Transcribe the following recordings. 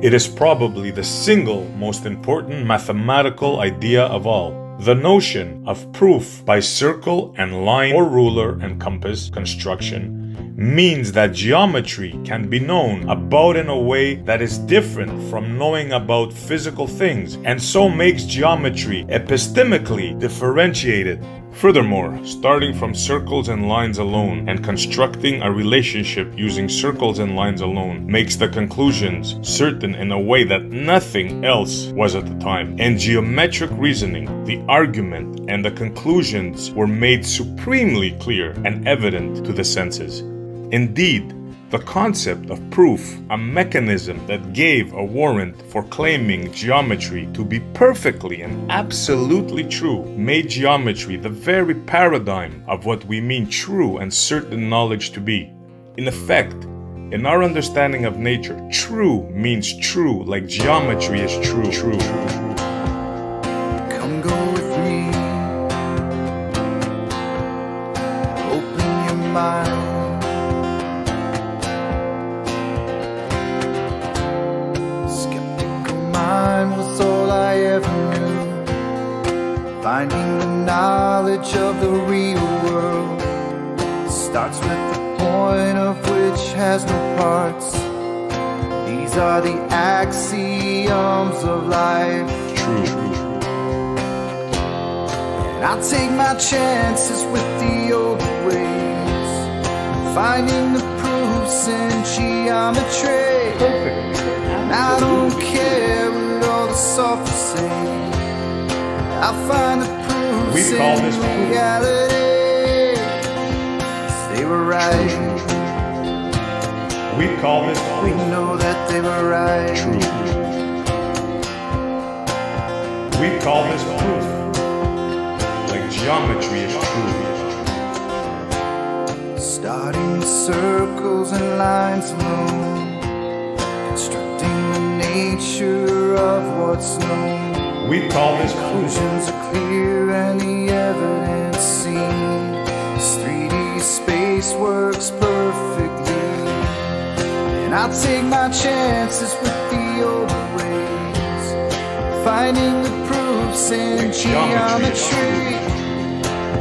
It is probably the single most important mathematical idea of all. The notion of proof by circle and line or ruler and compass construction means that geometry can be known about in a way that is different from knowing about physical things, and so makes geometry epistemically differentiated. Furthermore, starting from circles and lines alone and constructing a relationship using circles and lines alone makes the conclusions certain in a way that nothing else was at the time. In geometric reasoning, the argument and the conclusions were made supremely clear and evident to the senses. Indeed, the concept of proof, a mechanism that gave a warrant for claiming geometry to be perfectly and absolutely true, made geometry the very paradigm of what we mean true and certain knowledge to be. In effect, in our understanding of nature, true means true, like geometry is true. Come go with me. Open your mind. Was all I ever knew. Finding the knowledge of the real world starts with the point of which has no parts. These are the axioms of life. True. And I'll take my chances with the old ways, finding the proofs in geometry. Perfect. And I don't care what all the sophists say. I'll find the proofs We call this in proof. reality. 'Cause they were right. We call this We proof. know that they were right. True. We call this proof. Like geometry is true. Starting with circles and lines alone, constructing the nature of what's known. We call this proof. Conclusions are clear and the evidence seen. This 3D space works perfectly. And I'll take my chances with the old ways, finding the proofs in geometry.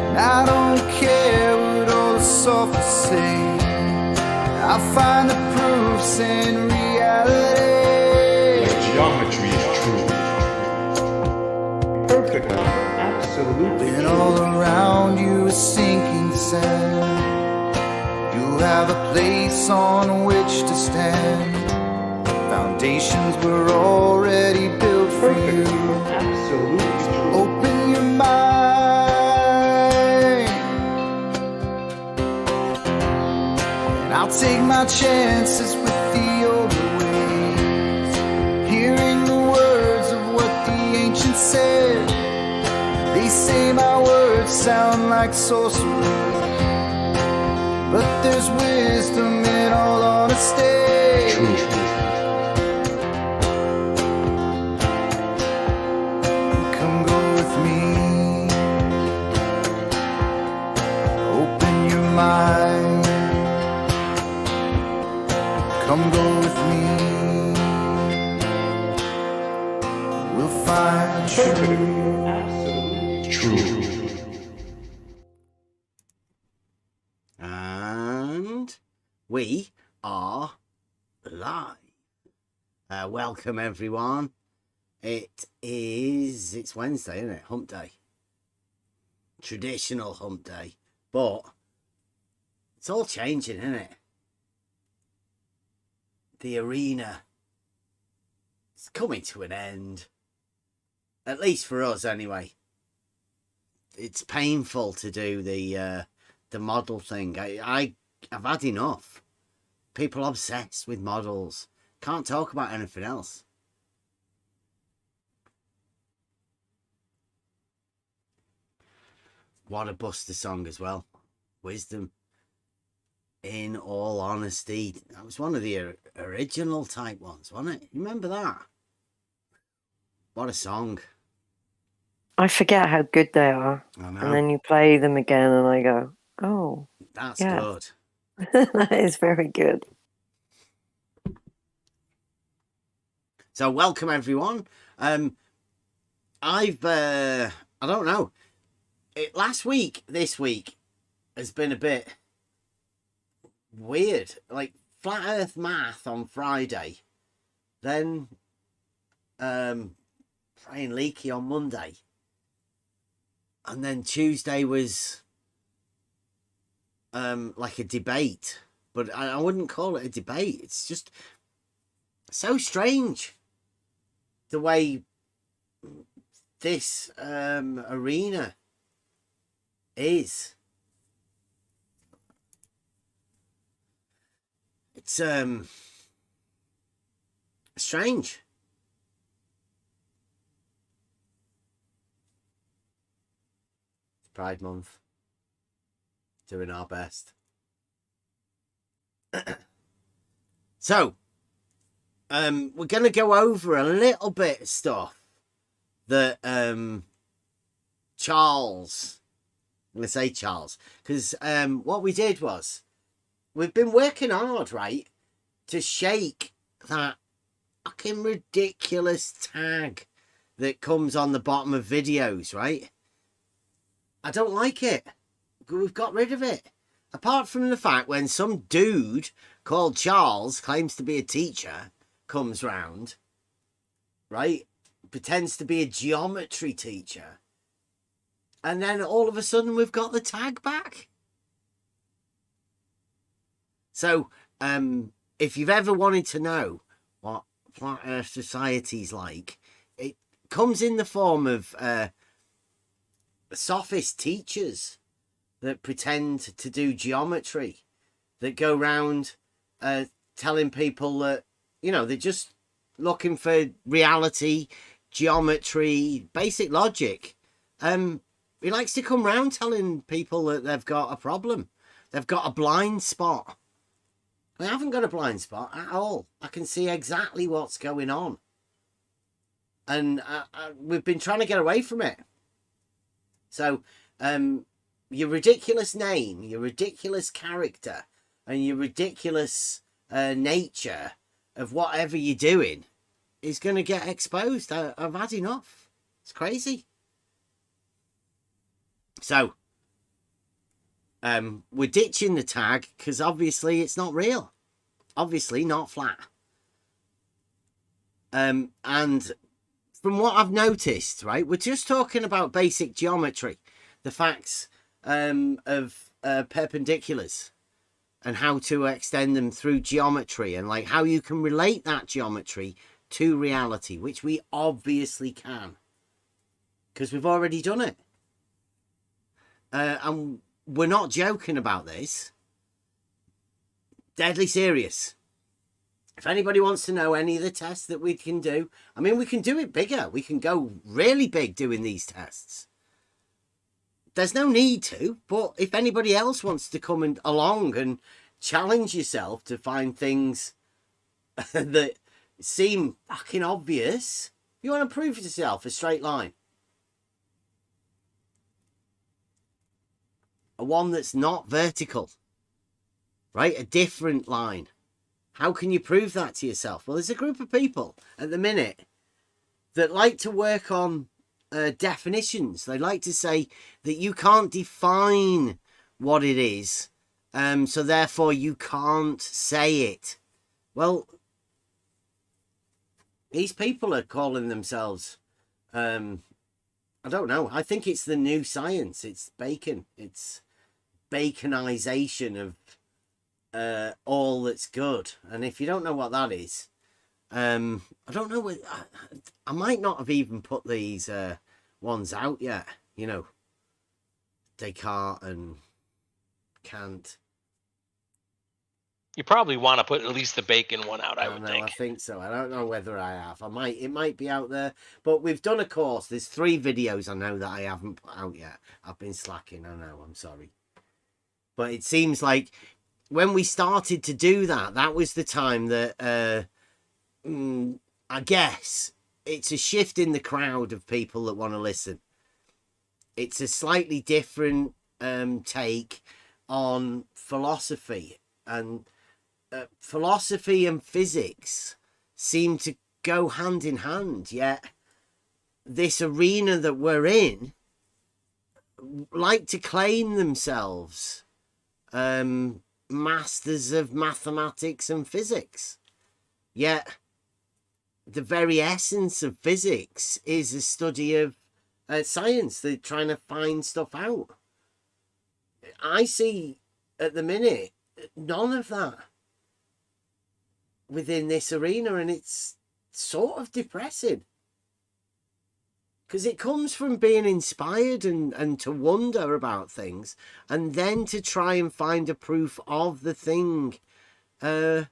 And I don't care what all the sophists say. I'll find the proofs in reality. Like geometry is true. Perfect. Absolutely. And all around you is sinking sand. You'll have a place on which to stand. Foundations were already built for you. Absolutely true. Open your mind. And I'll take my chances with the older ways, hearing the words of what the ancients said. They say my words sound like sorcery, but there's wisdom in all honesty. Come go with me. Open your mind. Come go with me. We'll find truth. True. And we are live. Welcome everyone. It's Wednesday, isn't it? Hump day. Traditional hump day. But it's all changing, isn't it? The arena, it's coming to an end. At least for us anyway. It's painful to do the model thing. I've had enough. People obsessed with models. Can't talk about anything else. What a Buster song as well. Wisdom. In all honesty, that was one of the original type ones, wasn't it? You remember that? What a song. I forget how good they are. I know. And then you play them again and I go, oh, That's yeah. good. That is very good. So welcome everyone. I don't know. This week has been a bit weird. Like flat Earth math on Friday, then praying leaky on Monday, and then Tuesday was like a debate, but I wouldn't call it a debate. It's just so strange the way this arena is. It's strange. It's Pride Month. Doing our best. So, we're going to go over a little bit of stuff that Charles, I'm going to say Charles, because what we did was, we've been working hard, right, to shake that fucking ridiculous tag that comes on the bottom of videos, right? I don't like it. We've got rid of it. Apart from the fact when some dude called Charles claims to be a teacher comes round, right, pretends to be a geometry teacher, and then all of a sudden we've got the tag back. So if you've ever wanted to know what flat Earth society's like, it comes in the form of sophist teachers that pretend to do geometry, that go round telling people that, you know, they're just looking for reality, geometry, basic logic. He likes to come round telling people that they've got a problem. They've got a blind spot. I haven't got a blind spot at all. I can see exactly what's going on. And we've been trying to get away from it. So, your ridiculous name, your ridiculous character, and your ridiculous nature of whatever you're doing is going to get exposed. I've had enough. It's crazy. So, we're ditching the tag because obviously it's not real. Obviously not flat. And from what I've noticed, right, we're just talking about basic geometry, the facts of perpendiculars and how to extend them through geometry, and like how you can relate that geometry to reality, which we obviously can because we've already done it. And we're not joking about this. Deadly serious. If anybody wants to know any of the tests that we can do, I mean, we can do it bigger. We can go really big doing these tests. There's no need to, but if anybody else wants to come along and challenge yourself to find things that seem fucking obvious, you want to prove to yourself a straight line. A one that's not vertical, right? A different line. How can you prove that to yourself? Well, there's a group of people at the minute that like to work on definitions. They like to say that you can't define what it is, so therefore you can't say it. Well, these people are calling themselves, I don't know. I think it's the new science. It's Bacon. It's Baconization of all that's good. And if you don't know what that is, I don't know. I might not have even put these ones out yet. You know, Descartes and Kant. You probably want to put at least the Bacon one out, I would think. I think so. I don't know whether I have. It might be out there. But we've done a course. There's 3 videos I know that I haven't put out yet. I've been slacking. I know. I'm sorry. But it seems like when we started to do that, that was the time that I guess it's a shift in the crowd of people that want to listen. It's a slightly different take on philosophy, and philosophy and physics seem to go hand in hand. Yet this arena that we're in like to claim themselves masters of mathematics and physics. Yet the very essence of physics is a study of science. They're trying to find stuff out. I see at the minute none of that within this arena, and it's sort of depressing, because it comes from being inspired and to wonder about things, and then to try and find a proof of the thing and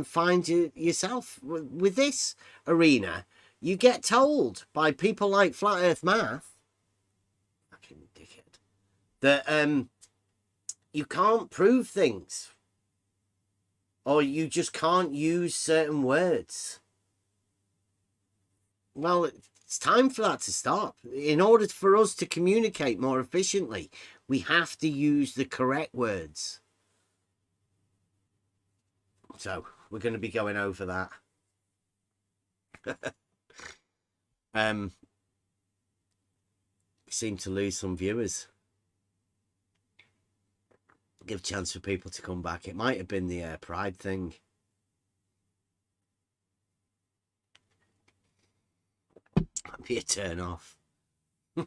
find yourself. With this arena, you get told by people like Flat Earth Math, fucking dickhead, that you can't prove things, or you just can't use certain words. Well, it's time for that to stop. In order for us to communicate more efficiently, we have to use the correct words. So we're going to be going over that. We seem to lose some viewers. Give a chance for people to come back. It might have been the Pride thing. Might be a turn off. You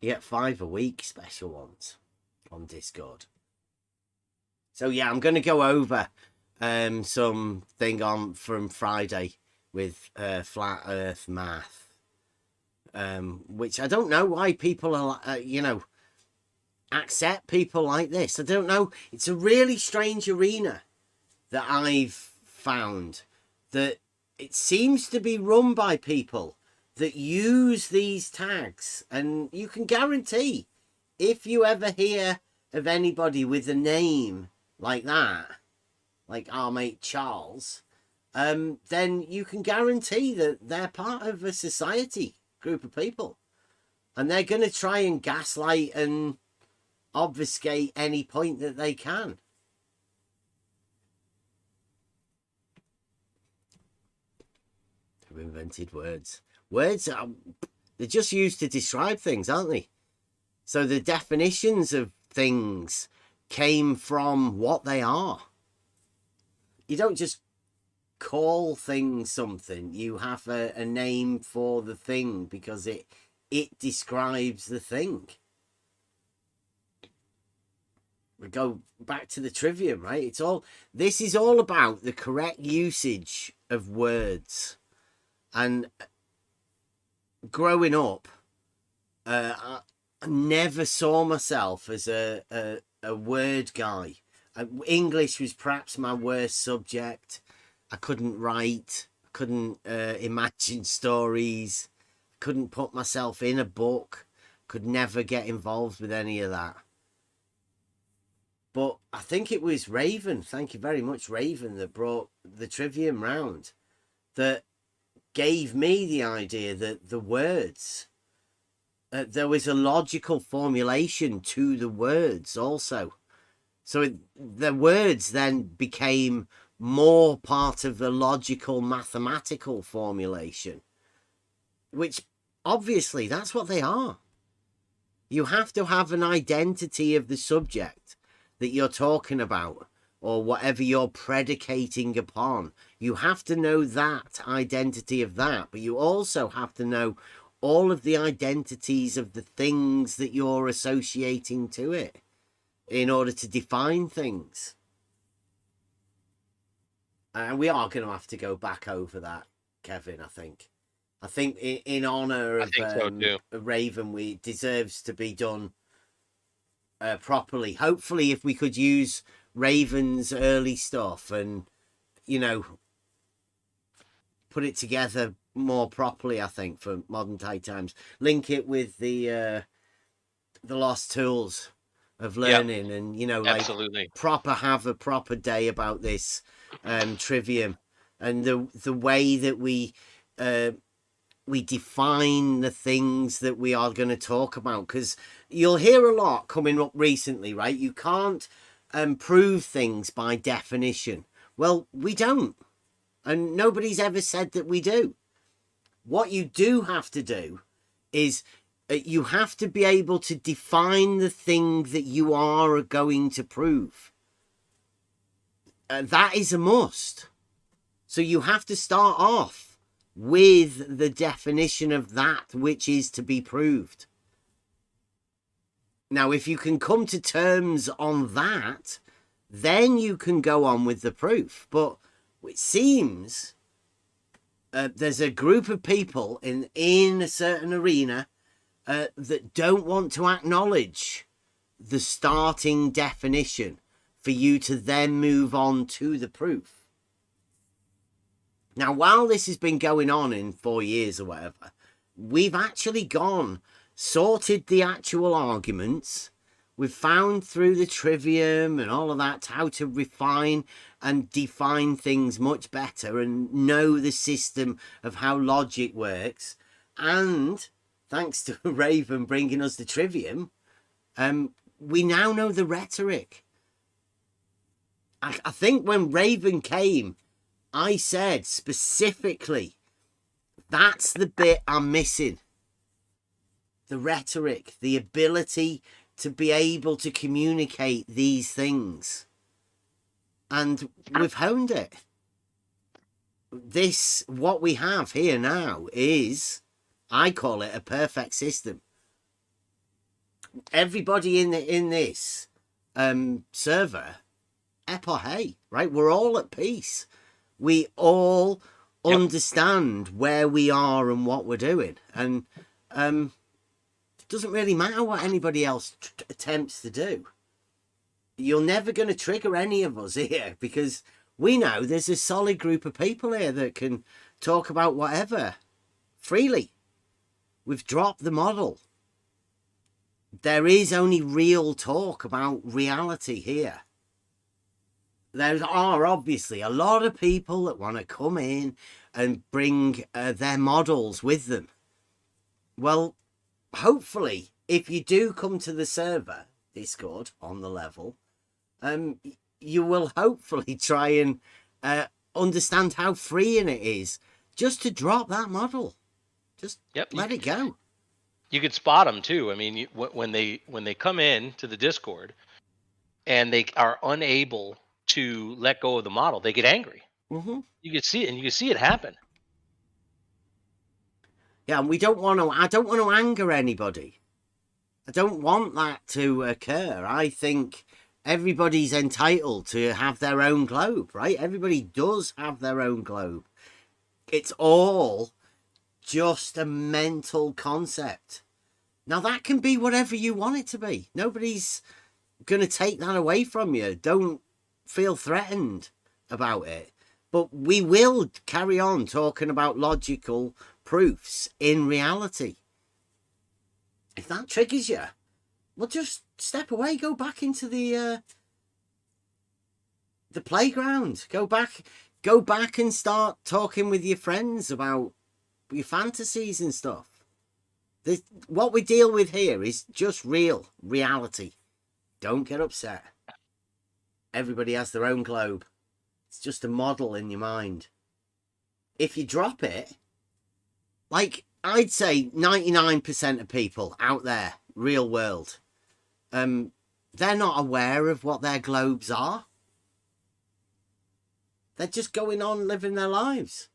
get 5 a week special ones on Discord. So yeah, I'm going to go over something on from Friday with Flat Earth Math, which I don't know why people are, accept people like this. I don't know. It's a really strange arena that I've found, that it seems to be run by people that use these tags, and you can guarantee if you ever hear of anybody with a name like that, like our mate Charles, then you can guarantee that they're part of a society, group of people, and they're going to try and gaslight and obfuscate any point that they can. They've invented words. Words are, they're just used to describe things, aren't they? So the definitions of things came from what they are. You don't just call things something. You have a name for the thing because it describes the thing. We go back to the Trivium, right? This is all about the correct usage of words. And growing up, I never saw myself as a word guy. English was perhaps my worst subject. I couldn't write, I couldn't imagine stories, couldn't put myself in a book, could never get involved with any of that. But I think it was Raven, thank you very much, Raven, that brought the Trivium round, that gave me the idea that the words, there was a logical formulation to the words also. So the words then became more part of the logical mathematical formulation, which obviously that's what they are. You have to have an identity of the subject that you're talking about, or whatever you're predicating upon. You have to know that identity of that, but you also have to know all of the identities of the things that you're associating to it in order to define things. And we are going to have to go back over that, Kevin, I think. I think in honour of Raven, it deserves to be done properly. Hopefully, if we could use Raven's early stuff and, put it together more properly, I think, for modern day times. Link it with the lost tools of learning, and absolutely. have a proper day about this Trivium, and the way that we we define the things that we are going to talk about, because you'll hear a lot coming up recently, right? You can't prove things by definition. Well, we don't, and nobody's ever said that we do. What you do have to do is you have to be able to define the thing that you are going to prove. That is a must. So you have to start off with the definition of that which is to be proved. Now, if you can come to terms on that, then you can go on with the proof. But it seems there's a group of people in a certain arena that don't want to acknowledge the starting definition for you to then move on to the proof. Now, while this has been going on in 4 years or whatever, we've actually sorted the actual arguments. We've found through the Trivium and all of that how to refine and define things much better and know the system of how logic works. And thanks to Raven bringing us the Trivium, we now know the rhetoric. I think when Raven came, I said specifically, that's the bit I'm missing. The rhetoric, the ability to be able to communicate these things. And we've honed it. What we have here now is, I call it a perfect system. Everybody in this server, epohe, right? We're all at peace. We all understand where we are and what we're doing. And it doesn't really matter what anybody else attempts to do. You're never going to trigger any of us here, because we know there's a solid group of people here that can talk about whatever freely. We've dropped the model. There is only real talk about reality here. There are obviously a lot of people that want to come in and bring their models with them. Well, hopefully, if you do come to the server, Discord, on the level, you will hopefully try and understand how freeing it is just to drop that model. Just let it go. You could spot them too. I mean, when they come in to the Discord and they are unable to let go of the model, they get angry. Mm-hmm. You can see it, and you can see it happen. Yeah, and I don't want to anger anybody. I don't want that to occur. I think everybody's entitled to have their own globe, right? Everybody does have their own globe. It's all just a mental concept. Now, that can be whatever you want it to be. Nobody's going to take that away from you. Don't feel threatened about it. But we will carry on talking about logical proofs in reality. If that triggers you, well, just step away. Go back into the playground. Go back and start talking with your friends about your fantasies and stuff. What we deal with here is just reality. Don't get upset. Everybody has their own globe. It's just a model in your mind. If you drop it, like I'd say 99% of people out there, real world, they're not aware of what their globes are. They're just going on living their lives.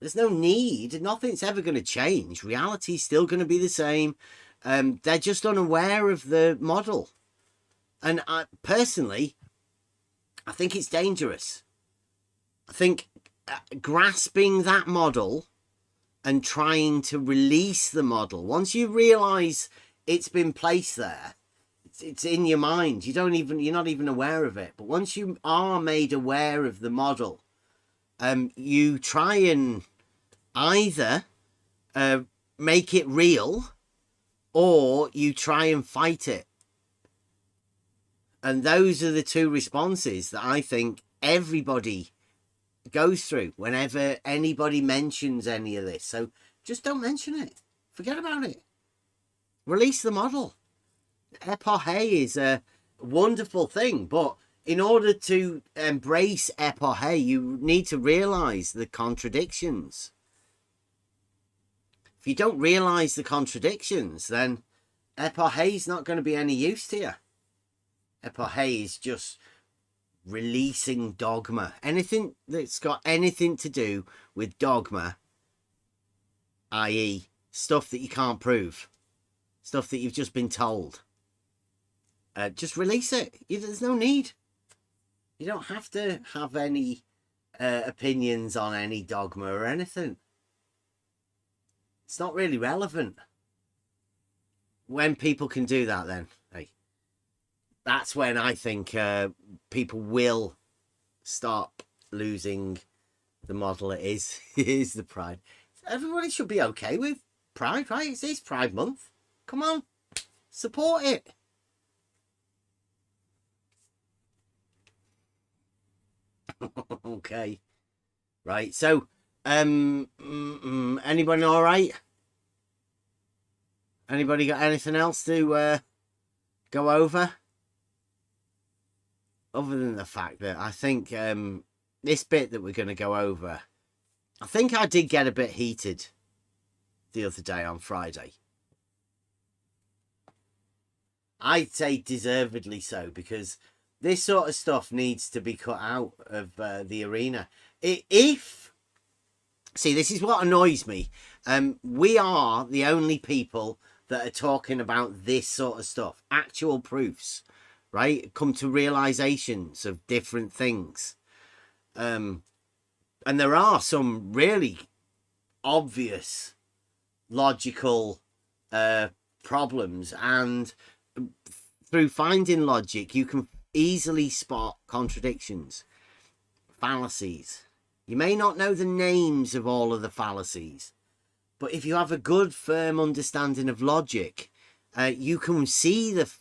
There's no need. Nothing's ever going to change. Reality's still going to be the same. They're just unaware of the model. And personally, I think it's dangerous. I think grasping that model and trying to release the model, once you realise it's been placed there, it's in your mind. You're not even aware of it. But once you are made aware of the model, you try and either make it real, or you try and fight it. And those are the two responses that I think everybody goes through whenever anybody mentions any of this. So just don't mention it. Forget about it. Release the model. Epoche is a wonderful thing, but in order to embrace epoche, you need to realize the contradictions. If you don't realize the contradictions, then epoche is not going to be any use to you. Epoche is just releasing dogma. Anything that's got anything to do with dogma, i.e. stuff that you can't prove, stuff that you've just been told, just release it. There's no need. You don't have to have any opinions on any dogma or anything. It's not really relevant. When people can do that, then hey, that's when I think people will stop losing the model. It is the pride. Everybody should be okay with pride, right? It's Pride Month. Come on, support it. Okay, right. So, anybody all right? Anybody got anything else to go over? Other than the fact that I think this bit that we're going to go over, I think I did get a bit heated the other day on Friday. I'd say deservedly so, because this sort of stuff needs to be cut out of the arena. See, this is what annoys me. We are the only people that are talking about this sort of stuff. Actual proofs, right? Come to realizations of different things. And there are some really obvious logical problems. And through finding logic, you can easily spot contradictions, fallacies. You may not know the names of all of the fallacies, but if you have a good, firm understanding of logic, you can see the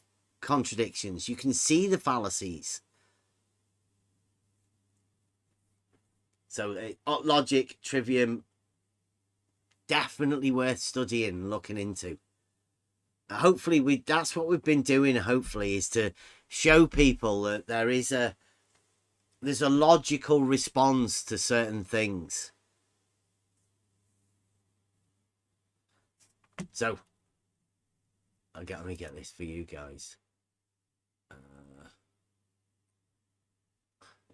contradictions. You can see the fallacies. So logic, Trivium, definitely worth studying and looking into. Hopefully, that's what we've been doing, hopefully, is to show people that there's a logical response to certain things. So, let me get this for you guys.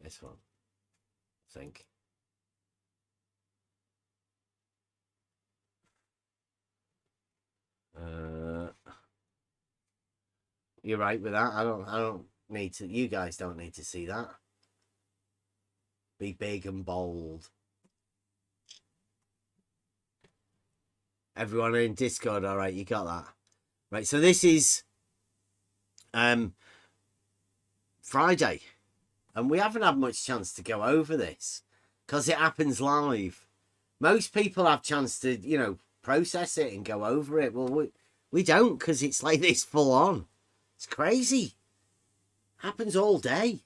This one, I think. You're right with that. I don't need to. You guys don't need to see that. Be big and bold. Everyone in Discord, all right, you got that. Right, so this is Friday, and we haven't had much chance to go over this because it happens live. Most people have chance to, process it and go over it. Well, we don't, because it's like this full on. It's crazy. Happens all day.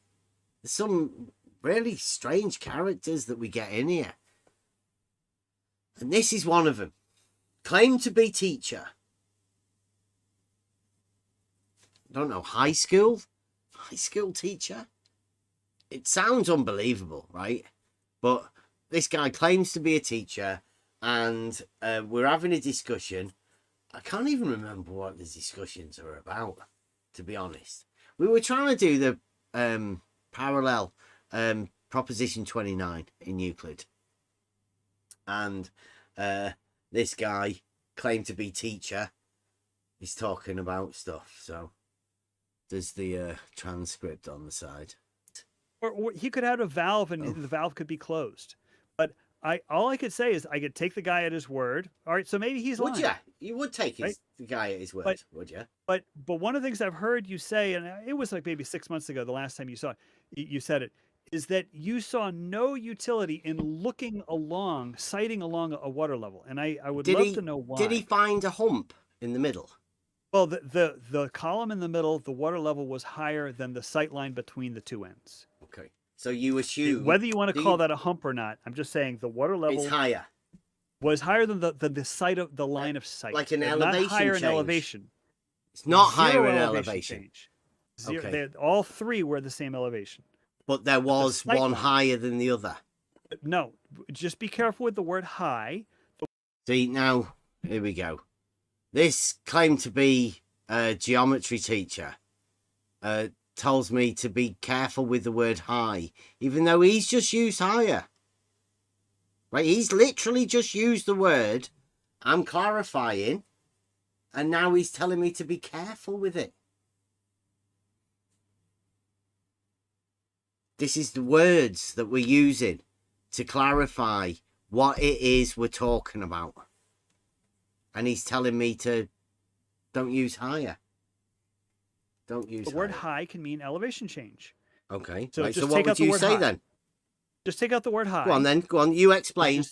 There's some really strange characters that we get in here. And this is one of them. Claimed to be teacher. I don't know, high school teacher. It sounds unbelievable, right? But this guy claims to be a teacher, and we're having a discussion. I can't even remember what the discussions are about, to be honest. We were trying to do the parallel proposition 29 in Euclid. And this guy claimed to be teacher. He's talking about stuff. So there's the transcript on the side. Or he could have a valve and the valve could be closed. But all I could say is I could take the guy at his word. All right, so maybe he's lying. Would you? You would take the guy at his word, would you? But one of the things I've heard you say, and it was like maybe 6 months ago, the last time you saw it, you said it, is that you saw no utility in sighting along a water level. And I would love to know why. Did he find a hump in the middle? Well, the column in the middle, the water level was higher than the sight line between the two ends. Okay. So you assume Whether you want to call that a hump or not, I'm just saying the water level it's higher, was higher than the sight of the line of sight, like an but elevation not higher change. in elevation. It's not Zero higher in elevation. change. Zero, Okay. all three were the same elevation. But there was sight one line. higher than the other. No, just be careful with the word high. See, now, here we go. This claimed to be a geometry teacher tells me to be careful with the word high, even though he's just used higher. Right? He's literally just used the word. I'm clarifying. And now he's telling me to be careful with it. This is the words that we're using to clarify what it is we're talking about. And he's telling me to don't use higher. Don't use the word high can mean elevation change. Okay. So Right, just so what take would out the you word say high. then? Just take out the word high. Go on then. Go on. You explain.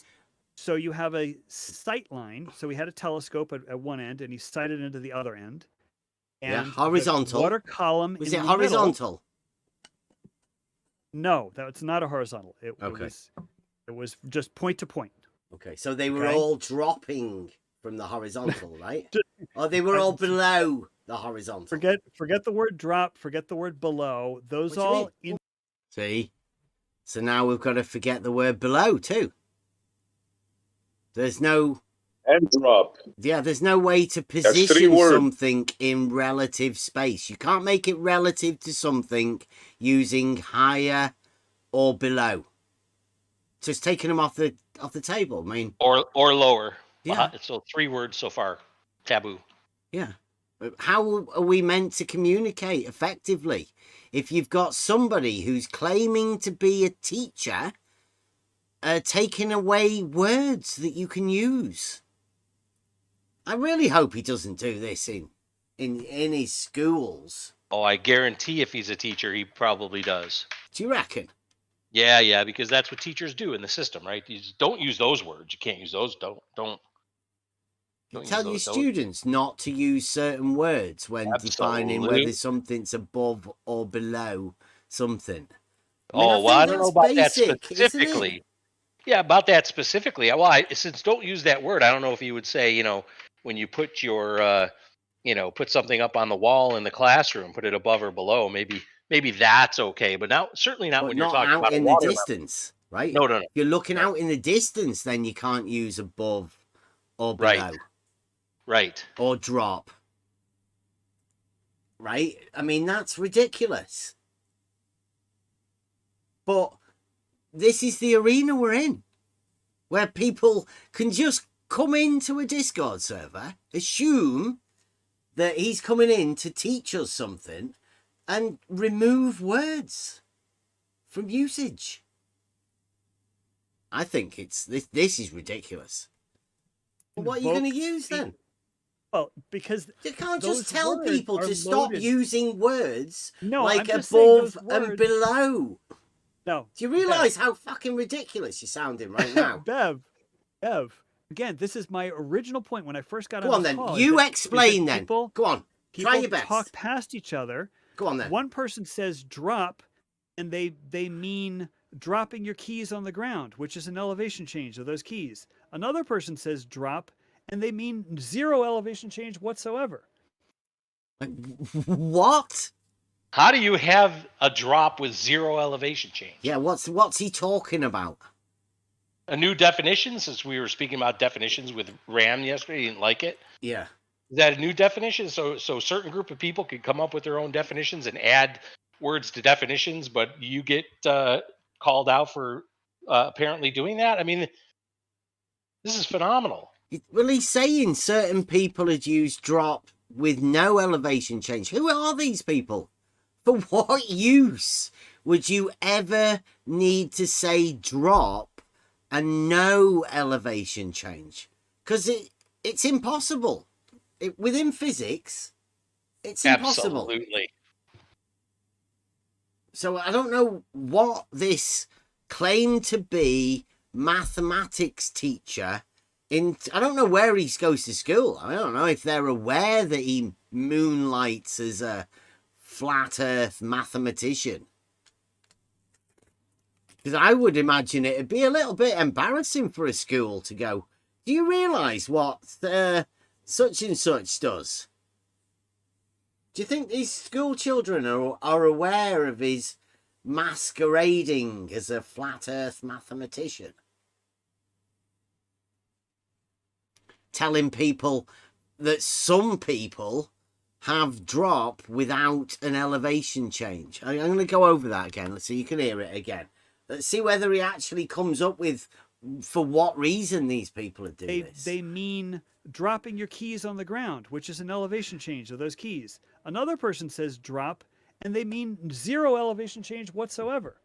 So you have a sight line. So we had a telescope at one end, and he sighted into the other end. And Yeah, horizontal. The water column. Was in it the middle- horizontal? No, that's not a horizontal. Okay. It was just point to point. Okay. So they were Okay. all dropping from the horizontal, right? Or they were all below the horizontal. Forget the word drop. Forget the word below. Those What do you all. See? So now we've got to forget the word below too. There's no... And drop. Yeah, there's no way to three position words. something in relative space. You can't make it relative to something using higher or below. So it's taking them off the table. I mean, Or lower. Yeah. So 3 words so far. Taboo. yeah. How are we meant to communicate effectively if you've got somebody who's claiming to be a teacher taking away words that you can use? I really hope he doesn't do this in his schools. Oh, I guarantee if he's a teacher, he probably does. Do you reckon? Yeah, because that's what teachers do in the system, right? You just don't use those words. You can't use those. Don't use Tell your those. students not to use certain words when defining Absolutely. whether something's above or below something. I don't know about that isn't it? specifically. Yeah, about that specifically. Well, since don't use that word, I don't know if you would say, when you put your, put something up on the wall in the classroom, put it above or below. Maybe that's okay, but certainly not But when not you're talking out about in a the water level. distance, right? No. If you're looking out in the distance, then you can't use above or below. Right. Or drop. Right? I mean, that's ridiculous. But this is the arena we're in, where people can just come into a Discord server, assume that he's coming in to teach us something, and remove words from usage. I think this is ridiculous. But what are you going to use then? Well, because You can't those just tell words people are to stop loaded. using words No, like I'm just saying above those and words- below. No. Do you realise how fucking ridiculous you're sounding right now? Bev. Again, this is my original point when I first got Go on on this then. call. You is that explain then. People, Go on. Try your best. talk past each other. Go on then. One person says drop, and they mean dropping your keys on the ground, which is an elevation change of those keys. Another person says drop, and they mean 0 elevation change whatsoever. What? How do you have a drop with 0 elevation change? Yeah, what's he talking about? A new definition, since we were speaking about definitions with Ram yesterday, you didn't like it. Yeah. Is that a new definition? So a certain group of people could come up with their own definitions and add words to definitions, but you get called out for apparently doing that? I mean, this is phenomenal. Well, he's saying certain people had used drop with no elevation change. Who are these people? For what use would you ever need to say drop and no elevation change? Because it's impossible. Within physics, it's impossible. Absolutely. So I don't know what this claimed to be mathematics teacher I don't know where he goes to school. I don't know if they're aware that he moonlights as a flat earth mathematician. Because I would imagine it'd be a little bit embarrassing for a school to go, do you realise what such and such does? Do you think these school children are aware of his masquerading as a flat earth mathematician? Telling people that some people have drop without an elevation change. I'm going to go over that again so you can hear it again. Let's see whether he actually comes up with for what reason these people are doing this. They mean dropping your keys on the ground, which is an elevation change of those keys. Another person says drop, and they mean 0 elevation change whatsoever.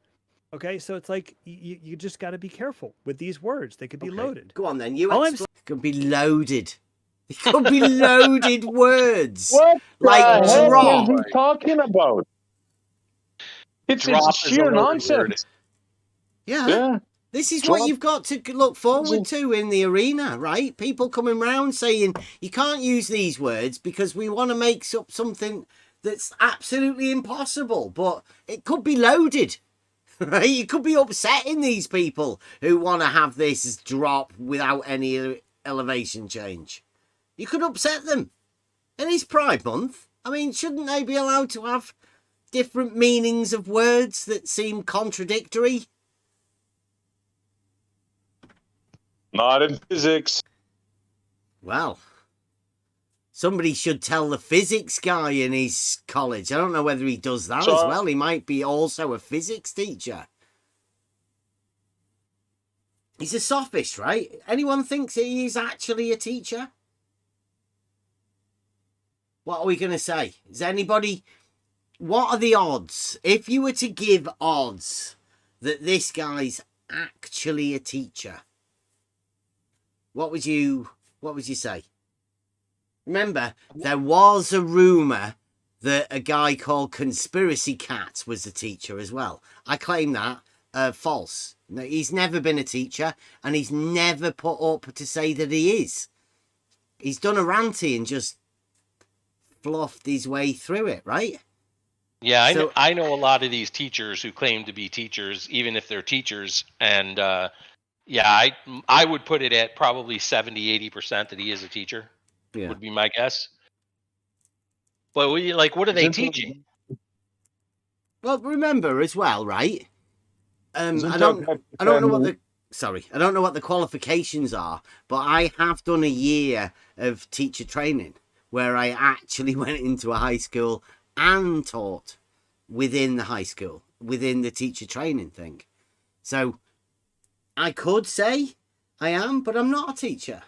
Okay, so it's like you just got to be careful with these words. They could be loaded. Go on then. It could be loaded. It could be loaded words. What like the heck drop. is he talking about? It's sheer nonsense. Yeah. This is what you've got to look forward to in the arena, right? People coming round saying you can't use these words because we want to make up something that's absolutely impossible, but it could be loaded, right? You could be upsetting these people who want to have this drop without any elevation change. You could upset them. And it's Pride Month. I mean, shouldn't they be allowed to have different meanings of words that seem contradictory? Not in physics. Well, somebody should tell the physics guy in his college. I don't know whether he does that as well. He might be also a physics teacher. He's a sophist, right? Anyone thinks he is actually a teacher? What are we going to say? Is anybody... What are the odds? If you were to give odds that this guy's actually a teacher, what would you say? Remember, there was a rumour that a guy called Conspiracy Cat was a teacher as well. I claim that false. No, he's never been a teacher, and he's never put up to say that he is. He's done a ranty and just fluffed his way through it, right? Yeah, I know a lot of these teachers who claim to be teachers, even if they're teachers, and yeah, I would put it at probably 70-80% that he is a teacher. Yeah. Would be my guess. But what are they teaching? Well, remember as well, right? I don't know what the qualifications are, but I have done a year of teacher training where I actually went into a high school and taught within the high school, within the teacher training thing. So I could say I am, but I'm not a teacher.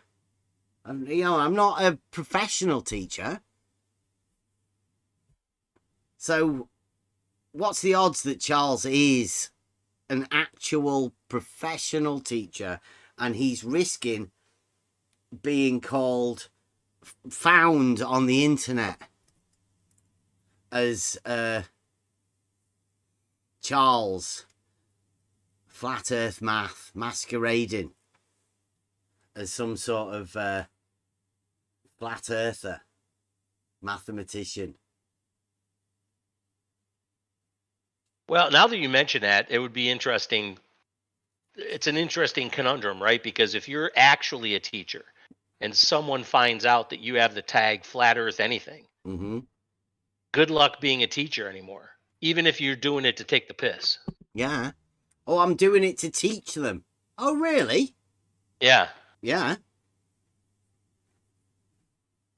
I'm not a professional teacher. So what's the odds that Charles is an actual professional teacher and he's risking being found on the internet as Charles Flat Earth Math masquerading as some sort of flat earther mathematician? Well, now that you mention that, it would be interesting. It's an interesting conundrum, right? Because if you're actually a teacher and someone finds out that you have the tag flat earth anything, good luck being a teacher anymore, even if you're doing it to take the piss. Yeah. Oh, I'm doing it to teach them. Oh, really? Yeah. Yeah.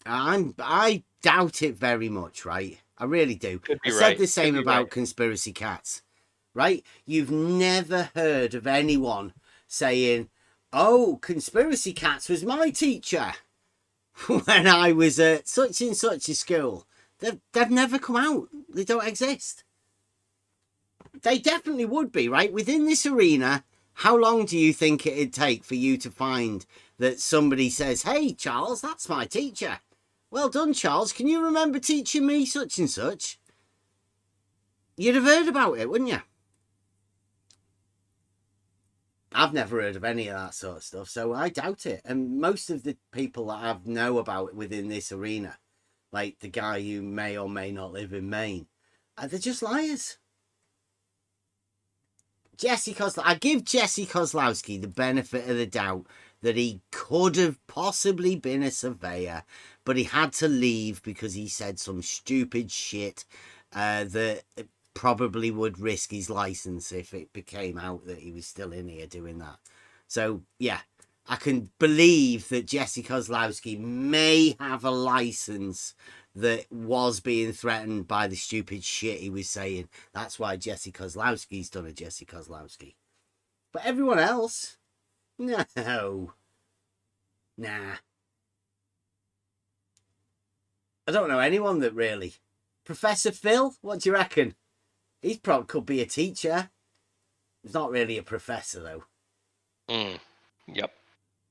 I doubt it very much, right? I really do. I said the same about Conspiracy Cats, right? You've never heard of anyone saying, oh, Conspiracy Cats was my teacher when I was at such and such a school. They've never come out. They don't exist. They definitely would be, right? Within this arena, how long do you think it'd take for you to find that somebody says, hey, Charles, that's my teacher. Well done, Charles. Can you remember teaching me such and such? You'd have heard about it, wouldn't you? I've never heard of any of that sort of stuff, so I doubt it. And most of the people that I know about within this arena, like the guy who may or may not live in Maine, they're just liars. I give Jesse Kozlowski the benefit of the doubt that he could have possibly been a surveyor, but he had to leave because he said some stupid shit that probably would risk his license if it became out that he was still in here doing that. So, yeah, I can believe that Jesse Kozlowski may have a license that was being threatened by the stupid shit he was saying. That's why Jesse Kozlowski's done a Jesse Kozlowski. But everyone else, no. Nah. I don't know anyone that really. Professor Phil, what do you reckon? He probably could be a teacher. He's not really a professor, though. Yep.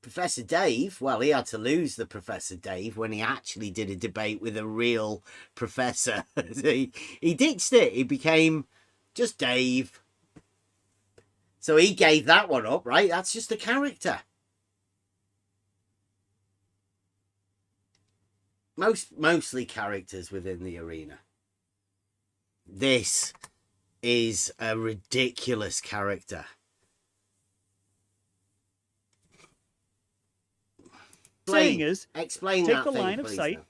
Professor Dave, well, he had to lose the Professor Dave when he actually did a debate with a real professor. he ditched it. He became just Dave. So he gave that one up, right? That's just a character. Mostly characters within the arena. This is a ridiculous character. Saying is, explain take that the thing, line of please, sight. then.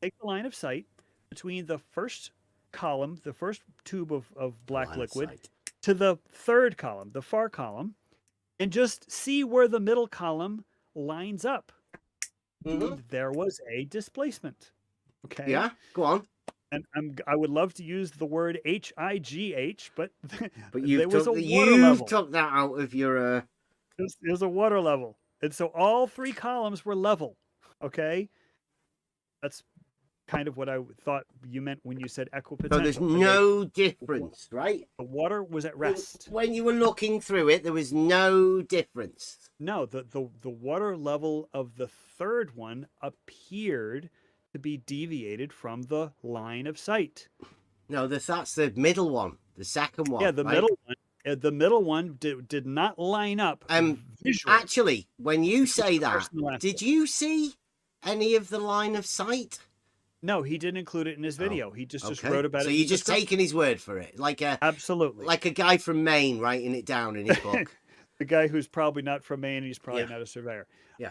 Take the line of sight between the first column, the first tube of black Line of liquid, sight. to the third column, the far column, and just see where the middle column lines up. Mhm. There was a displacement. Okay. Yeah, go on. And I would love to use the word HIGH, but But there you've was took, a water you've level. took that out of your. There's a water level, and so all three columns were level. Okay, that's kind of what I thought you meant when you said equipotential. So there's no difference, right? The water was at rest. When you were looking through it, there was no difference. No, the water level of the third one appeared to be deviated from the line of sight. No, that's the middle one, the second one. Yeah, the right? middle one. The middle one did not line up visually. Actually, when you say that, personal aspect. did you see any of the line of sight? No, he didn't include it in his video. He just wrote about it. So in you're the just description. taking his word for it, Absolutely. like a guy from Maine writing it down in his book. The guy who's probably not from Maine, he's probably Yeah. not a surveyor. Yeah.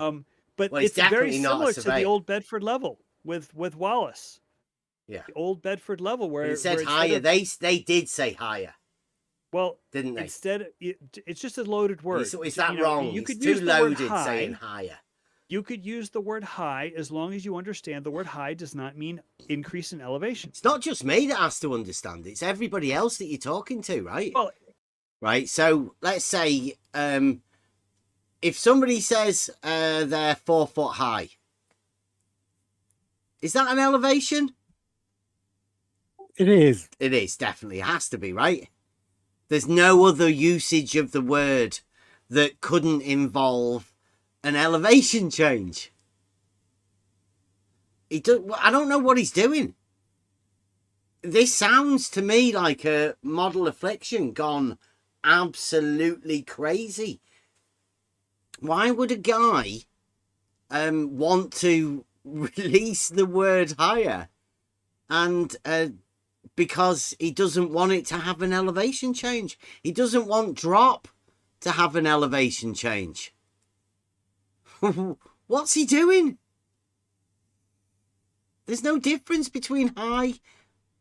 But Well, he's it's very definitely not a similar to the surveyor. old Bedford level with Wallace. Yeah. The old Bedford level where It said where instead higher. of- They did say higher, well, didn't they? instead it's just a loaded word. Is that You know, wrong? You It's could too use the word loaded high. saying higher. You could use the word high as long as you understand the word high does not mean increase in elevation. It's not just me that has to understand it. It's everybody else that you're talking to, right? Well, Right. So let's say if somebody says they're 4 foot high, is that an elevation? It is. It is, definitely. It has to be, right? There's no other usage of the word that couldn't involve an elevation change. I don't know what he's doing. This sounds to me like a model affliction gone absolutely crazy. Why would a guy want to release the word higher and because he doesn't want it to have an elevation change? He doesn't want drop to have an elevation change. What's he doing? There's no difference between high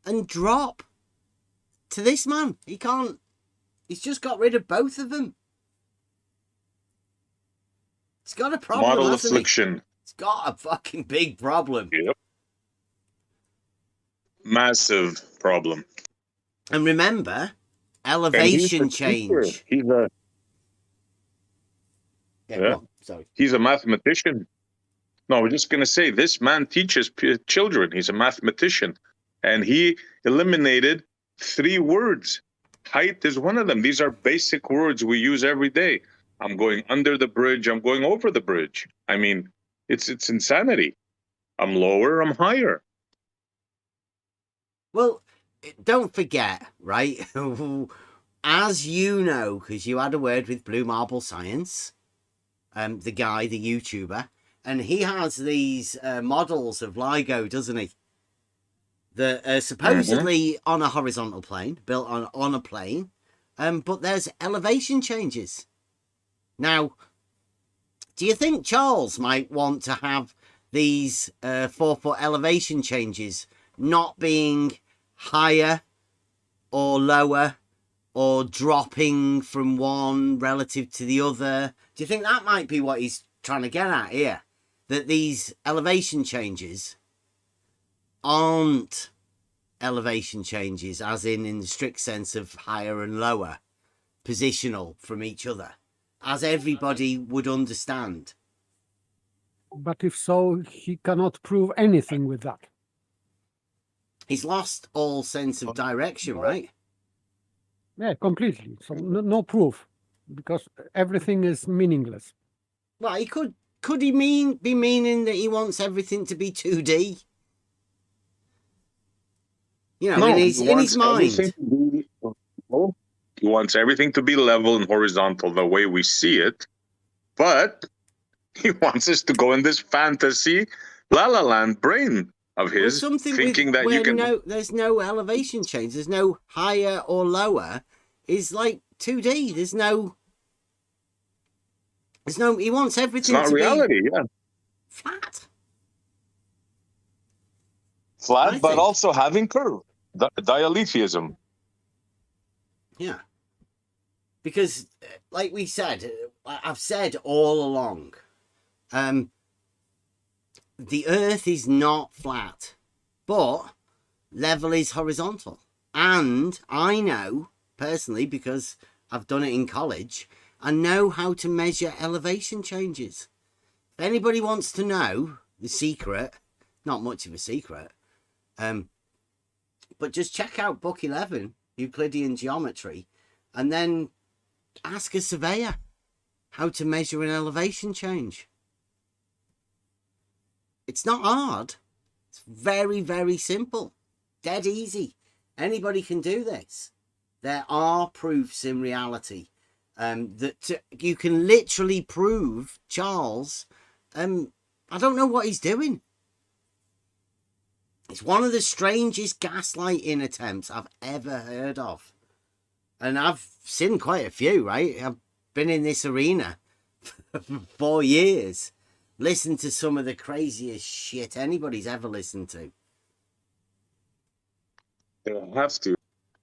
and drop to this man. He can't. He's just got rid of both of them. He's got a problem. Model hasn't he? affliction. He's got a fucking big problem. Yep. Massive problem. And remember, And he's elevation a teacher. change. He's Yeah, Yeah. go on. Sorry. a mathematician. No, we're just going to say this man teaches children. He's a mathematician. And he eliminated 3 words. Height is one of them. These are basic words we use every day. I'm going under the bridge. I'm going over the bridge. I mean, it's insanity. I'm lower. I'm higher. Well, don't forget, right? As you know, because you had a word with Blue Marble Science, the guy, the YouTuber, and he has these models of LIGO, doesn't he? That are supposedly on a horizontal plane, built on a plane, but there's elevation changes. Now, do you think Charles might want to have these 4-foot elevation changes not being higher or lower or dropping from one relative to the other? Do you think that might be what he's trying to get at here? That these elevation changes aren't elevation changes, as in the strict sense of higher and lower, positional from each other, as everybody would understand. But if so, he cannot prove anything with that. He's lost all sense of direction, right? Yeah, completely. So no proof, because everything is meaningless. Well, he could he be meaning that he wants everything to be 2D? You know, No, in his mind. He wants everything to be level and horizontal the way we see it, but he wants us to go in this fantasy la la land brain of his, thinking that you can. There's no elevation change. There's no higher or lower. Is like 2D. There's no. He wants everything It's not to reality, be yeah. flat. Flat, but also having curve. Dialetheism. Yeah. Because, like we said, I've said all along, the Earth is not flat, but level is horizontal. And I know, personally, because I've done it in college, I know how to measure elevation changes. If anybody wants to know the secret, not much of a secret, but just check out book 11, Euclidean Geometry, and then ask a surveyor how to measure an elevation change. It's not hard. It's very, very simple. Dead easy. Anybody can do this. There are proofs in reality that you can literally prove Charles. I don't know what he's doing. It's one of the strangest gaslighting attempts I've ever heard of. And I've seen quite a few, right? I've been in this arena for 4 years. Listened to some of the craziest shit anybody's ever listened to. They have to.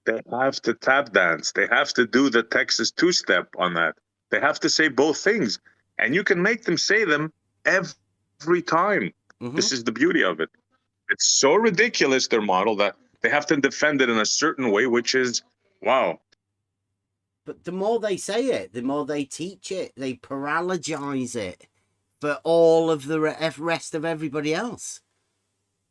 They have to tap dance. They have to do the Texas two-step on that. They have to say both things. And you can make them say them every time. Mm-hmm. This is the beauty of it. It's so ridiculous, their model, that they have to defend it in a certain way, which is, wow. But the more they say it, the more they teach it. They paralogize it for all of the rest of everybody else.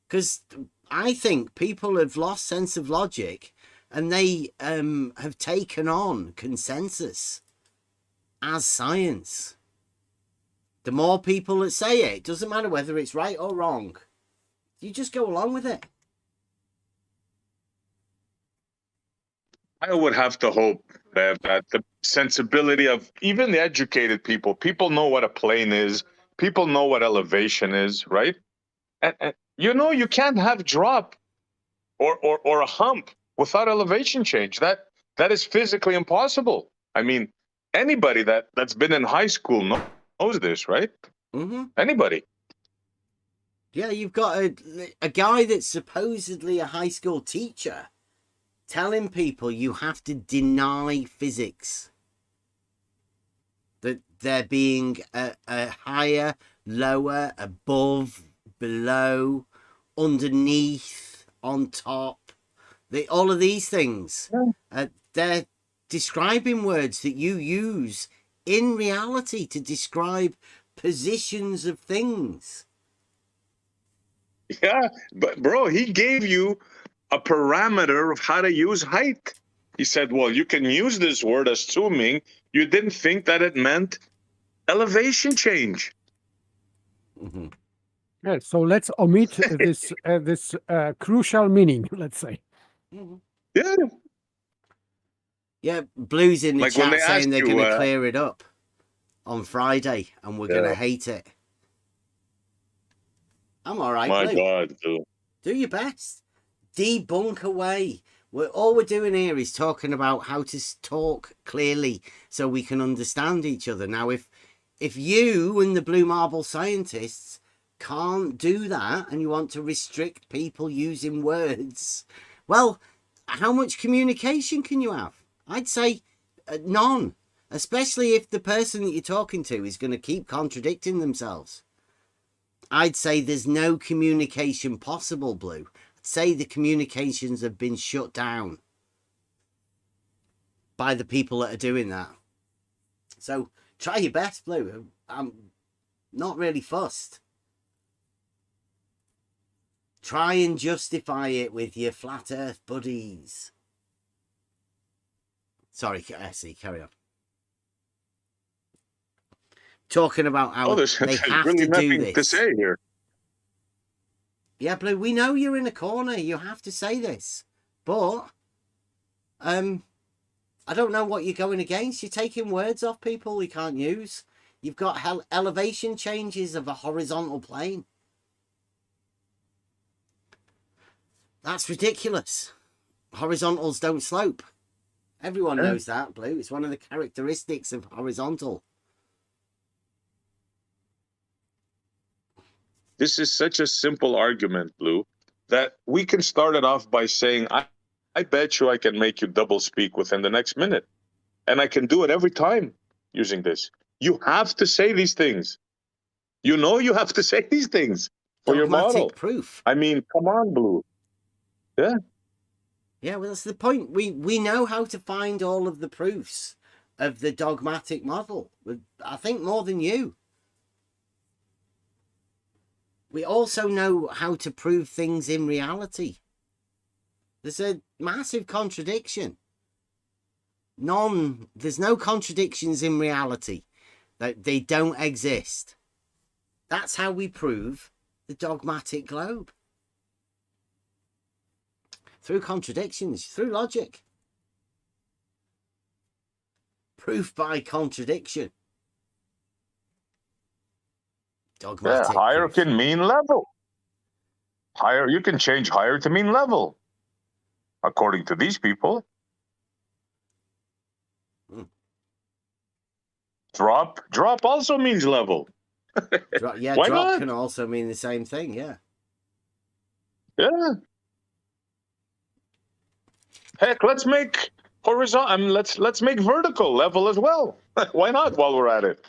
Because I think people have lost sense of logic, and they have taken on consensus as science. The more people that say it, it doesn't matter whether it's right or wrong. You just go along with it. I would have to hope that the sensibility of even the educated people know what a plane is. People know what elevation is, right? And you can't have drop or a hump without elevation change. That is physically impossible. I mean, anybody that's been in high school knows this, right? Mm-hmm. Anybody. Yeah, you've got a guy that's supposedly a high school teacher telling people you have to deny physics. That there being a higher, lower, above, below, underneath, on top. All of these things. Yeah. They're describing words that you use in reality to describe positions of things. Yeah, but bro, he gave you a parameter of how to use height. He said, well, you can use this word assuming you didn't think that it meant elevation change. Mm-hmm. Yeah, so let's omit this crucial meaning, let's say. Mm-hmm. Yeah. Yeah, Blue's in the chat saying they're going to clear it up on Friday, and we're going to hate it. I'm all right, My Blue. God, Blue. Do your best. Debunk away. All we're doing here is talking about how to talk clearly so we can understand each other. Now, if you and the Blue Marble scientists can't do that and you want to restrict people using words, well, how much communication can you have? I'd say none, especially if the person that you're talking to is going to keep contradicting themselves. I'd say there's no communication possible, Blue. I'd say the communications have been shut down by the people that are doing that. So try your best, Blue. I'm not really fussed. Try and justify it with your flat earth buddies. Sorry, Essie, carry on. Talking about how there's they have really to do nothing this. to say here. Yeah, Blue, we know you're in a corner. You have to say this. But, I don't know what you're going against. You're taking words off people you can't use. You've got elevation changes of a horizontal plane. That's ridiculous. Horizontals don't slope. Everyone knows that, Blue. It's one of the characteristics of horizontal. This is such a simple argument, Blue, that we can start it off by saying, I bet you I can make you double speak within the next minute. And I can do it every time using this. You have to say these things. You know you have to say these things for your model. Dogmatic proof. I mean, come on, Blue. Yeah. Yeah, well, that's the point. We know how to find all of the proofs of the dogmatic model. I think more than you. We also know how to prove things in reality. There's a massive contradiction. There's no contradictions in reality. They don't exist. That's how we prove the dogmatic globe. Through contradictions, through logic. Proof by contradiction. Dogmatic. Yeah, higher proof. can mean level. Higher, you can change higher to mean level, according to these people. Drop also means level. Yeah, Why drop not? can also mean the same thing, yeah. Yeah. Heck, let's make horizontal. Let's make vertical level as well. Why not? While we're at it,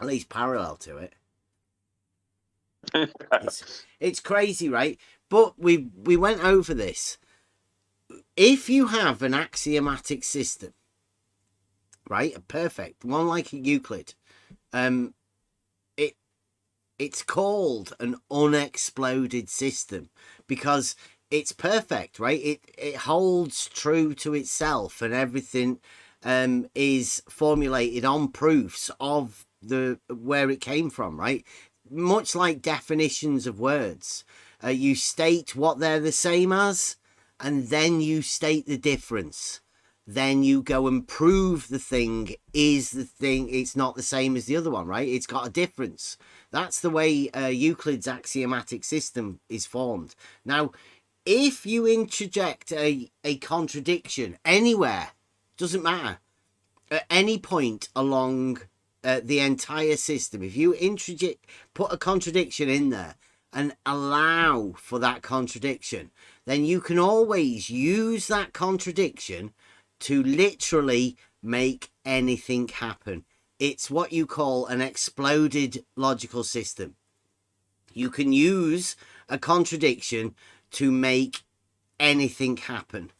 At least parallel to it. It's crazy, right? But we went over this. If you have an axiomatic system, right, a perfect one like a Euclid, it's called an unexploded system because it's perfect, right? It holds true to itself, and everything is formulated on proofs of where it came from, right? Much like definitions of words, you state what they're the same as, and then you state the difference. Then you go and prove the thing is the thing. It's not the same as the other one, right? It's got a difference. That's the way Euclid's axiomatic system is formed. Now, if you interject a contradiction anywhere, doesn't matter, at any point along the entire system, if you put a contradiction in there and allow for that contradiction, then you can always use that contradiction to literally make anything happen. It's what you call an exploded logical system. You can use a contradiction to make anything happen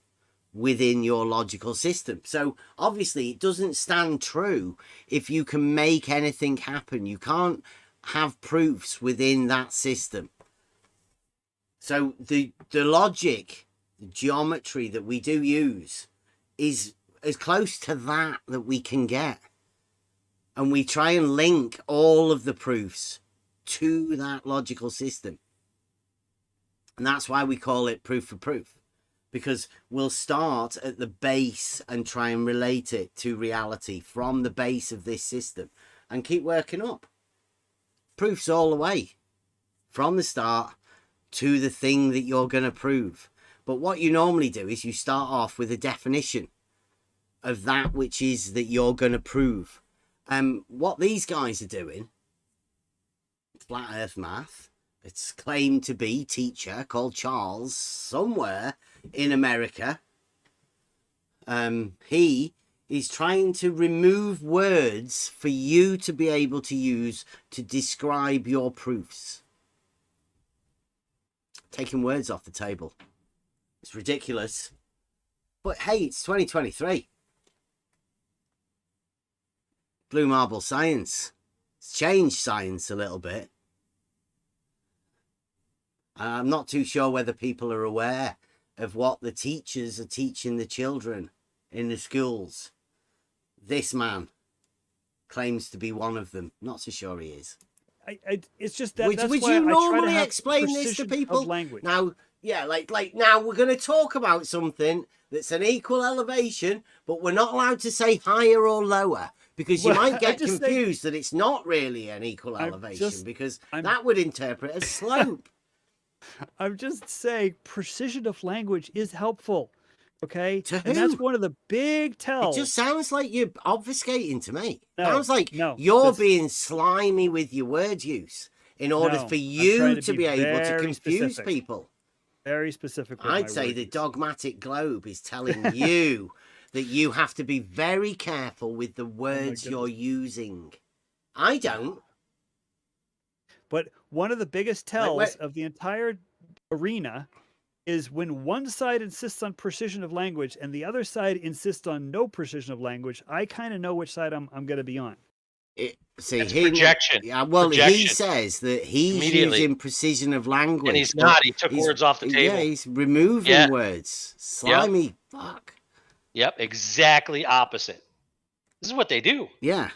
within your logical system. So obviously it doesn't stand true if you can make anything happen. You can't have proofs within that system. So the logic, the geometry that we do use is as close to that we can get. And we try and link all of the proofs to that logical system. And that's why we call it proof for proof. Because we'll start at the base and try and relate it to reality from the base of this system and keep working up. Proofs all the way from the start to the thing that you're going to prove. But what you normally do is you start off with a definition of that which is that you're going to prove. What these guys are doing, Flat Earth Math, it's claimed to be teacher called Charles somewhere in America. He is trying to remove words for you to be able to use to describe your proofs. Taking words off the table. It's ridiculous. But hey, it's 2023. Blue marble science. It's changed science a little bit. I'm not too sure whether people are aware of what the teachers are teaching the children in the schools. This man claims to be one of them. Not so sure he is. It's just that. Would That's you why I try to normally have explain this to precision people? of language. Now, yeah, like now we're going to talk about something that's an equal elevation, but we're not allowed to say higher or lower because you Well, might I get just confused that it's not really an equal elevation because that would interpret as slope. I'm just saying precision of language is helpful. Okay? To And that's who? one of the big tells. It just sounds like you're obfuscating to me. No, Sounds like no, you're that's- being slimy with your word use in order No, for I'm you trying to to be be able to very confuse specific. people. Very specific. With my I'd say word the use. dogmatic globe is telling you that you have to be very careful with the words you're using. I don't. But one of the biggest Wait, tells wait. of the entire arena is when one side insists on precision of language and the other side insists on no precision of language. I kind of know which side I'm going to be on. See, It's he, projection. Yeah, well, he Projection. says that he's Immediately. using precision of language. And he's but not. He took he's- words off the table. Yeah, he's removing Yeah. words. Slimy fuck. Yep, exactly opposite. This is what they do. Yeah.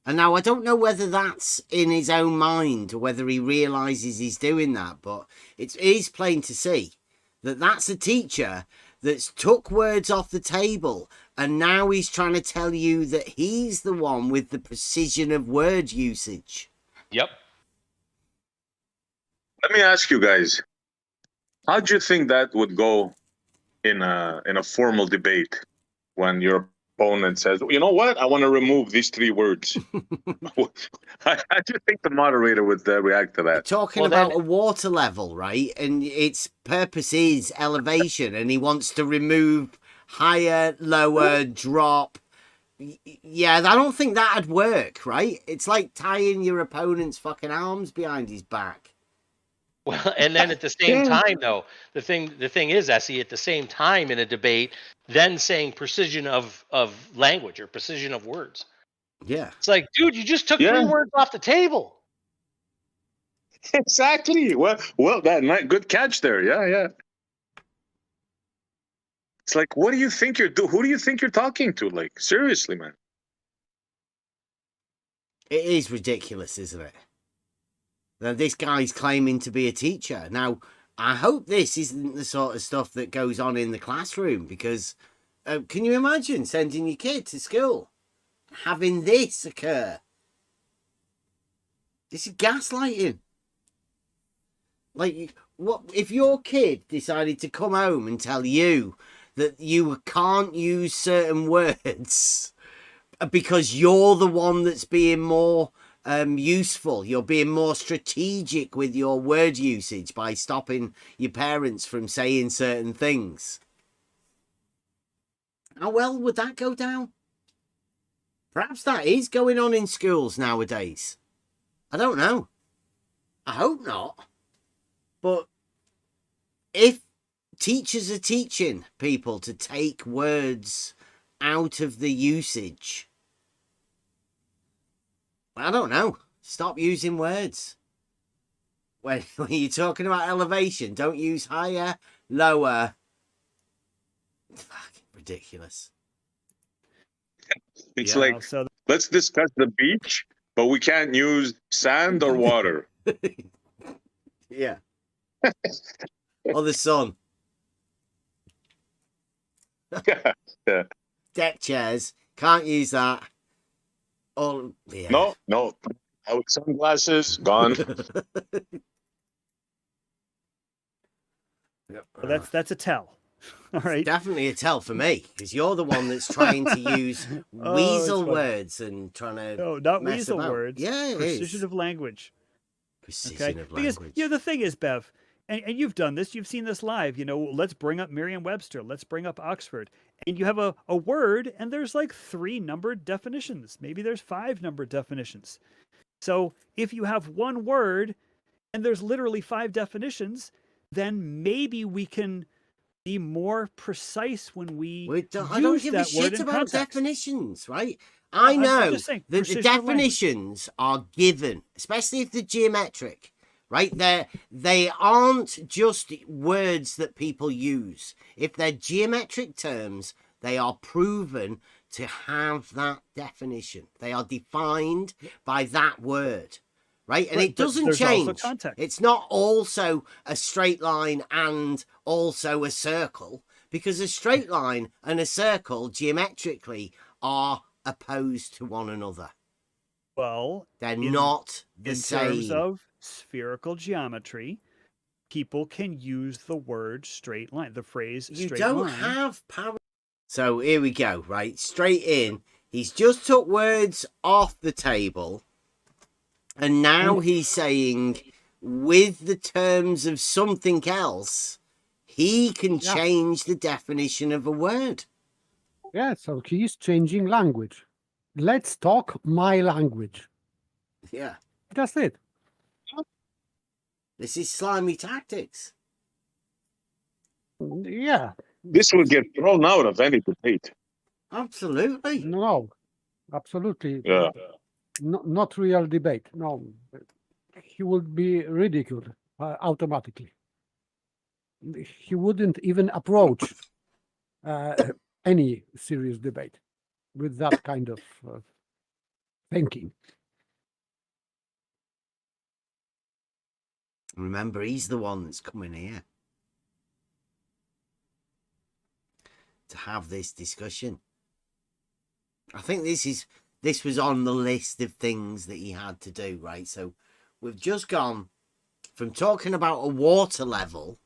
And now I don't know whether that's in his own mind or whether he realizes he's doing that, but it is plain to see that that's a teacher that's took words off the table and now he's trying to tell you that he's the one with the precision of word usage. Yep. Let me ask you guys, how do you think that would go in a formal debate when your opponent says, you know what, I want to remove these 3 words? How do you think the moderator would react to that? Talking Well, about then- a water level, right? And its purpose is elevation, and he wants to remove higher, lower, drop. Yeah, I don't think that'd work, right? It's like tying your opponent's fucking arms behind his back. Well, and then at the same time, though, the thing is, Essie, at the same time in a debate, then saying precision of language or precision of words. Yeah. It's like, dude, you just took Yeah. 3 words off the table. Exactly. Well, good catch there. Yeah. It's like, what do you think you're doing? Who do you think you're talking to? Like, seriously, man. It is ridiculous, isn't it? Now, this guy's claiming to be a teacher. Now, I hope this isn't the sort of stuff that goes on in the classroom because can you imagine sending your kid to school, having this occur? This is gaslighting. Like, what if your kid decided to come home and tell you that you can't use certain words because you're the one that's being more useful, you're being more strategic with your word usage by stopping your parents from saying certain things? How well would that go down? Perhaps that is going on in schools nowadays. I don't know. I hope not. But if teachers are teaching people to take words out of the usage, I don't know. Stop using words. When you're talking about elevation, don't use higher, lower. Fucking ridiculous. It's Yeah. like, So let's discuss the beach, but we can't use sand or water. Yeah. Or the sun. Yeah. Deck chairs. Can't use that. All yeah. No. Out sunglasses, gone. Well, that's a tell. All right. Definitely a tell for me, because you're the one that's trying to use Oh, weasel it's funny. words and trying to No, not mess weasel about. words. Yeah, it precision is. of language. Precision Okay, of because language. the thing is, Bev, and you've done this, you've seen this live. Let's bring up Merriam-Webster, let's bring up Oxford, and you have a word, and there's like 3 numbered definitions. Maybe there's 5 numbered definitions. So if you have one word and there's literally 5 definitions, then maybe we can be more precise when we I don't use give a that word shit in about context. definitions, right? I I'm know just saying, that the precision of language. definitions are given, especially if they're geometric, right? They aren't just words that people use. If they're geometric terms, they are proven to have that definition. They are defined by that word, right? And Right, it but doesn't there's also change. context. It's not also a straight line and also a circle, because a straight line and a circle geometrically are opposed to one another. Well, They're not the in same. terms of spherical geometry, people can use the word straight line, the phrase You straight don't line. have power. So here we go, right? Straight in. He's just took words off the table, and now he's saying, with the terms of something else, he can change the definition of a word. Yeah, so he's changing language. Let's talk my language. Yeah. That's it. This is slimy tactics. Yeah. This will get thrown out of any debate. Absolutely. No, absolutely. Yeah. Not real debate. No, he would be ridiculed automatically. He wouldn't even approach any serious debate with that kind of thinking. Remember, he's the one that's coming here to have this discussion. I think this was on the list of things that he had to do, right? So we've just gone from talking about a water level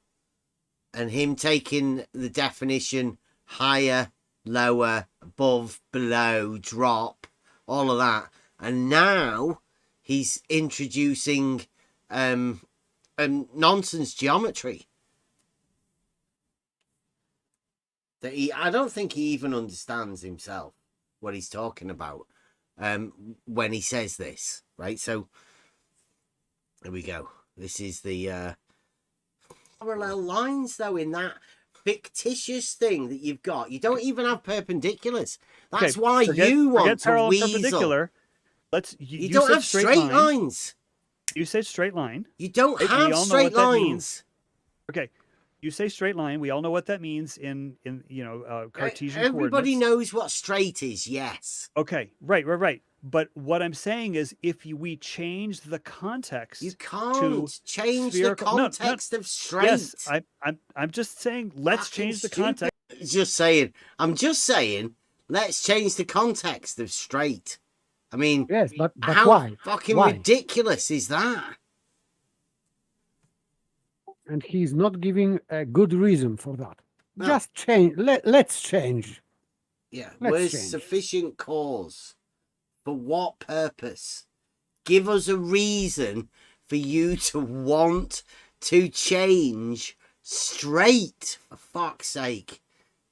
and him taking the definition higher, lower, above, below, drop, all of that. And now he's introducing nonsense geometry that I don't think he even understands himself what he's talking about when he says this, right? So there we go. This is the parallel lines, though, in that fictitious thing that you've got. You don't even have perpendiculars. That's Okay, why you want to parallel weasel. perpendicular. You don't said have straight lines. You say straight line. You don't Right, we have all know straight what that lines. means. Okay, you say straight line. We all know what that means in Cartesian Everybody coordinates. knows what straight is, yes. Okay, right. But what I'm saying is, if we change the context, You can't change the spherical- no, no. context of straight. yes, I'm just saying, let's Fucking change the stupid. context. I'm just saying, let's change the context of straight. I mean, Yes, but how why? fucking Why? ridiculous is that? And he's not giving a good reason for that. No. Just change. Let's change. Yeah, Let's where's change. sufficient cause? For what purpose? Give us a reason for you to want to change straight, for fuck's sake.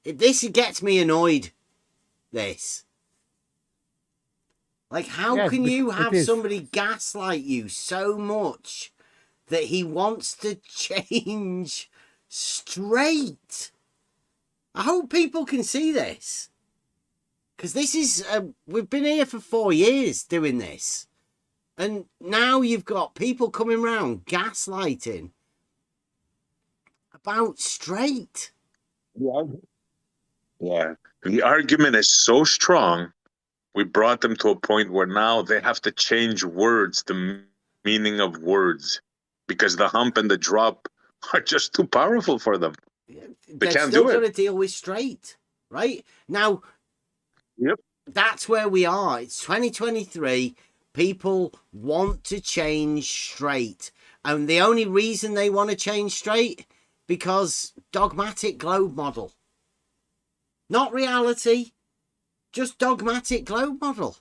This gets me annoyed, this. Like, how Yes, can you have it is. somebody gaslight you so much that he wants to change straight? I hope people can see this. Because this is, we've been here for 4 years doing this. And now you've got people coming around gaslighting about straight. Yeah. The argument is so strong. We brought them to a point where now they have to change words, the meaning of words, because the hump and the drop are just too powerful for them. They're can't still do it. going to deal with straight, right? Now, Yep. that's where we are. It's 2023. People want to change straight. And the only reason they want to change straight because dogmatic globe model. Not reality, just dogmatic globe model.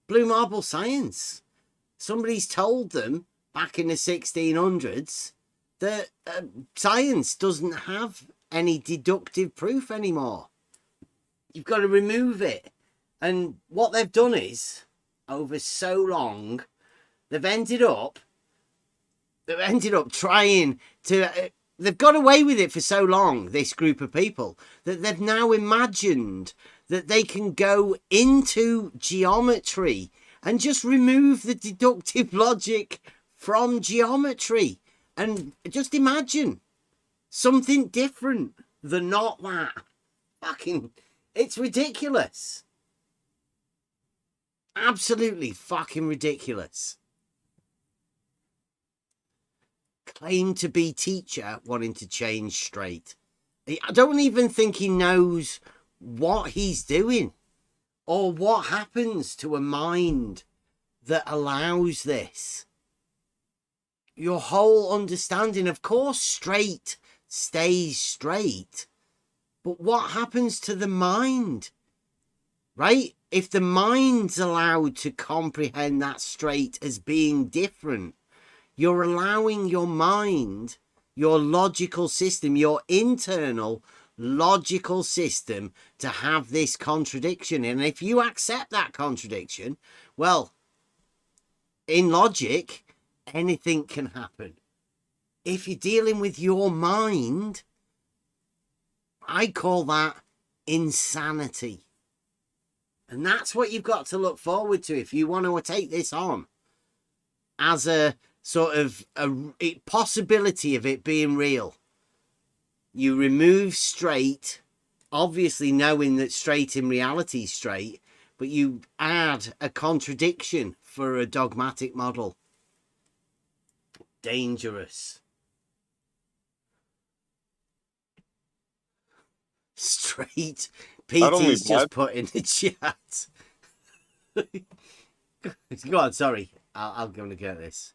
Blue marble science. Somebody's told them back in the 1600s that science doesn't have any deductive proof anymore. You've got to remove it. And what they've done is, over so long, they've ended up trying to... they've got away with it for so long, this group of people, that they've now imagined that they can go into geometry and just remove the deductive logic from geometry. And just imagine something different than not that. Fucking, it's ridiculous. Absolutely fucking ridiculous. Claim to be teacher wanting to change straight. I don't even think he knows what he's doing or what happens to a mind that allows this. Your whole understanding, of course, straight stays straight, but what happens to the mind, right? If the mind's allowed to comprehend that straight as being different, you're allowing your mind, your logical system, your internal logical system to have this contradiction. And if you accept that contradiction, well, in logic, anything can happen. If you're dealing with your mind, I call that insanity. And that's what you've got to look forward to if you want to take this on as a sort of a possibility of it being real. You remove straight, obviously knowing that straight in reality is straight, but you add a contradiction for a dogmatic model. Dangerous. Straight. Petey's just put in the chat. Go on, sorry. I'll go and get this.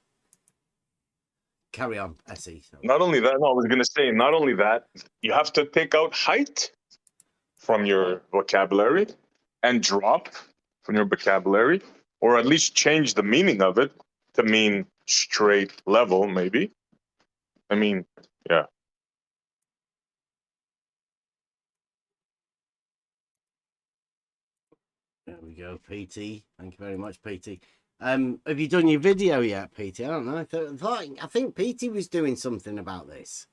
Carry on, Essie. Not only that, no, I was going to say, not only that, you have to take out height from your vocabulary and drop from your vocabulary, or at least change the meaning of it to mean straight level, maybe. I mean, yeah. There we go, PT. Thank you very much, PT. Have you done your video yet, PT? I don't know. I think PT was doing something about this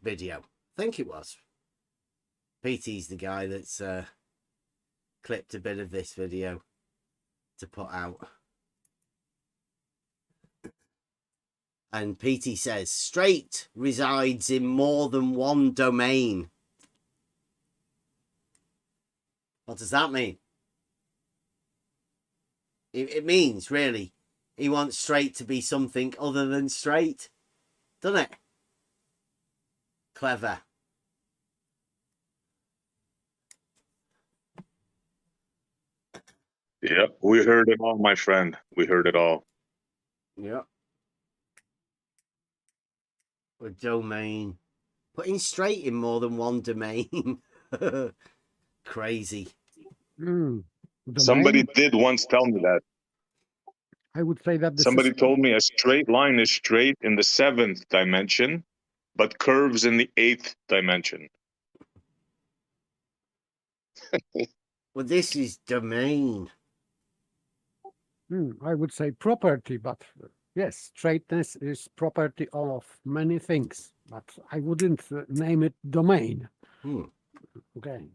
video. I think it was. PT's the guy that's clipped a bit of this video to put out. And PT says, straight resides in more than one domain. What does that mean? It means, really, he wants straight to be something other than straight. Doesn't it? Clever. Yeah, we heard it all, my friend. We heard it all. Yep. A domain. Putting straight in more than one domain. Crazy. Somebody did once tell me that. I would say that somebody told me a straight line is straight in the 7th dimension, but curves in the 8th dimension. Well, this is domain. I would say property, but yes, straightness is property of many things, but I wouldn't name it domain. Okay.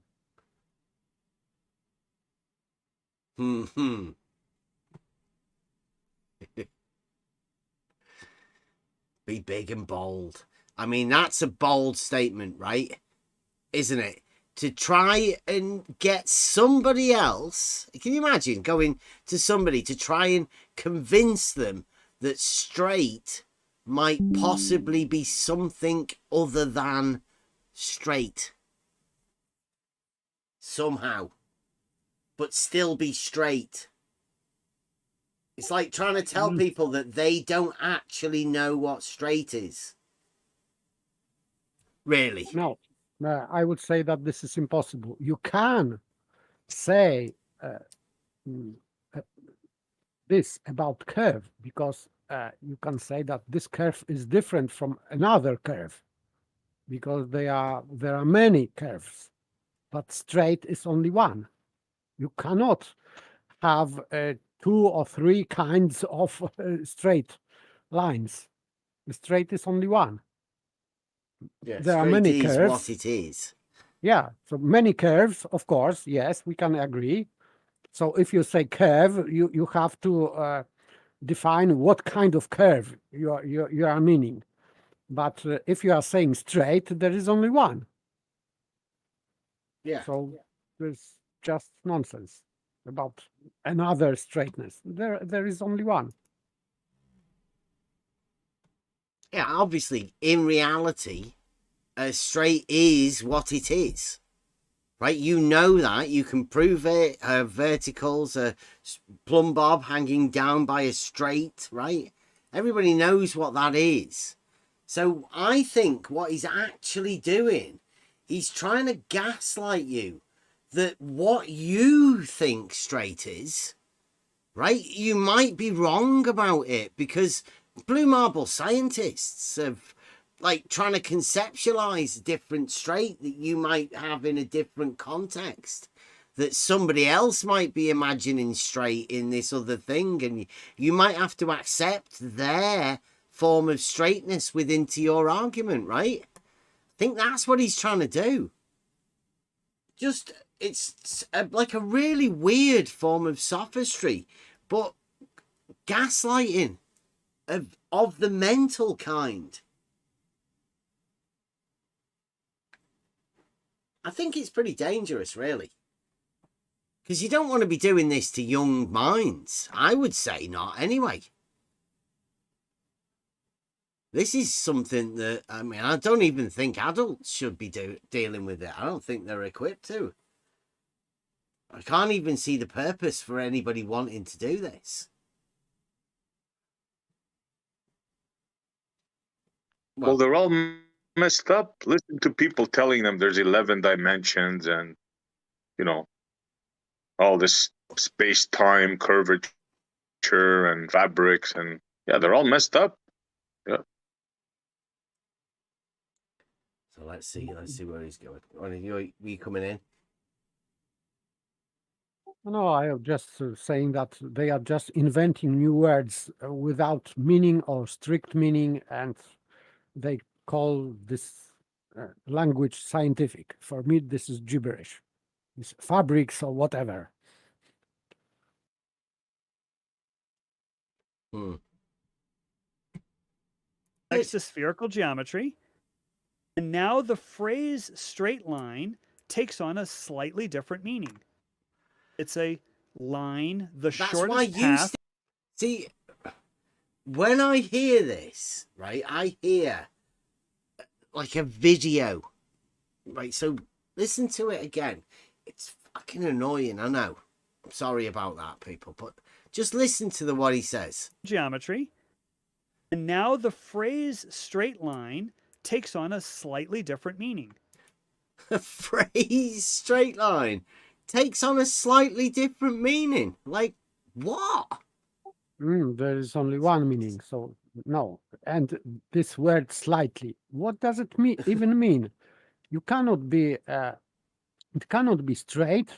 Be big and bold. I mean, that's a bold statement, right? Isn't it? To try and get somebody else, can you imagine going to somebody to try and convince them that straight might possibly be something other than straight somehow, but still be straight? It's like trying to tell people that they don't actually know what straight is. Really? No, I would say that this is impossible. You can say mm, uh, this about curve because you can say that this curve is different from another curve because there are many curves, but straight is only one. You cannot have 2 or 3 kinds of straight lines. The straight is only one. Yeah, There are straight many is curves. what it is. Yeah, so many curves, of course. Yes, we can agree. So if you say curve, you have to define what kind of curve you are meaning. But if you are saying straight, there is only one. Yeah. So there's just nonsense about another straightness. There is only one. Yeah, obviously, in reality, straight is what it is. Right? You know that. You can prove it. Verticals, a plumb bob hanging down by a straight, right? Everybody knows what that is. So I think what he's actually doing, he's trying to gaslight you that what you think straight is, right? You might be wrong about it because blue marble scientists have like trying to conceptualize a different straight that you might have in a different context that somebody else might be imagining straight in this other thing, and you might have to accept their form of straightness within to your argument, right? I think that's what he's trying to do. Just it's like a really weird form of sophistry, but gaslighting of the mental kind. I think it's pretty dangerous, really. Because you don't want to be doing this to young minds. I would say not, anyway. This is something that, I mean, I don't even think adults should be dealing with it. I don't think they're equipped to. I can't even see the purpose for anybody wanting to do this. Well, they're all messed up. Listen to people telling them there's 11 dimensions and, you know, all this space-time curvature and fabrics, and yeah, they're all messed up. Yeah. So let's see where he's going. Are you coming in? No, I am just saying that they are just inventing new words without meaning or strict meaning, and they call this language scientific. For me, this is gibberish. It's fabrics or whatever. Next to spherical geometry. And now the phrase straight line takes on a slightly different meaning. It's a line, the That's shortest why you path. see, when I hear this, right, I hear like a video, right? So listen to it again. It's fucking annoying, I know. I'm sorry about that, people, but just listen to what he says. Geometry. And now the phrase straight line takes on a slightly different meaning. The phrase straight line takes on a slightly different meaning. Like what? There is only one meaning, so no. And this word slightly, what does it even mean? You cannot be, it cannot be straight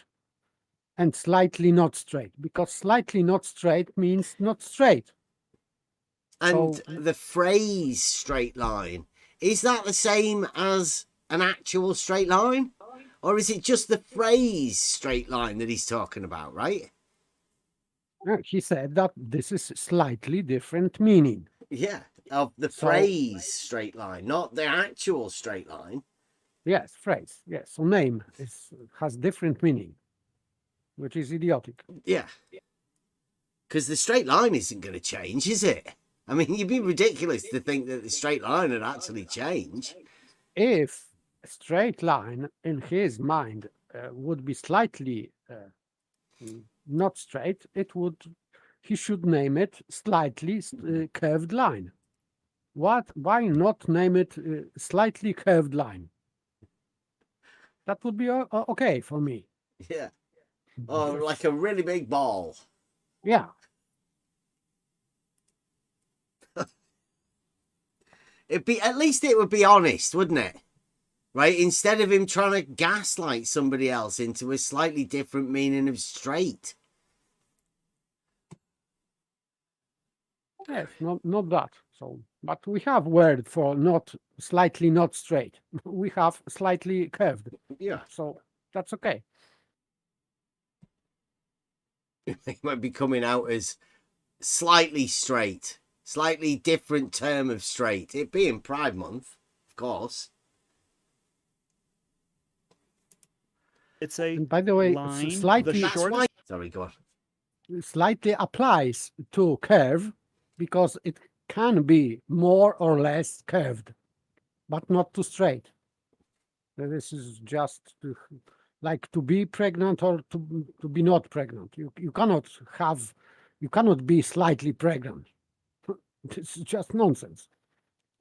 and slightly not straight, because slightly not straight means not straight. And So, the phrase straight line, is that the same as an actual straight line? Or is it just the phrase straight line that he's talking about, right? he said that this is slightly different meaning. Yeah, of the phrase straight line, not the actual straight line. Yes, phrase. Yes, so name has different meaning, which is idiotic. Yeah. Because the straight line isn't going to change, is it? I mean, you'd be ridiculous to think that the straight line would actually change. If a straight line in his mind would be slightly not straight, it would he should name it slightly curved line. Why not name it slightly curved line? That would be okay for me. Yeah. Or like a really big ball. Yeah. At least it would be honest, wouldn't it? Right? Instead of him trying to gaslight somebody else into a slightly different meaning of straight. Yes, not that. So, but we have word for not slightly not straight. We have slightly curved. Yeah. So that's okay. It might be coming out as slightly straight, slightly different term of straight. It being Pride Month, of course. It's a And by the way, line, slightly the That's shortest. why. Sorry, go on. slightly applies to curve because it can be more or less curved, but not too straight. This is just like to be pregnant or to be not pregnant. You cannot be slightly pregnant. This is just nonsense.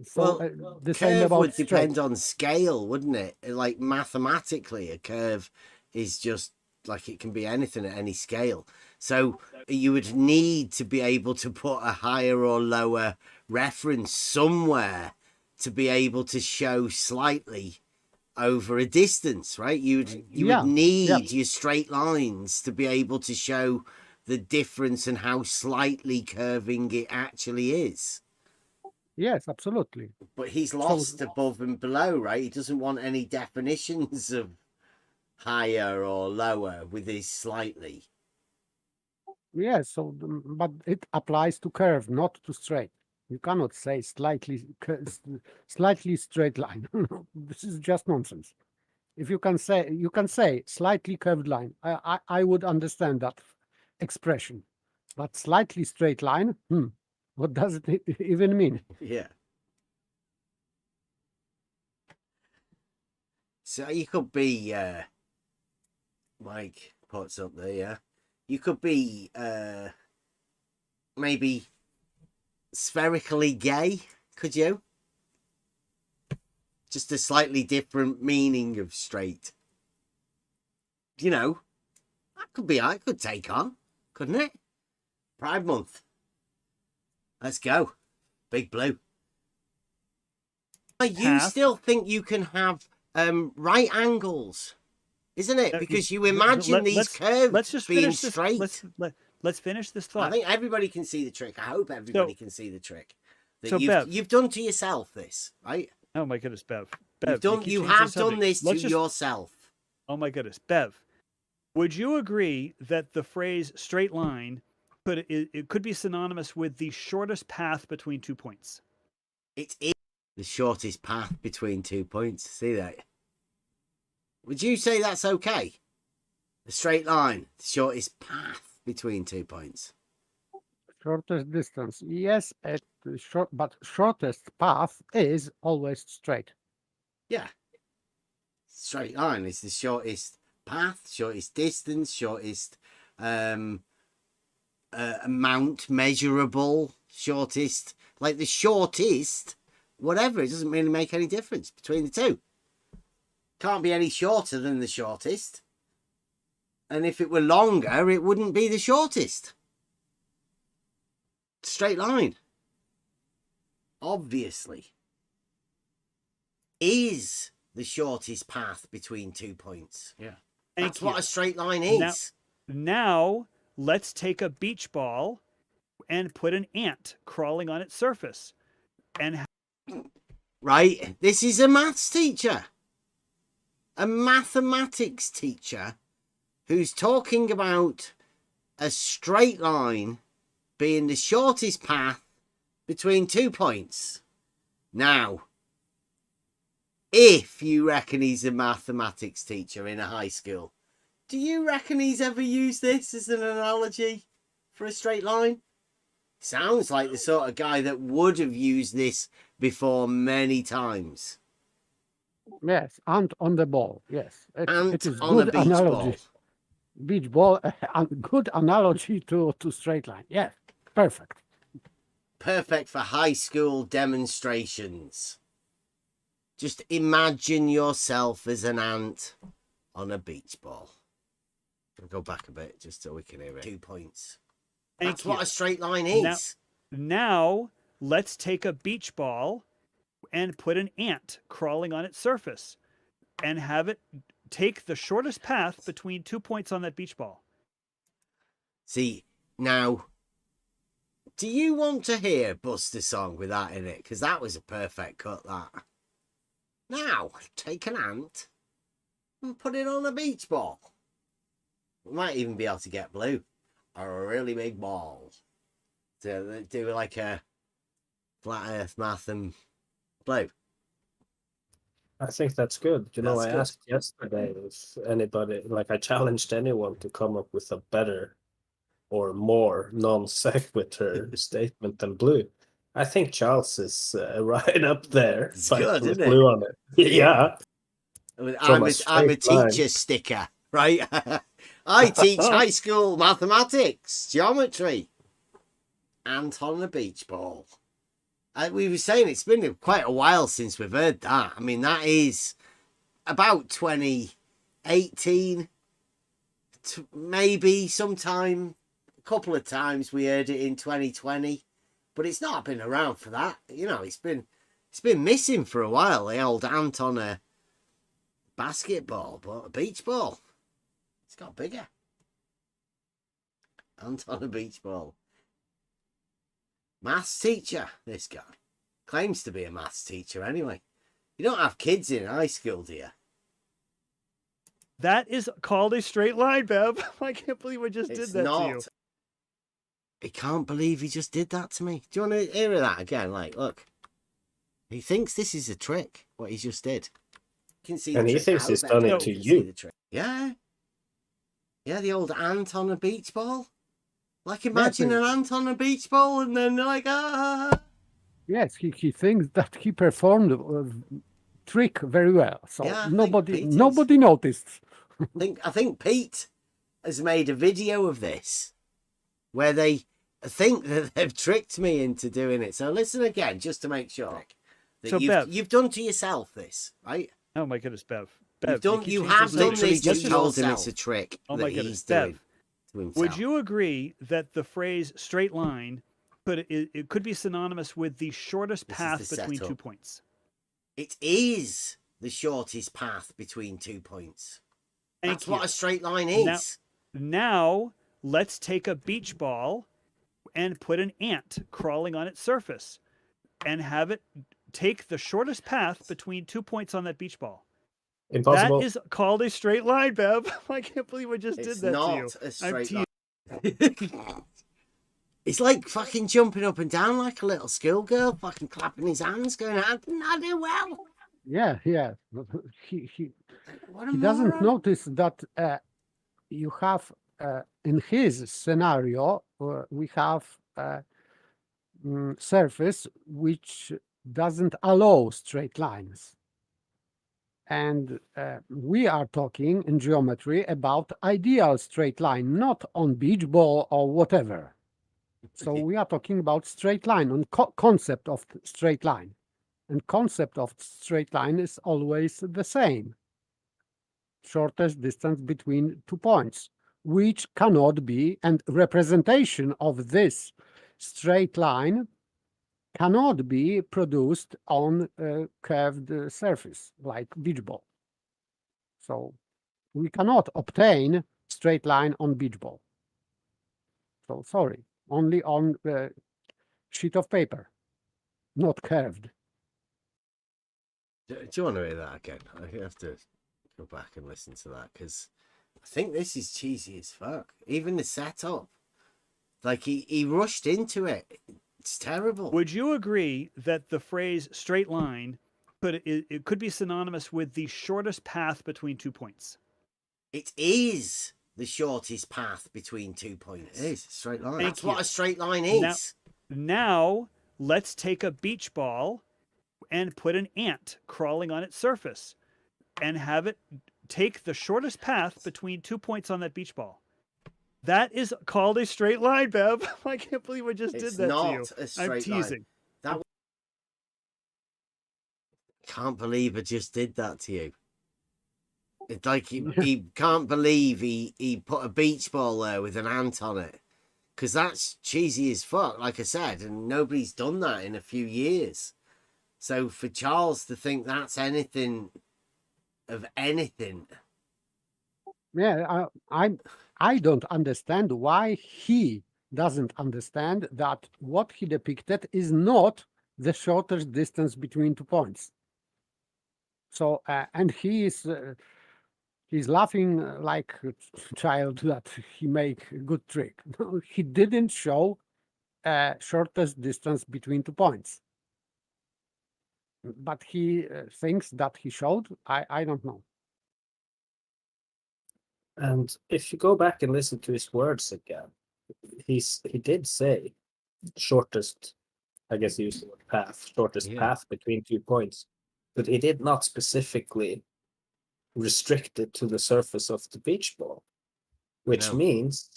So the same curve about would depend straight. on scale, wouldn't it? Like mathematically, a curve is just like it can be anything at any scale. So you would need to be able to put a higher or lower reference somewhere to be able to show slightly over a distance, right? You would need your straight lines to be able to show the difference and how slightly curving it actually is. Yes, absolutely. But he's lost above and below, right? He doesn't want any definitions of higher or lower with his slightly. Yes, so but it applies to curve, not to straight. You cannot say slightly straight line. This is just nonsense. If you can say slightly curved line. I would understand that expression, but slightly straight line. What does it even mean? Yeah. So you could be Mike puts up there, yeah. You could be maybe spherically gay, could you? Just a slightly different meaning of straight. You know, I could take on, couldn't it? Pride Month. Let's go. Big Blue. You still think you can have right angles, isn't it? Because you imagine these curves being straight. Let's finish this thought. I think everybody can see the trick. I hope everybody can see the trick. That Bev, you've done to yourself this, right? Oh my goodness, Bev. You have done this to yourself. Oh my goodness, Bev. Would you agree that the phrase straight line could be synonymous with the shortest path between 2 points? It is the shortest path between 2 points. See that? Would you say that's okay? A straight line, the shortest path between 2 points. Shortest distance, yes, but shortest path is always straight. Yeah. Straight line is the shortest path, shortest distance, shortest amount measurable, shortest, like the shortest, whatever. It doesn't really make any difference between the two. Can't be any shorter than the shortest. And if it were longer, it wouldn't be the shortest. Straight line. Obviously. Is the shortest path between 2 points. Yeah. That's what a straight line is. Now, let's take a beach ball and put an ant crawling on its surface. Right. This is a maths teacher. A mathematics teacher who's talking about a straight line being the shortest path between 2 points. Now, if you reckon he's a mathematics teacher in a high school, do you reckon he's ever used this as an analogy for a straight line? Sounds like the sort of guy that would have used this before many times. Yes, and on the ball. Yes, And it is on a good beach analogy. ball. beach ball, a good analogy to straight line. Yeah, perfect. Perfect for high school demonstrations. Just imagine yourself as an ant on a beach ball. I'll go back a bit just so we can hear it. 2 points. That's what a straight line is. Now, let's take a beach ball and put an ant crawling on its surface and have it take the shortest path between 2 points on that beach ball. See, now, do you want to hear Buster Song with that in it? Because that was a perfect cut, that. Now, take an ant and put it on a beach ball. We might even be able to get Blue, or a really big ball. To do like a flat earth math and Blue. I think that's good. You know, That's I good. asked yesterday if anybody, like I challenged anyone to come up with a better or more non sequitur statement than Blue. I think Charles is right up there. It's fighting good, with isn't Blue on it. Yeah. I'm a straight teacher line. sticker, right? I teach high school mathematics, geometry, ant on a beach ball. We were saying it's been quite a while since we've heard that. I mean, that is about 2018, maybe sometime, a couple of times we heard it in 2020, but it's not been around for that. You know, it's been missing for a while. The old ant on a basketball, but a beach ball. It's got bigger. Ant on a beach ball. Maths teacher, this guy. Claims to be a maths teacher anyway. You don't have kids in high school, do you? That is called a straight line, Bev. I can't believe I just did that to you. I can't believe he just did that to me. Do you want to hear that again? Like, look. He thinks this is a trick, what he just did. You can see And he thinks he's done it to you. Yeah. Yeah, the old ant on a beach ball. Like, imagine an ant on a beach ball and then like, ah. Yes, he thinks that he performed a trick very well. So Yeah, nobody noticed. I think Pete has made a video of this where they think that they've tricked me into doing it. So listen again, just to make sure that So, Bev, you've done to yourself this, right? Oh my goodness, Bev. You have done this. Just told him it's a trick. Oh my that goodness, he's doing Bev. to himself. Would you agree that the phrase straight line it could be synonymous with the shortest path between 2 points? It is the shortest path between 2 points. That's what a straight line is. Now, let's take a beach ball and put an ant crawling on its surface and have it take the shortest path between 2 points on that beach ball. Impossible. That is called a straight line, Bev. I can't believe I just did that to you. It's not a straight line. It's like fucking jumping up and down like a little schoolgirl, fucking clapping his hands, going, I do well. Yeah. He doesn't notice that you have in his scenario we have a surface which doesn't allow straight lines. And we are talking in geometry about ideal straight line, not on beach ball or whatever. So we are talking about straight line, on concept of straight line. And concept of straight line is always the same. Shortest distance between 2 points, which cannot be, and representation of this straight line cannot be produced on a curved surface like beach ball. So we cannot obtain straight line on beach ball. So sorry, only on the sheet of paper, not curved. Do you want to hear that again? I have to go back and listen to that because I think this is cheesy as fuck. Even the setup, like he rushed into it. It's terrible. Would you agree that the phrase straight line it could be synonymous with the shortest path between 2 points? It is the shortest path between 2 points. It is a straight line. That's what a straight line is. Now, let's take a beach ball and put an ant crawling on its surface and have it take the shortest path between 2 points on that beach ball. That is called a straight line, Bev. I can't believe I just It's did that to you. not a I'm straight teasing. line. Can't believe I just did that to you. It's like he can't believe he put a beach ball there with an ant on it. Because that's cheesy as fuck, like I said, and nobody's done that in a few years. So for Charles to think that's anything of anything. Yeah, I don't understand why he doesn't understand that what he depicted is not the shortest distance between 2 points. So, and he's laughing like a child that he make a good trick. He didn't show shortest distance between 2 points, but he thinks that he showed. I don't know. And if you go back and listen to his words again, he did say shortest, I guess he used the word path, shortest path between 2 points, but he did not specifically restrict it to the surface of the beach ball, which means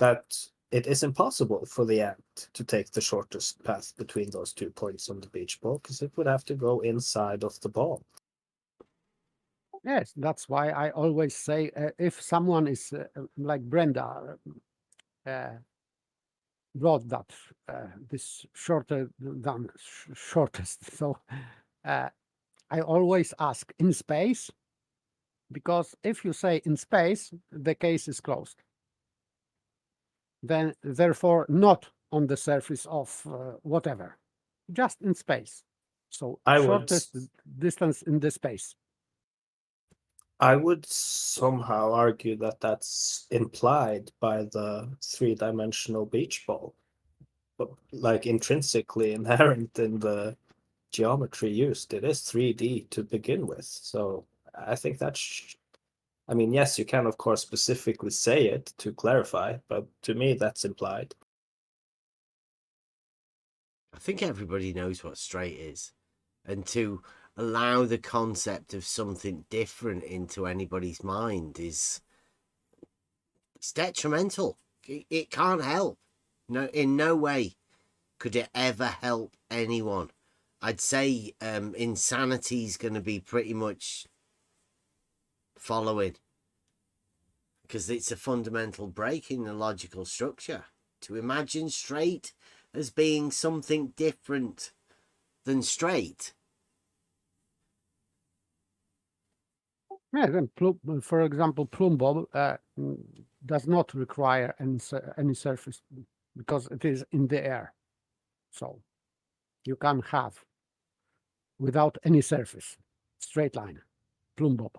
that it is impossible for the ant to take the shortest path between those 2 points on the beach ball, because it would have to go inside of the ball. Yes, that's why I always say if someone is like Brenda wrote that this shorter than shortest. So I always ask in space, because if you say in space, the case is closed. Then therefore not on the surface of whatever, just in space. So shortest distance in the space. I would somehow argue that that's implied by the three-dimensional beach ball, but like intrinsically inherent in the geometry used. It is 3D to begin with, so I think that's. I mean, yes, you can of course specifically say it to clarify, but to me that's implied. I think everybody knows what straight is, and to allow the concept of something different into anybody's mind it's detrimental. It can't help. No, in no way could it ever help anyone. I'd say insanity is going to be pretty much following, because it's a fundamental break in the logical structure. To imagine straight as being something different than straight. Yeah, then for example, plume bob does not require any surface because it is in the air. So you can have without any surface, straight line, plume bob.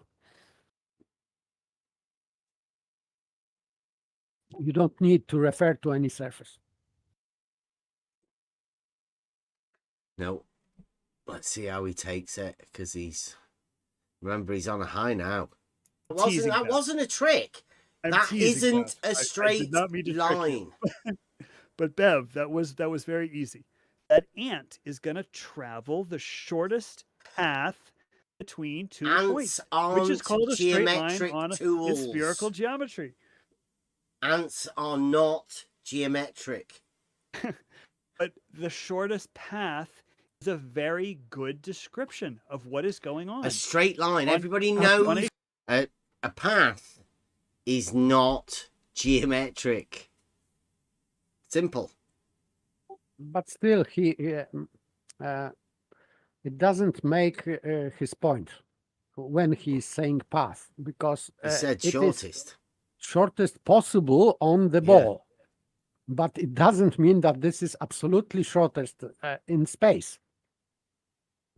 You don't need to refer to any surface. No. Let's see how he takes it, because remember, he's on a high now. That wasn't a trick. That isn't a straight line. But Bev, that was very easy. That ant is going to travel the shortest path between 2 points, which is called a straight line on a spherical geometry. Ants are not geometric. But the shortest path is a very good description of what is going on. A straight line. Everybody knows a path is not geometric. Simple. But still, it doesn't make his point when he's saying path, because he said shortest possible on the ball. But it doesn't mean that this is absolutely shortest in space.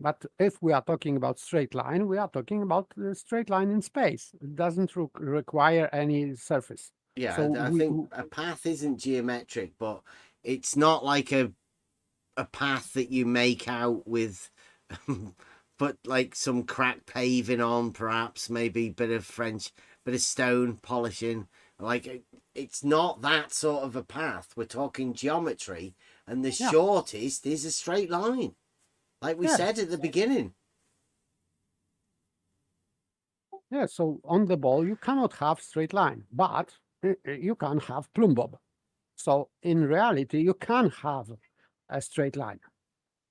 But if we are talking about straight line, we are talking about the straight line in space. It doesn't require any surface. Yeah, so I think a path isn't geometric, but it's not like a path that you make out with put like some crack paving on, perhaps, maybe a bit of French, bit of stone polishing. Like, it's not that sort of a path. We're talking geometry, and the shortest is a straight line, like we said at the beginning. Yeah, so on the ball, you cannot have straight line, but you can have plumb bob. So in reality, you can have a straight line,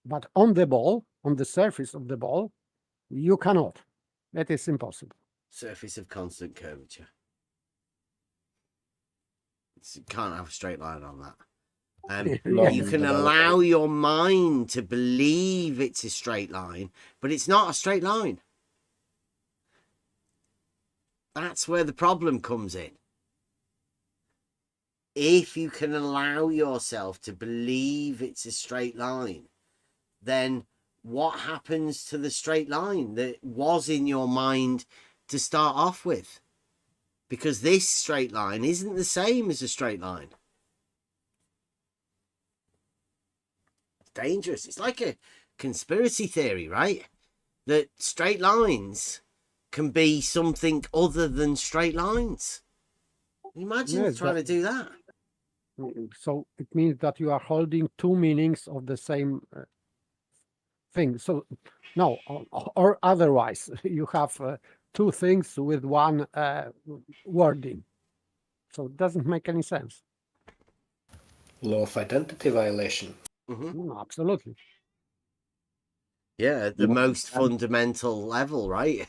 but on the ball, on the surface of the ball, you cannot. That is impossible. Surface of constant curvature. You can't have a straight line on that. Yeah. You can allow your mind to believe it's a straight line, but it's not a straight line. That's where the problem comes in. If you can allow yourself to believe it's a straight line, then what happens to the straight line that was in your mind to start off with? Because this straight line isn't the same as a straight line. It's dangerous. It's like a conspiracy theory, right? That straight lines can be something other than straight lines. Imagine Yes, trying to do that. So it means that you are holding two meanings of the same thing. So no, or otherwise, you have two things with one wording. So it doesn't make any sense. Law of identity violation. Absolutely. Yeah, at the most fundamental level, right?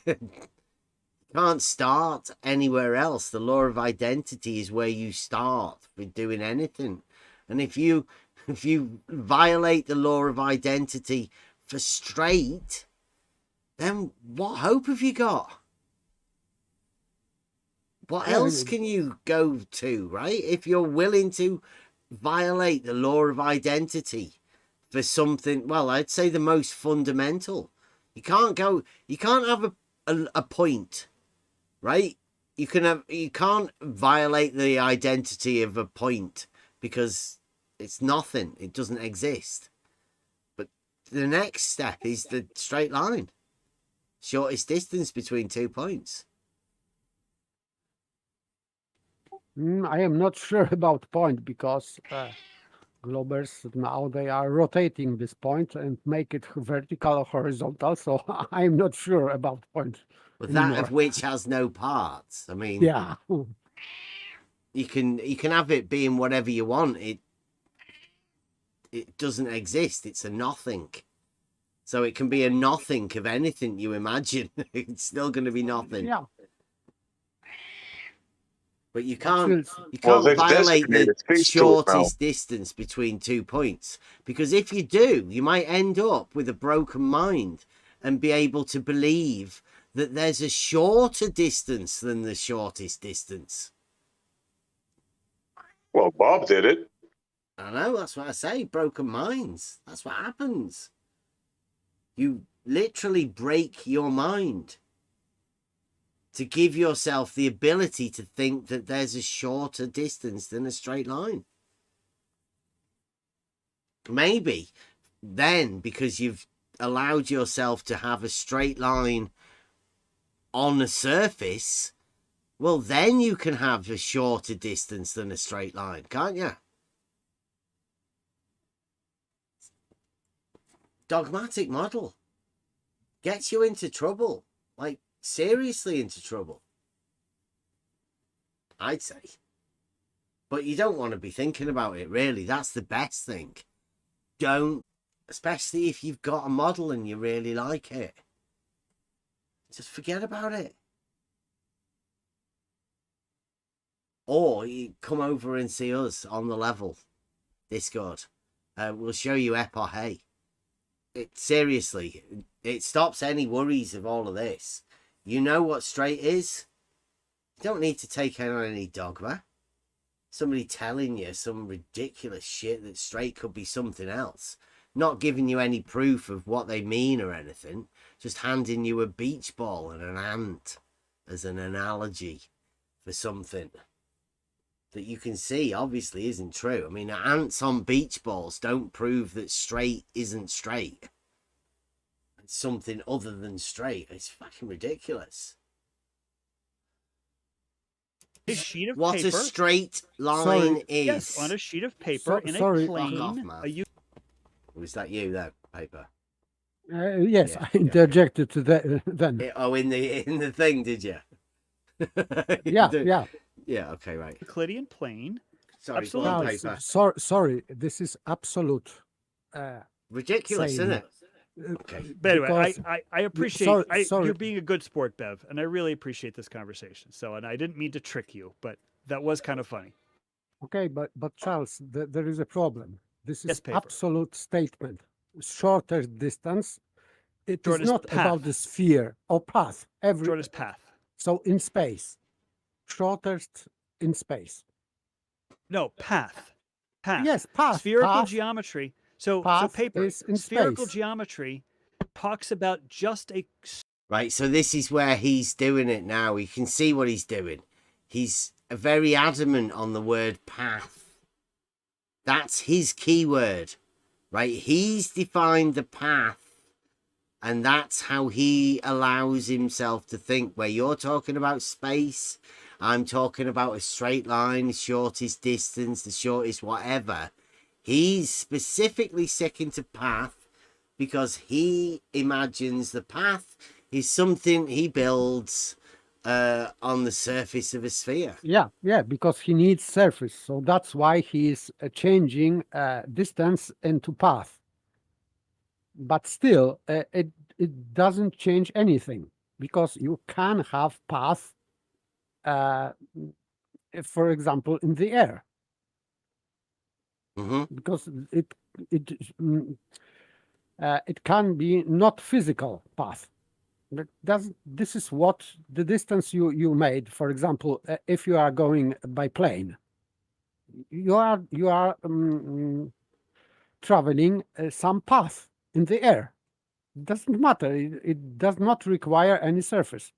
Can't start anywhere else. The law of identity is where you start with doing anything. And if you violate the law of identity for straight, then what hope have you got? What else can you go to, right? If you're willing to violate the law of identity for something, well, I'd say the most fundamental. You can't have a point, right? You can't violate the identity of a point because it's nothing. It doesn't exist. But the next step is the straight line. Shortest distance between 2 points. I am not sure about point because globbers now they are rotating this point and make it vertical or horizontal. So I am not sure about point. But that of which has no parts. I mean, yeah, you can have it being whatever you want. It doesn't exist. It's a nothing. So it can be a nothing of anything you imagine. It's still going to be nothing. yeah. But you can't they've violate the designated things to it shortest distance between 2 points. Because if you do, you might end up with a broken mind and be able to believe that there's a shorter distance than the shortest distance. Well, Bob did it. I know, that's what I say, broken minds. That's what happens. You literally break your mind to give yourself the ability to think that there's a shorter distance than a straight line. Maybe then, because you've allowed yourself to have a straight line on a surface, well, then you can have a shorter distance than a straight line, can't you? Dogmatic model gets you into trouble, like seriously into trouble, I'd say. But you don't want to be thinking about it, really. That's the best thing. Don't, especially if you've got a model and you really like it. Just forget about it. Or you come over and see us on the level Discord. We'll show you epoche. Seriously, it stops any worries of all of this. You know what straight is. You don't need to take on any dogma. Somebody telling you some ridiculous shit that straight could be something else. Not giving you any proof of what they mean or anything. Just handing you a beach ball and an ant as an analogy for something that you can see obviously isn't true. I mean, ants on beach balls don't prove that straight isn't straight. It's something other than straight. It's fucking ridiculous. A sheet of What paper. a straight line is. Yes, on a sheet of paper in sorry. a plane. Fuck off, man. Was that you, that paper? Yes, Yeah, I interjected to that then. Oh, in the thing, did you? Yeah, yeah. Yeah. Okay. Right. Euclidean plane. Sorry. Go Absolutely. on, Charles, paper. sorry, this is absolute Ridiculous, isn't saying. it? Okay. But anyway, Because I appreciate sorry. you're being a good sport, Bev, and I really appreciate this conversation. So, and I didn't mean to trick you, but that was kind of funny. Okay, but Charles, there is a problem. This Yes, is paper. absolute statement. Shorter distance. It is Shortest not about the path. sphere or path. Shortest path. So in space, shortest in space. No, path. Path. Yes, path. Spherical path, geometry. So path paper. is in Spherical space. geometry talks about just a Right. So this is where he's doing it now. You can see what he's doing. He's very adamant on the word path. That's his keyword, right? He's defined the path, and that's how he allows himself to think. Where you're talking about space, I'm talking about a straight line, the shortest distance, the shortest whatever. He's specifically sticking to path because he imagines the path is something he builds on the surface of a sphere. Yeah, because he needs surface. So that's why he is changing distance into path. But still, it doesn't change anything because you can have path, for example, in the air. Because it can be not physical path. This is what the distance you made. For example, if you are going by plane, you are traveling some path in the air. It doesn't matter. It does not require any surface.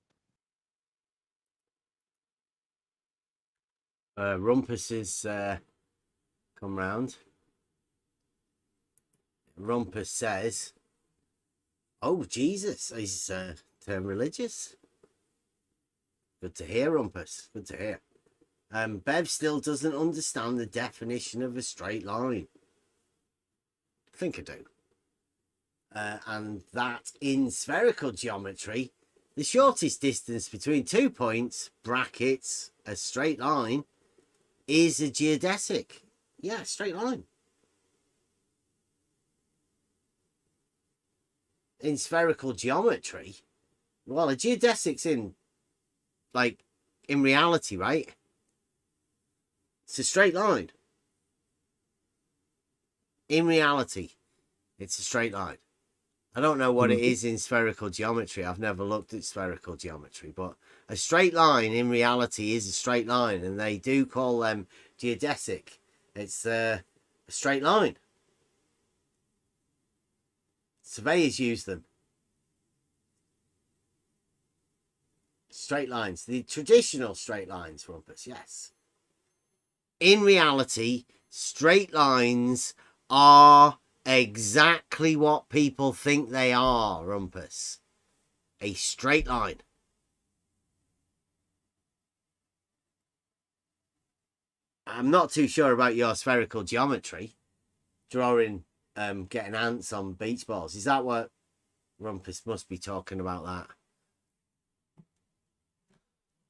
Rumpus is come round. Rumpus says, "Oh Jesus, he's turned religious." Good to hear, Rumpus. Good to hear. Bev still doesn't understand the definition of a straight line. I think I do. And that in spherical geometry, the shortest distance between 2 points, brackets, a straight line, is a geodesic. Yeah, straight line. In spherical geometry, well, a geodesic's in reality, right? It's a straight line. In reality, it's a straight line. I don't know what it is in spherical geometry. I've never looked at spherical geometry, but a straight line in reality is a straight line, and they do call them geodesic. It's a straight line. Surveyors use them. Straight lines, the traditional straight lines, Rumpus, yes. In reality, straight lines are exactly what people think they are, Rumpus. A straight line. I'm not too sure about your spherical geometry. Drawing, getting ants on beach balls. Is that what Rumpus must be talking about? That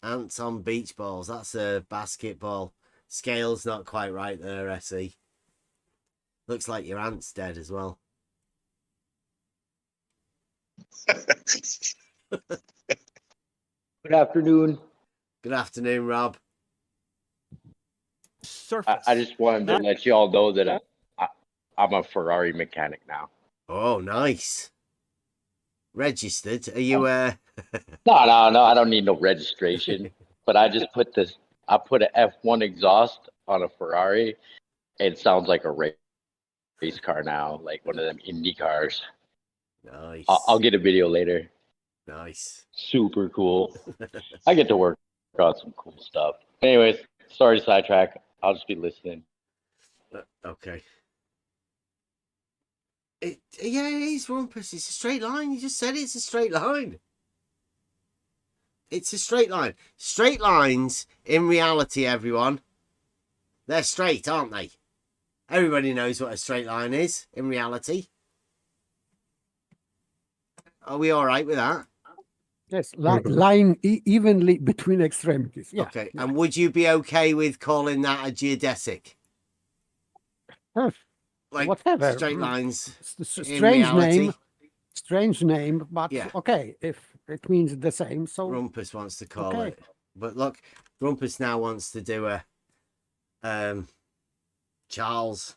ants on beach balls. That's a basketball. Scale's not quite right there, SE. Looks like your ant's dead as well. Good afternoon. Good afternoon, Rob. Surface. I just wanted to let you all know that I'm a Ferrari mechanic now. Oh, nice. Registered? Are you No, I don't need no registration. But I just put I put an F1 exhaust on a Ferrari. It sounds like a race car now, like one of them Indy cars. Nice. I'll get a video later. Nice. Super cool. I get to work on some cool stuff. Anyways, sorry to sidetrack. I'll just be listening. Okay. Yeah, it is, Rumpus. It's a straight line. You just said it's a straight line. It's a straight line. Straight lines, in reality, everyone, they're straight, aren't they? Everybody knows what a straight line is, in reality. Are we all right with that? Yes, lying evenly between extremities. Yeah. Okay. yeah. And would you be okay with calling that a geodesic? Like Whatever. straight lines. Strange name, but Yeah. okay, if it means the same, so Rumpus wants to call okay. it. But look, Rumpus now wants to do a Charles.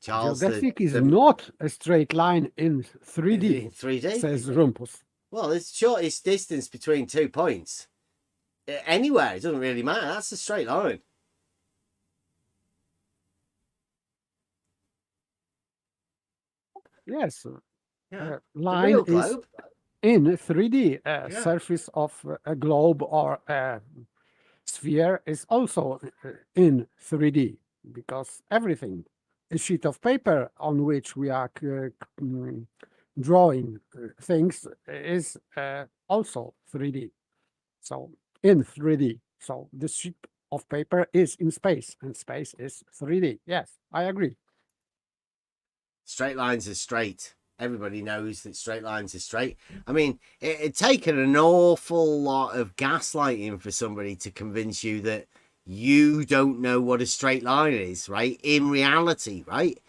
Geodesic is not a straight line in 3D. In 3D? Says Rumpus. Well, it's shortest distance between 2 points. Anywhere, it doesn't really matter. That's a straight line. Yes. Yeah. Line real is globe. in 3D. Yeah. Surface of a globe or a sphere is also in 3D because everything, a sheet of paper on which we are drawing things is also 3D. So in 3D. So the sheet of paper is in space and space is 3D. Yes, I agree. Straight lines are straight. Everybody knows that straight lines are straight. I mean, it'd taken an awful lot of gaslighting for somebody to convince you that you don't know what a straight line is, right? In reality, right?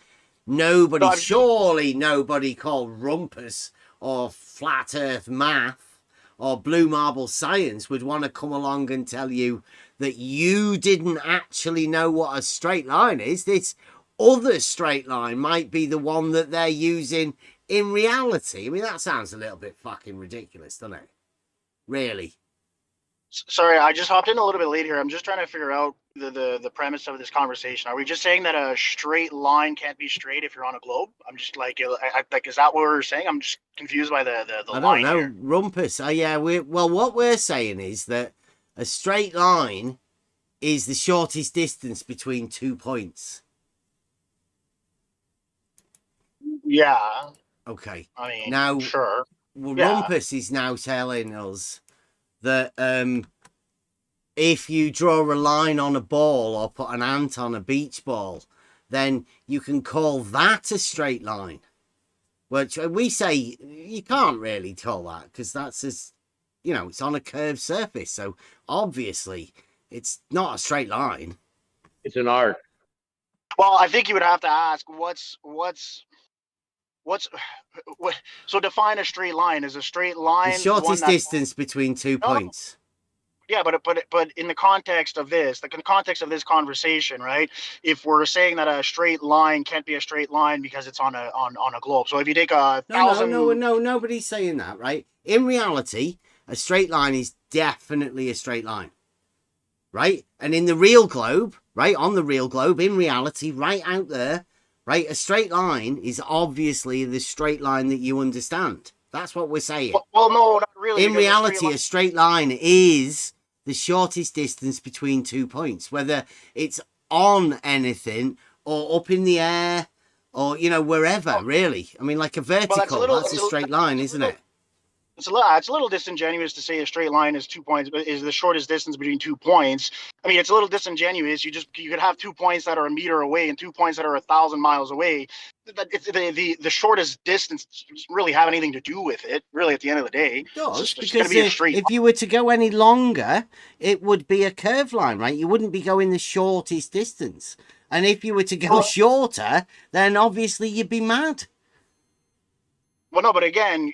Surely nobody called Rumpus or Flat Earth Math or Blue Marble Science would want to come along and tell you that you didn't actually know what a straight line is. This other straight line might be the one that they're using in reality. I mean, that sounds a little bit fucking ridiculous, doesn't it? Really? Sorry, I just hopped in a little bit late here. I'm just trying to figure out the premise of this conversation. Are we just saying that a straight line can't be straight if you're on a globe? I'm just like, is that what we're saying? I'm just confused by the I line don't know. here. Rumpus. Oh, yeah. What we're saying is that a straight line is the shortest distance between 2 points. Yeah. Okay. I mean, now, sure. Well, Yeah. Rumpus is now telling us that if you draw a line on a ball or put an ant on a beach ball, then you can call that a straight line. Which we say you can't really call that because that's it's on a curved surface. So obviously it's not a straight line. It's an arc. Well, I think you would have to ask so define a straight line. Is a straight line The shortest distance between 2 points. Yeah, but in the context of this, conversation, right? If we're saying that a straight line can't be a straight line because it's on a globe. So if you take a thousand, no, nobody's saying that, right? In reality, a straight line is definitely a straight line, right? And in the real globe, right, on the real globe, in reality, right out there, right, a straight line is obviously the straight line that you understand. That's what we're saying. Well, no, not really. In reality, a straight line is the shortest distance between 2 points, whether it's on anything or up in the air or, wherever, really. I mean, like a vertical, that's a straight line, isn't it? It's a little disingenuous to say a straight line is 2 points, but is the shortest distance between 2 points. I mean, it's a little disingenuous. You could have 2 points that are a meter away and 2 points that are 1,000 miles away. It's the shortest distance doesn't really have anything to do with it. Really, at the end of the day, It does, it's because going to be a straight. if you were to go any longer, it would be a curved line, right? You wouldn't be going the shortest distance. And if you were to go shorter, then obviously you'd be mad. Well, no, but again,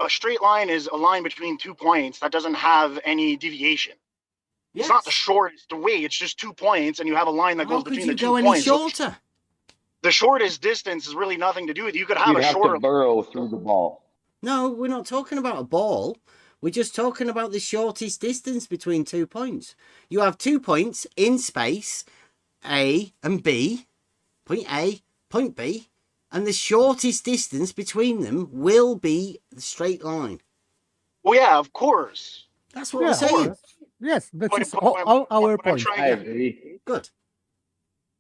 a straight line is a line between 2 points that doesn't have any deviation. Yes. It's not the shortest way. It's just 2 points, and you have a line that goes between the 2 points. How could you go any shorter? The shortest distance is really nothing to do with it. You could have You'd have to burrow through the ball. No, we're not talking about a ball. We're just talking about the shortest distance between 2 points. You have 2 points in space, A and B, point A, point B, and the shortest distance between them will be the straight line. Well, yeah, of course. That's what we're saying. Yes, that's all our point. I agree. Good.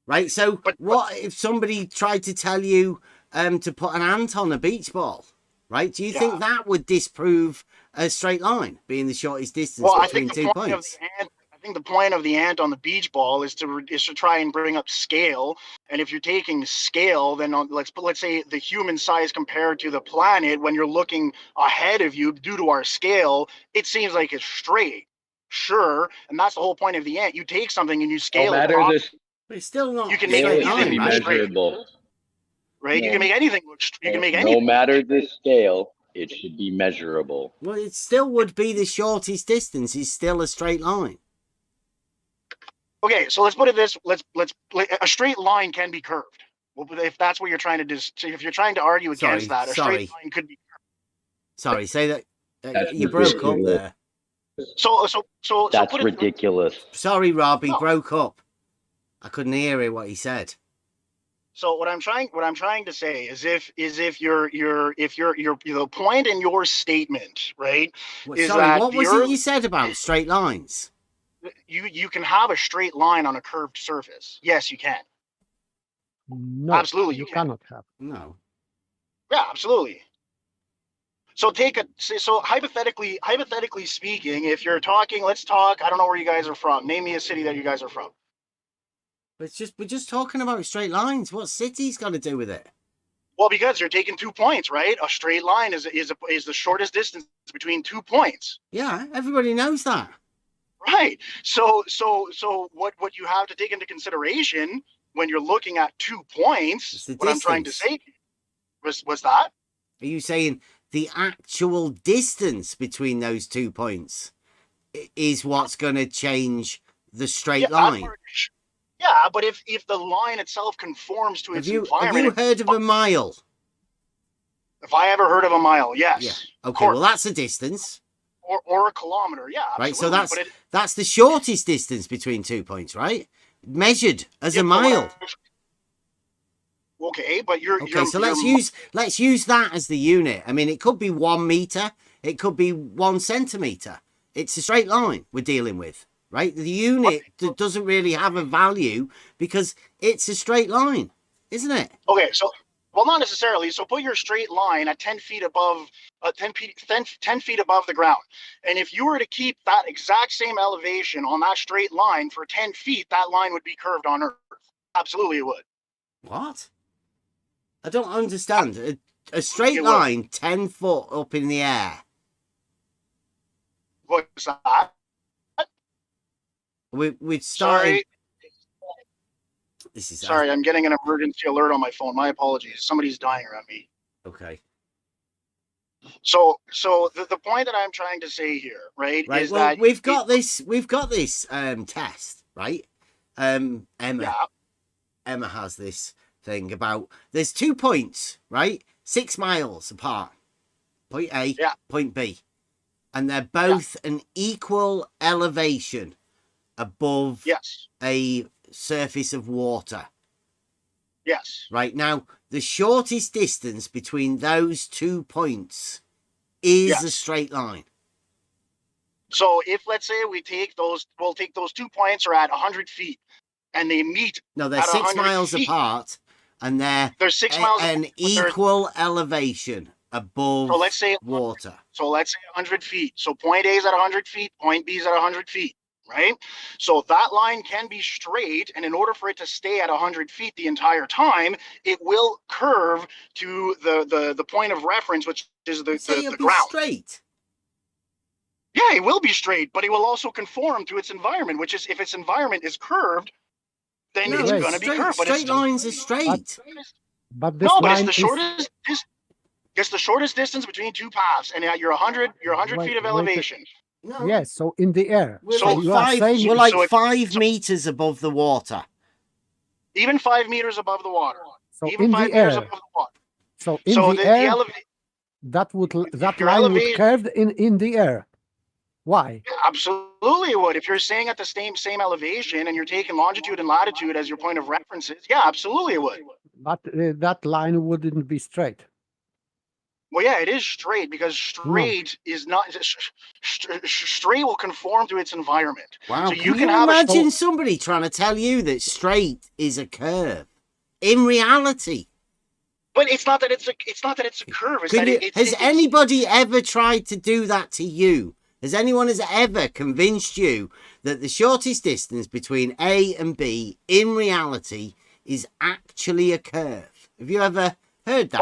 Right, so what if somebody tried to tell you to put an ant on a beach ball? Right? Do you think that would disprove a straight line being the shortest distance between 2 points? I think the point of the ant on the beach ball is to try and bring up scale. And if you're taking scale, then let's say the human size compared to the planet, when you're looking ahead of you due to our scale, it seems like it's straight. Sure, and that's the whole point of the ant. You take something and you No scale it. matter the But it's still not You can a make scale, straight it should line, be anything right? straight, measurable. right? You No, can make anything look. You can make no anything. matter the scale, it should be measurable. Well, it still would be the shortest distance is still a straight line. Okay, so let's put it this. A straight line can be curved. Well, if that's what you're trying to do, if you're trying to argue against that, a straight line could be. Sorry, say that. That's You broke up ridiculous. there. So That's put it, ridiculous. Sorry, Rob, he No. broke up. I couldn't hear what he said. So what I'm trying to say is if you're the point in your statement, right, is Sorry, that what was it you said about straight lines? you can have a straight line on a curved surface. Yes, you can. No, Absolutely, you you can. cannot have. No. Yeah, absolutely. So hypothetically speaking, if you're talking, let's talk. I don't know where you guys are from. Name me a city that you guys are from. But we're just talking about straight lines. What city's got to do with it? Well, because you're taking 2 points, right? A straight line is the shortest distance between 2 points. Yeah, everybody knows that. Right. So what you have to take into consideration when you're looking at 2 points, what I'm trying to say was that. Are you saying the actual distance between those 2 points is what's going to change the straight line? Yeah, but if the line itself conforms to its environment. Have you heard of a mile? If I ever heard of a mile, yes. Yeah. Okay, well, that's a distance. Or a kilometer, yeah. Right, so absolutely. that's the shortest distance between 2 points, right? Measured as a mile. Okay, but so let's use that as the unit. I mean, it could be 1 meter, it could be 1 centimeter. It's a straight line we're dealing with, right? The unit doesn't really have a value because it's a straight line, isn't it? Okay, so well, not necessarily. So put your straight line at 10 feet above 10 feet above the ground. And if you were to keep that exact same elevation on that straight line for 10 feet, that line would be curved on Earth. Absolutely it would. What? I don't understand. A straight line 10 foot up in the air. What's that? We've started... Sorry, I'm getting an emergency alert on my phone. My apologies. Somebody's dying around me. Okay. So the point that I'm trying to say here, right, is that we've got this test, right? Emma has this thing about there's 2 points, right? 6 miles apart. Point A, point B. And they're both an equal elevation above a surface of water. Yes. Right, now, the shortest distance between those 2 points is a straight line. So if, let's say, we'll take those 2 points are at 100 feet and they meet. No, they're 6 miles feet. apart and they're 6 miles an equal elevation above water. So let's say 100 feet. So point A is at 100 feet, point B is at 100 feet. Right? So that line can be straight, and in order for it to stay at 100 feet the entire time, it will curve to the point of reference, which is the ground. Straight. Yeah, it will be straight, but it will also conform to its environment, which is if its environment is curved, then it's going to be curved. But straight lines are straight. But this but line it's the shortest. It's the shortest distance between 2 paths, and you're 100 feet of elevation. No. Yes, so in the air. We're so like 5 meters above the water. Even 5 meters above the water. So even in 5 the meters air. above the water. So in the air, that line would curve in the air. Why? Yeah, absolutely it would. If you're staying at the same elevation and you're taking longitude and latitude as your point of references, yeah, absolutely it would. But that line wouldn't be straight. Well, yeah, it is straight because straight is not straight will conform to its environment. Wow! So you can imagine somebody trying to tell you that straight is a curve in reality. But it's not that it's a curve. Has anybody ever tried to do that to you? Has anyone ever convinced you that the shortest distance between A and B in reality is actually a curve. Have you ever heard that?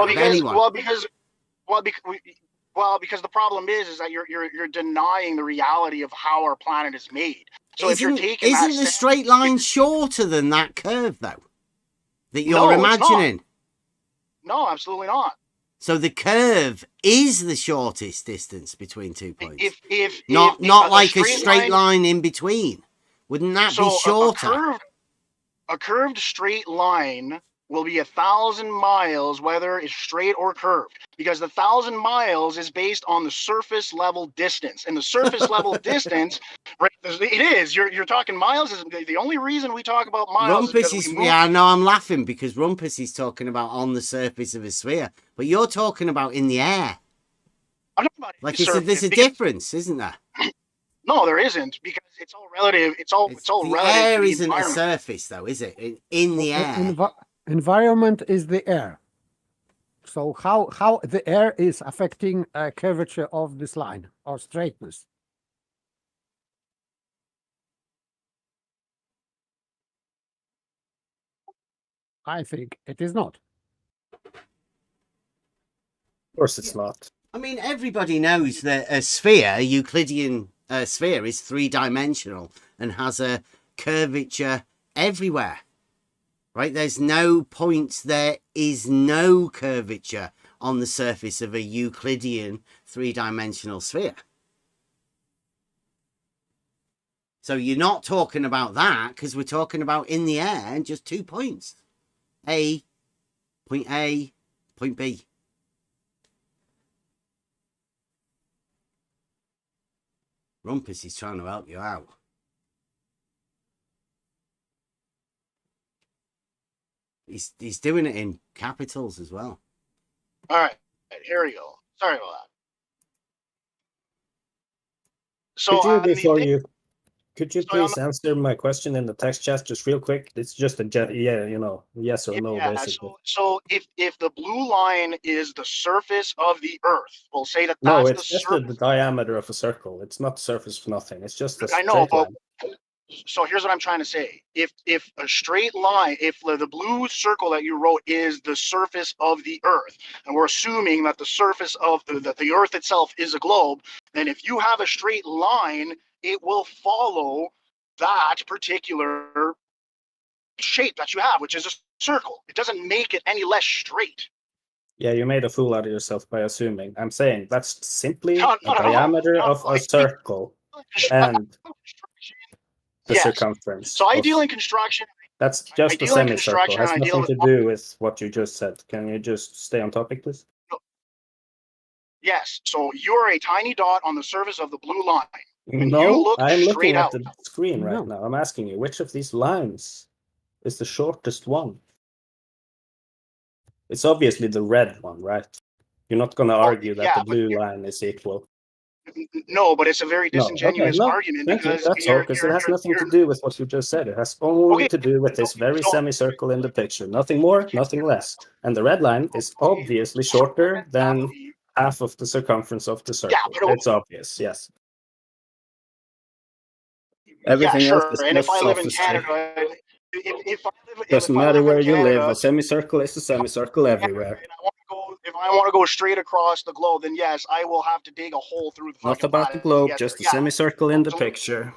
Because the problem is that you're denying the reality of how our planet is made. So if you're taking isn't the straight line shorter than that curve though? That you're imagining? No, absolutely not. So the curve is the shortest distance between 2 points. Not like a straight line in between. Wouldn't that be shorter? A curved straight line will be 1,000 miles, whether it's straight or curved, because the 1,000 miles is based on the surface level distance, and the surface level distance, right? It is. You're talking miles. Is the only reason we talk about miles? Rumpus is yeah. No, I'm laughing because Rumpus is talking about on the surface of a sphere, but you're talking about in the air. I'm talking about like there's a difference, isn't there? No, there isn't, because it's all relative. It's all the relative. Air isn't a surface, though, is it? In the air. Environment is the air. So how the air is affecting curvature of this line or straightness? I think it is not. Of course it's not. I mean, everybody knows that a sphere, a Euclidean sphere, is three-dimensional and has a curvature everywhere. Right? There's no points, there is no curvature on the surface of a Euclidean three-dimensional sphere. So you're not talking about that, because we're talking about in the air and just 2 points. A, point B. Rumpus is trying to help you out. He's doing it in capitals as well. All right, here we go. Sorry about that. So could you please answer my question in the text chat just real quick? It's just a yes or no, basically. So if the blue line is the surface of the Earth, we'll say that no, that's it's just the diameter of a circle. It's not the surface of nothing. It's just a straight line. So here's what I'm trying to say. If a straight line, if the blue circle that you wrote is the surface of the Earth, and we're assuming that the surface of the Earth itself is a globe, then if you have a straight line, it will follow that particular shape that you have, which is a circle. It doesn't make it any less straight. Yeah, you made a fool out of yourself by assuming. I'm saying that's simply a diameter of a circle and the circumference. So I deal in construction. That's just a semicircle. It has nothing to do with what you just said. Can you just stay on topic, please? Yes. So you're a tiny dot on the surface of the blue line. No, I'm looking at the screen right now. I'm asking you, which of these lines is the shortest one? It's obviously the red one, right? You're not going to argue that the blue line is equal. No, but it's a very disingenuous argument. Because that's all, because it has nothing to do with what you just said. It has only to do with this very semicircle in the picture. Nothing more, nothing less. And the red line is obviously shorter than half of the circumference of the circle. It's obvious, yes. Everything else is and if I live in sophistry. Canada, Doesn't matter where you live, a semicircle is a semicircle everywhere. If I want to go straight across the globe, then yes, I will have to dig a hole through the Not about the globe, just a semicircle in the picture.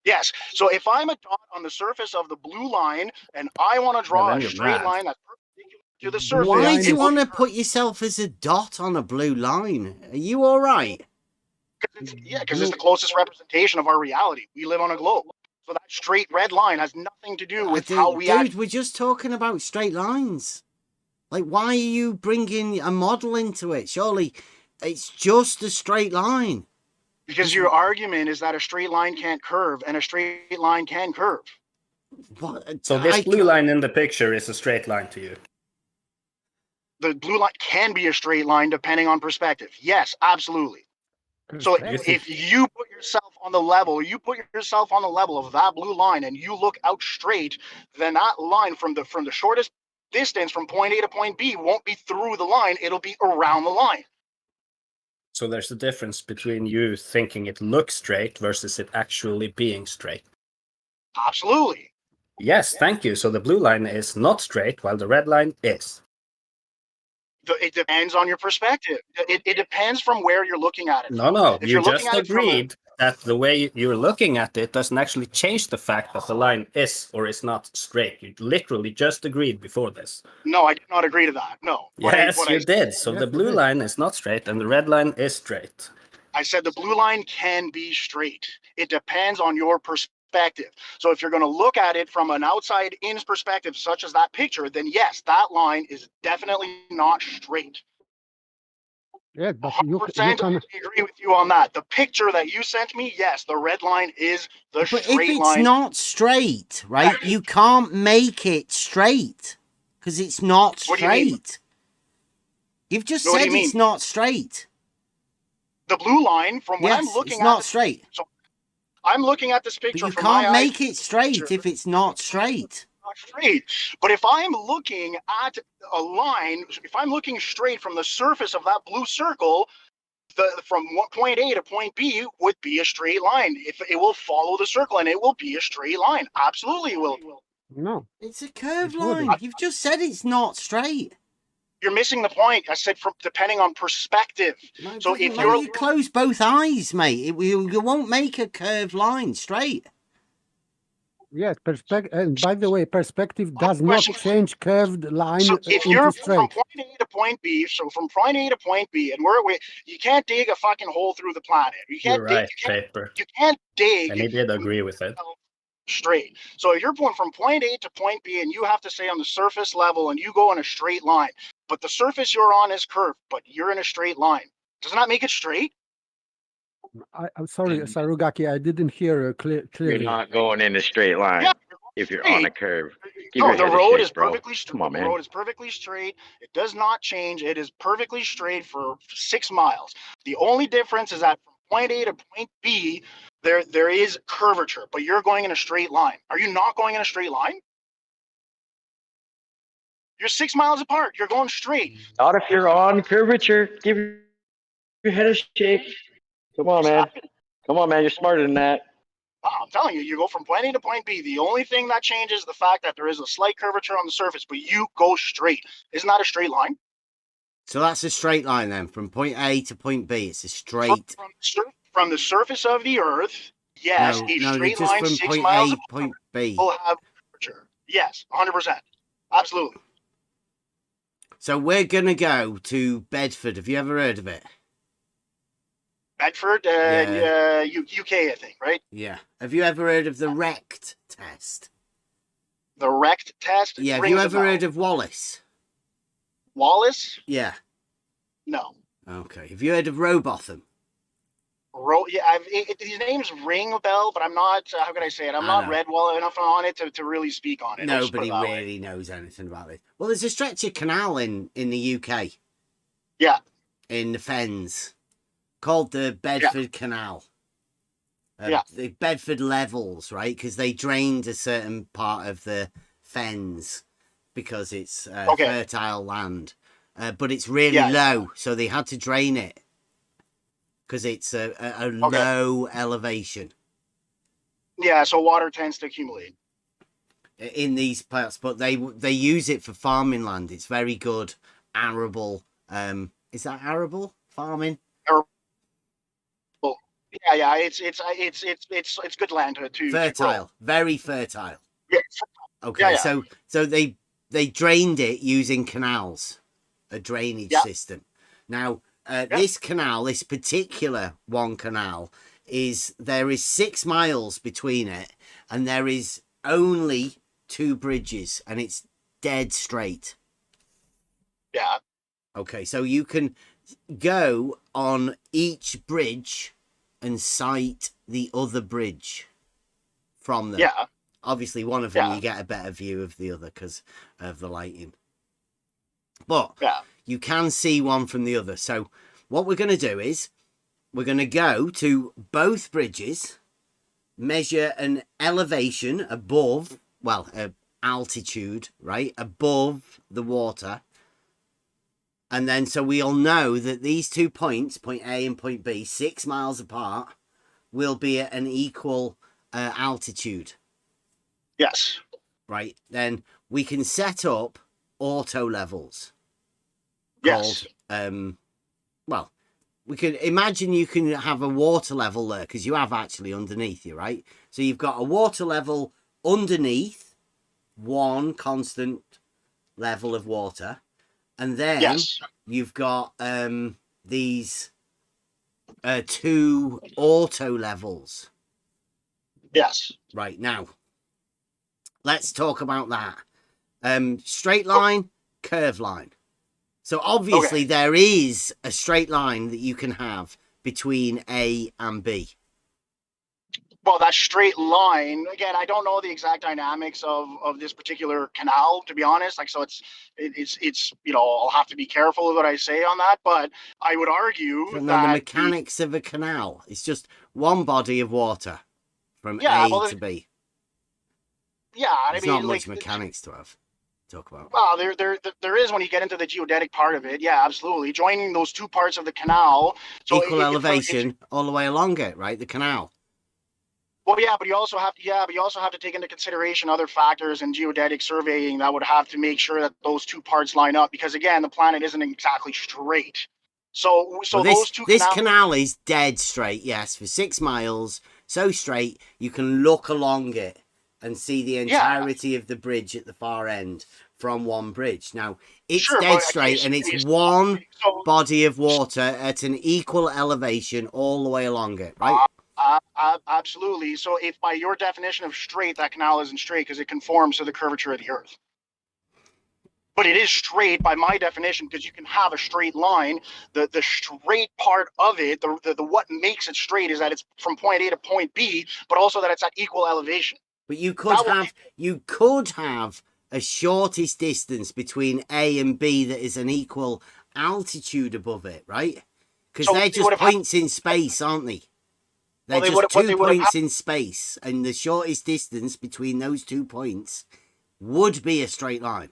Yes. So if I'm a dot on the surface of the blue line and I want to draw a straight line that's perpendicular to the surface. Why do you want to put yourself as a dot on a blue line? Are you all right? Because it's the closest representation of our reality. We live on a globe. So that straight red line has nothing to do with how we act. Dude, we're just talking about straight lines. Like, why are you bringing a model into it? Surely it's just a straight line. Because your argument is that a straight line can't curve, and a straight line can curve. What? So this blue line in the picture is a straight line to you? The blue line can be a straight line depending on perspective. Yes, absolutely. So if you put yourself on the level, of that blue line and you look out straight, then that line from the shortest distance from point A to point B won't be through the line, it'll be around the line. So there's a difference between you thinking it looks straight versus it actually being straight. Absolutely. Yes, thank you. So the blue line is not straight while the red line is. It depends on your perspective. It depends from where you're looking at it. No, If you you're looking just at it from agreed that the way you're looking at it doesn't actually change the fact that the line is or is not straight. You literally just agreed before this. no, I did not agree to that. No. Yes, you did. So Yes, the you blue did. line is not straight and the red line is straight. I said the blue line can be straight. It depends on your perspective. So if you're going to look at it from an outside in perspective, such as that picture, then yes, that line is definitely not straight. Yes, but you 100% can. I agree with you on that. The picture that you sent me, yes, the red line is the But if straight it's line. not straight, right, you can't make it straight because it's not What do you mean? straight. You've just What do said you it's mean? not straight. The blue line, from what I'm Yes, looking it's at, not straight. So I'm looking at this But picture you from my can't eyes. make it straight if it's not straight. Not straight. But if I'm looking at a line, if I'm looking straight from the surface of that blue circle, from point A to point B would be a straight line. If it will follow the circle and it will be a straight line. Absolutely it will. No, It's a curved it wouldn't. line. You've just said it's not straight. You're missing the point. I said from depending on perspective. No, it So doesn't if matter. you're You close both eyes, mate, you won't make a curved line straight. Yes, and by the way, perspective does not change curved line so if into you're from straight. point A to point B, so from point A to point B, and you can't dig a fucking hole through the planet. You can't You're dig. right, Paper. You can't dig. And he did agree with it. Straight. So if you're going from point A to point B and you have to stay on the surface level and you go in a straight line, but the surface you're on is curved, but you're in a straight line. Does not make it straight? I'm sorry, Sarugaki, I didn't hear You're clearly. not going in a straight line Yeah. if you're on a curve. Give No, your the head a road shake, is bro. perfectly straight. Come on, The man. road is perfectly straight. It does not change. It is perfectly straight for 6 miles. The only difference is that from point A to point B, there is curvature, but you're going in a straight line. Are you not going in a straight line? You're 6 miles apart. You're going straight. Not if you're on curvature. Give your head a shake. Come on, man. Come on, man. You're smarter than that. I'm telling you, you go from point A to point B. The only thing that changes is the fact that there is a slight curvature on the surface, but you go straight. Isn't that a straight line? So that's a straight line then, from point A to point B. It's a straight. From the surface of the Earth, yes, a straight just line from 6 point miles A to point B. will have curvature. Yes, 100%. Absolutely. So we're gonna go to Bedford. Have you ever heard of it? Bedford, UK, I think, right? Yeah. Have you ever heard of the rect test? The rect test. Yeah. Have you rings a ever bell. heard of Wallace? Wallace? Yeah. No. Okay. Have you heard of Robotham? His name's ring a bell, but I'm not. How can I say it? I'm not read well enough on it to really speak on it. Nobody really knows anything about it. Well, there's a stretch of canal in the UK. Yeah. In the Fens, called the Bedford Canal. The Bedford Levels, right? Because they drained a certain part of the Fens because it's fertile land, but it's really low, so they had to drain it because it's a low elevation. Yeah, so water tends to accumulate in these parts, but they use it for farming land. It's very good arable. Is that arable farming? Yeah, it's good land to fertile, very fertile. Yeah. Okay, so they drained it using canals, a drainage system. Now, this canal, this particular one canal, there is 6 miles between it, and there is only 2 bridges, and it's dead straight. Yeah. Okay, so you can go on each bridge and sight the other bridge from them. Yeah. Obviously, one of them you get a better view of the other because of the lighting. But you can see one from the other. So what we're going to do is we're going to go to both bridges, measure an elevation above, altitude, right, above the water. And then so we'll know that these 2 points, point A and point B, 6 miles apart, will be at an equal altitude. Yes. Right. Then we can set up auto levels. Yes. Called, well, we can imagine you can have a water level there because you have actually underneath you, right? So you've got a water level underneath one constant level of water. And then Yes. you've got these 2 auto levels. Yes. Right, now, let's talk about that. Straight line, curve line. So obviously there is a straight line that you can have between A and B. Well, that straight line, again, I don't know the exact dynamics of this particular canal, to be honest. Like, so it's you know, I'll have to be careful of what I say on that, but I would argue So that the mechanics of a canal, it's just one body of water from yeah, A well, to B. Yeah, There's I mean, not like, much mechanics to talk about. well, there is when you get into the geodetic part of it. Yeah, absolutely. Joining those 2 parts of the canal, so Equal elevation all the way along it, right? The canal. Well, yeah, but you also have to take into consideration other factors in geodetic surveying that would have to make sure that those 2 parts line up, because again, the planet isn't exactly straight. So Well, those 2 this canal is dead straight, yes, for 6 miles, so straight you can look along it and see the entirety of the bridge at the far end from one bridge. Now, it's dead straight and it's one body of water at an equal elevation all the way along it, right? Absolutely. So if by your definition of straight, that canal isn't straight because it conforms to the curvature of the Earth. But it is straight by my definition because you can have a straight line. The straight part of it, the what makes it straight is that it's from point A to point B, but also that it's at equal elevation. But you could have a shortest distance between A and B that is an equal altitude above it, right? Because they're just points in space, aren't they? They're just 2 points in space, and the shortest distance between those 2 points would be a straight line.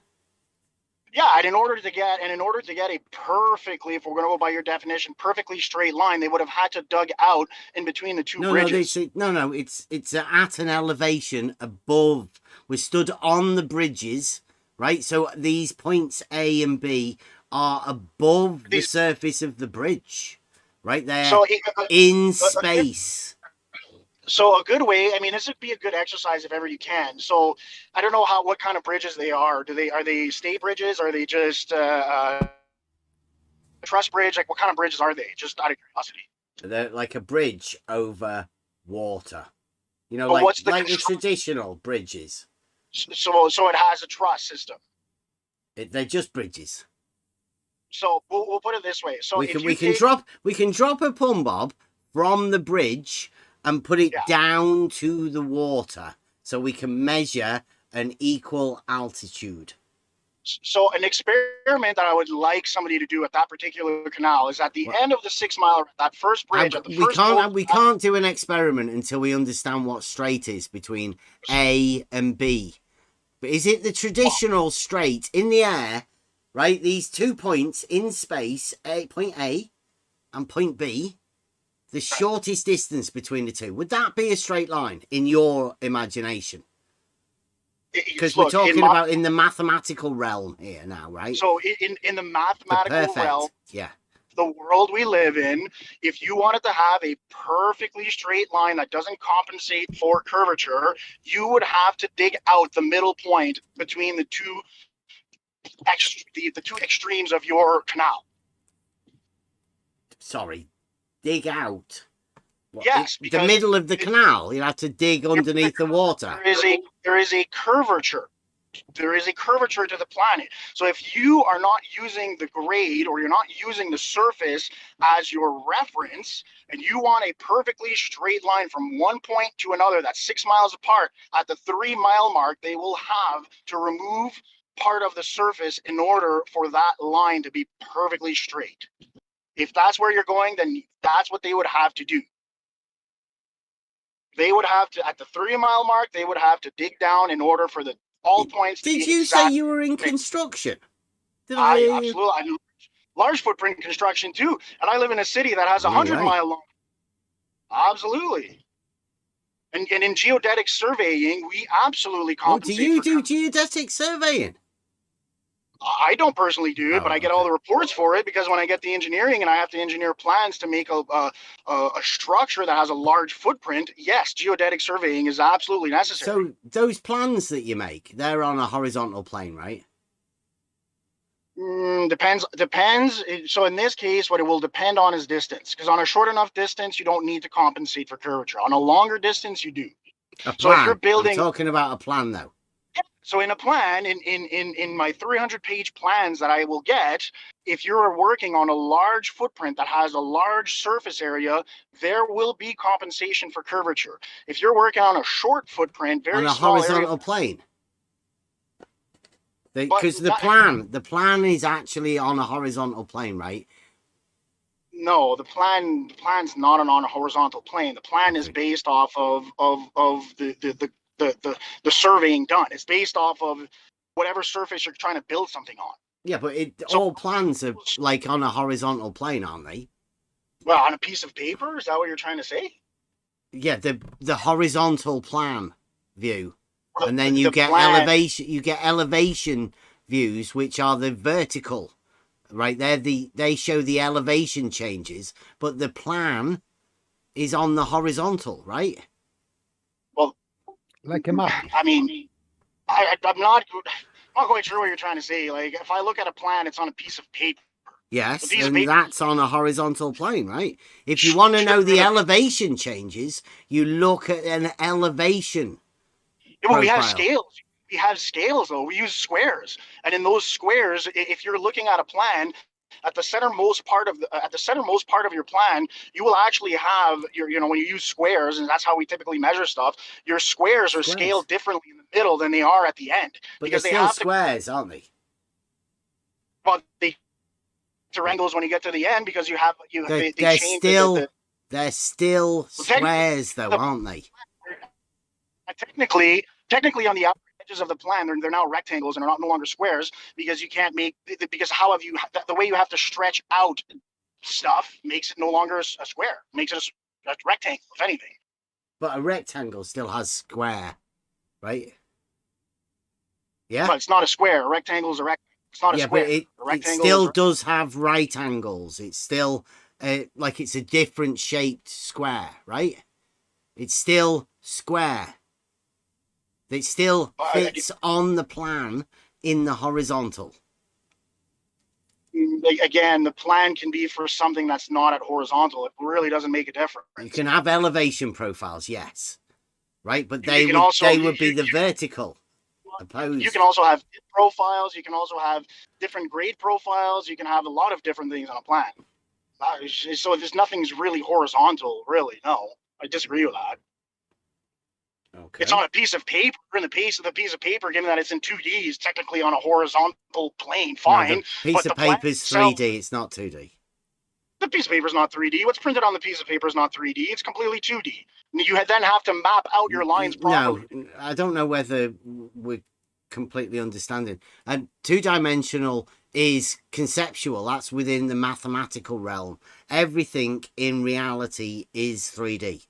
Yeah, and in order to get a perfectly, if we're going to go by your definition, perfectly straight line, they would have had to dug out in between the 2 bridges. No, it's at an elevation above. We're stood on the bridges, right? So these points A and B are above the surface of the bridge, right? They're in space. So a good way, I mean, this would be a good exercise if ever you can. So I don't know what kind of bridges they are. Are they state bridges? Are they just truss bridge? Like, what kind of bridges are they? Just out of curiosity. They're like a bridge over water. You know, like the traditional bridges. So it has a truss system. They're just bridges. So we'll put it this way. So we can drop a pump bob from the bridge and put it down to the water so we can measure an equal altitude. So an experiment that I would like somebody to do at that particular canal is at the end of the 6 mile, that first bridge. We can't do an experiment until we understand what straight is between A and B. But is it the traditional straight in the air, right? These 2 points in space, point A and point B, the shortest distance between the 2. Would that be a straight line in your imagination? Because we're talking about in the mathematical realm here now, right? So in the mathematical realm, the world we live in, if you wanted to have a perfectly straight line that doesn't compensate for curvature, you would have to dig out the middle point between the two extremes of your canal. Sorry, dig out. Yes, the middle of the canal. You have to dig underneath the water. There is a curvature. There is a curvature to the planet. So if you are not using the grade or you're not using the surface as your reference, and you want a perfectly straight line from one point to another that's 6 miles apart, at the 3 mile mark, they will have to remove part of the surface in order for that line to be perfectly straight. If that's where you're going, then that's what they would have to do. They would have to, at the 3 mile mark, they would have to dig down in order for all points to be Did you say you were in construction? Absolutely. large footprint construction too. And I live in a city that has No 100-mile long. Absolutely. And in geodetic surveying, we absolutely Oh, do compensate you for do geodetic surveying? I don't personally do it, Oh, but I get all the reports for it because when I get the engineering and I have to engineer plans to make a structure that has a large footprint, yes, geodetic surveying is absolutely necessary. So those plans that you make, they're on a horizontal plane, right? Depends. So in this case, what it will depend on is distance. Because on a short enough distance, you don't need to compensate for curvature. On a longer distance, you do. A plan. So if you're building, I'm talking about a plan though. so in a plan, in my 300-page plans that I will get, if you're working on a large footprint that has a large surface area, there will be compensation for curvature. If you're working on a short footprint, very on a small horizontal area, plane. Because the plan is actually on a horizontal plane, right? No, the plan's not on a horizontal plane. The plan is based off of the surveying done. It's based off of whatever surface you're trying to build something on. Yeah, but all plans are like on a horizontal plane, aren't they? Well, on a piece of paper, is that what you're trying to say? Yeah, the horizontal plan view, and then you get elevation. You get elevation views, which are the vertical. Right, they show the elevation changes, but the plan is on the horizontal, right? Well, like a map. I mean, I'm not quite sure what you're trying to say. Like, if I look at a plan, it's on a piece of paper. Yes, and that's on a horizontal plane, right? If you want to know the elevation changes, you look at an elevation. Yeah, well, we have scales. We have scales, though. We use squares, and in those squares, if you're looking at a plan, at the centermost part of your plan, you will actually have when you use squares, and that's how we typically measure stuff. Your squares are scaled differently in the middle than they are at the end, but because they're still squares, aren't they? Well, they triangles when you get to the end because they change. They're still squares, though, aren't they? Technically, on the outer edges of the plan, they're now rectangles and are no longer squares because you can't make the way you have to stretch out stuff makes it no longer a square, makes it a rectangle, if anything. But a rectangle still has square, right? Yeah, but it's not a square. A rectangle is a rectangle. It's not a square. But it still does have right angles. It's still like it's a different shaped square, right? It's still square. It still fits on the plan in the horizontal. Again, the plan can be for something that's not at horizontal. It really doesn't make a difference. You can have elevation profiles, yes, right, but they would be the vertical. Opposed. You can also have profiles. You can also have different grade profiles. You can have a lot of different things on a plan. So nothing's really horizontal, really. No, I disagree with that. Okay. It's on a piece of paper. In the piece of paper, given that it's in 2D, is technically on a horizontal plane. Fine. No, the piece of paper is 3D. It's not 2D. The piece of paper is not 3D. What's printed on the piece of paper is not 3D. It's completely 2D. You then have to map out your lines properly. No, I don't know whether we're completely understanding. And two-dimensional is conceptual. That's within the mathematical realm. Everything in reality is 3D.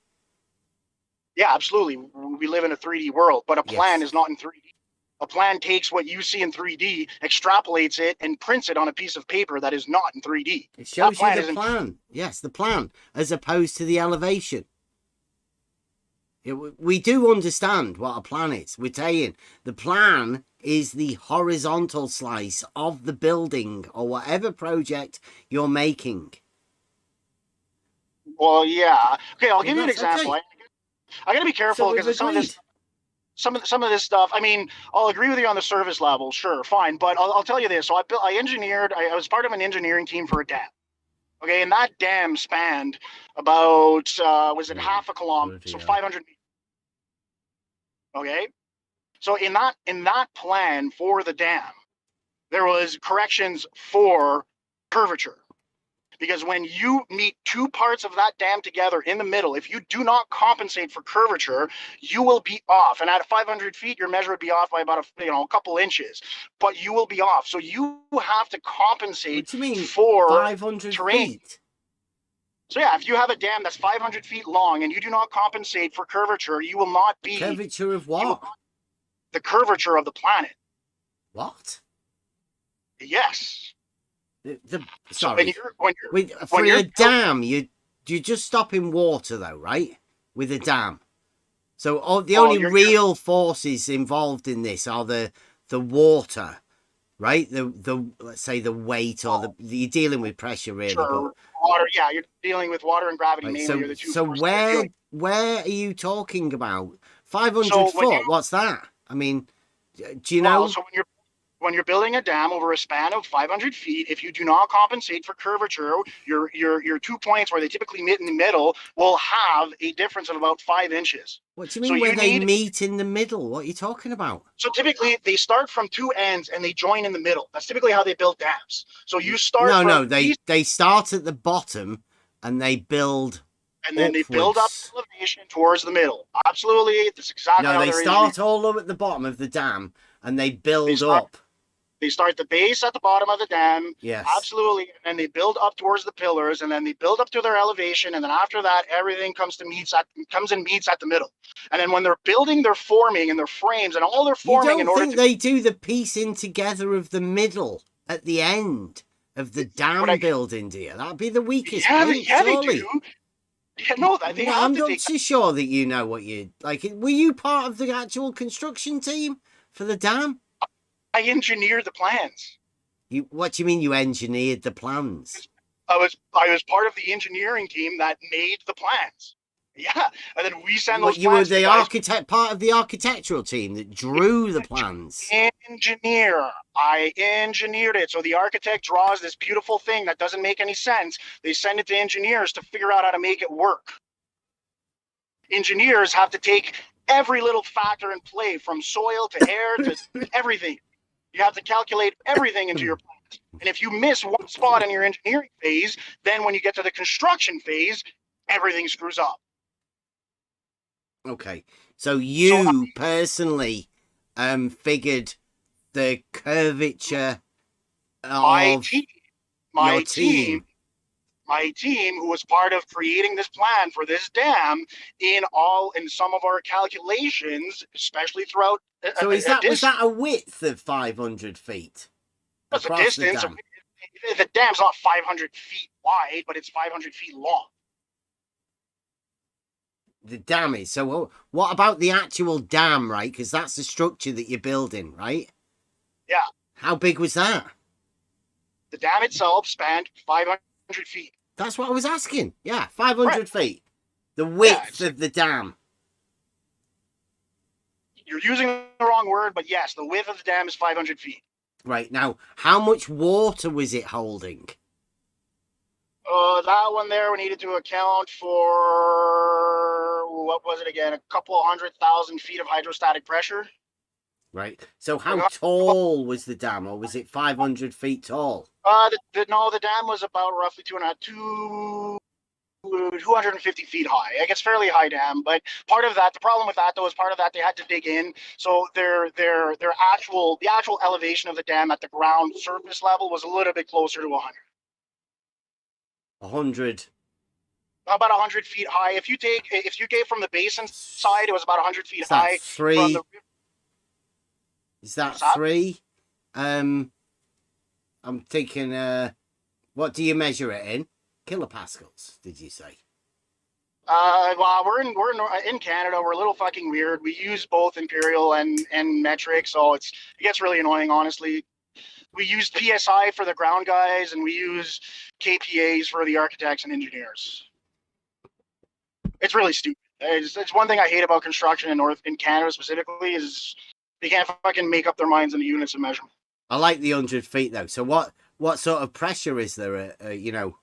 Yeah, absolutely. We live in a 3D world, but a plan is not in 3D. A plan takes what you see in 3D, extrapolates it, and prints it on a piece of paper that is not in 3D. It shows you the plan. Yes, the plan, as opposed to the elevation. We do understand what a plan is. We're saying the plan is the horizontal slice of the building or whatever project you're making. Well, yeah. Okay, I'll give you an example. Okay. I got to be careful because some of this stuff. I mean, I'll agree with you on the service level, sure, fine. But I'll tell you this. So I engineered. I was part of an engineering team for a dam. Okay, and that dam spanned about was it half a kilometer, so 500 meters. Okay, so in that plan for the dam, there was corrections for curvature. because when you meet two parts of that dam together in the middle, if you do not compensate for curvature, you will be off. And at 500 feet, your measure would be off by about a couple inches, but you will be off. So you have to compensate What do you mean for 500 terrain. feet? So yeah, if you have a dam that's 500 feet long and you do not compensate for curvature, you will not be Curvature of what? the curvature of the planet. What? Yes. The So sorry. For a dam, you just stop in water though, right? With a dam. So the only real forces involved in this are the water, right? The let's say the weight or you're dealing with pressure really. Sure. Water, yeah, you're dealing with water and gravity right, mainly. Are the two so where are you talking about? 500 foot? What's that? I mean, do you know? So when you're building a dam over a span of 500 feet, if you do not compensate for curvature, your 2 points where they typically meet in the middle will have a difference of about 5 inches. What do you mean when they meet in the middle? What are you talking about? So typically they start from two ends and they join in the middle. That's typically how they build dams. So you start they start at the bottom and they build and then they build up elevation towards the middle. Absolutely. That's exactly how they start all up at the bottom of the dam and they build up. They start the base at the bottom of the dam. Yes. Absolutely. And they build up towards the pillars and then they build up to their elevation. And then after that, everything comes and meets at the middle. And then when they're building, they're forming in their frames and all they're forming you don't think they do the piecing together of the middle at the end of the dam building, do you? That'd be the weakest point, surely. They do. Yeah, no, they have I'm to not too sure that you know what you like. Were you part of the actual construction team for the dam? I engineered the plans. What do you mean you engineered the plans? I was part of the engineering team that made the plans. Yeah, and then we send those. You were the part of the architectural team that drew the plans. Engineer. I engineered it. So the architect draws this beautiful thing that doesn't make any sense. They send it to engineers to figure out how to make it work. Engineers have to take every little factor in play, from soil to air to everything. You have to calculate everything into your plans. And if you miss one spot in your engineering phase, then when you get to the construction phase, everything screws up. Okay. So you personally figured the curvature of my team, who was part of creating this plan for this dam in some of our calculations, especially throughout. So was that a width of 500 feet? That's a distance. The dam's not 500 feet wide, but it's 500 feet long. The dam is. So what about the actual dam, right? Because that's the structure that you're building, right? Yeah. How big was that? The dam itself spanned 500 feet. That's what I was asking. Yeah, 500 feet. The width of the dam. You're using the wrong word, but yes, the width of the dam is 500 feet. Right. Now, how much water was it holding? That one there, we needed to account for, what was it again? A couple 100,000 feet of hydrostatic pressure. Right. So how tall was the dam, or was it 500 feet tall? The dam was about roughly 250 feet high. Like, it's fairly high dam, but part of that, the problem with that though, is part of that they had to dig in. So the actual elevation of the dam at the ground surface level was a little bit closer to 100. 100. About 100 feet high. If you gave from the basin side, it was about 100 feet high. Is that 3? I'm thinking, what do you measure it in? Kilopascals, did you say? Well, we're in Canada. We're a little fucking weird. We use both imperial and metric, so it gets really annoying, honestly. We use PSI for the ground guys, and we use KPAs for the architects and engineers. It's really stupid. It's one thing I hate about construction in Canada specifically is they can't fucking make up their minds in the units of measurement. I like the 100 feet though. So what sort of pressure is there? You know,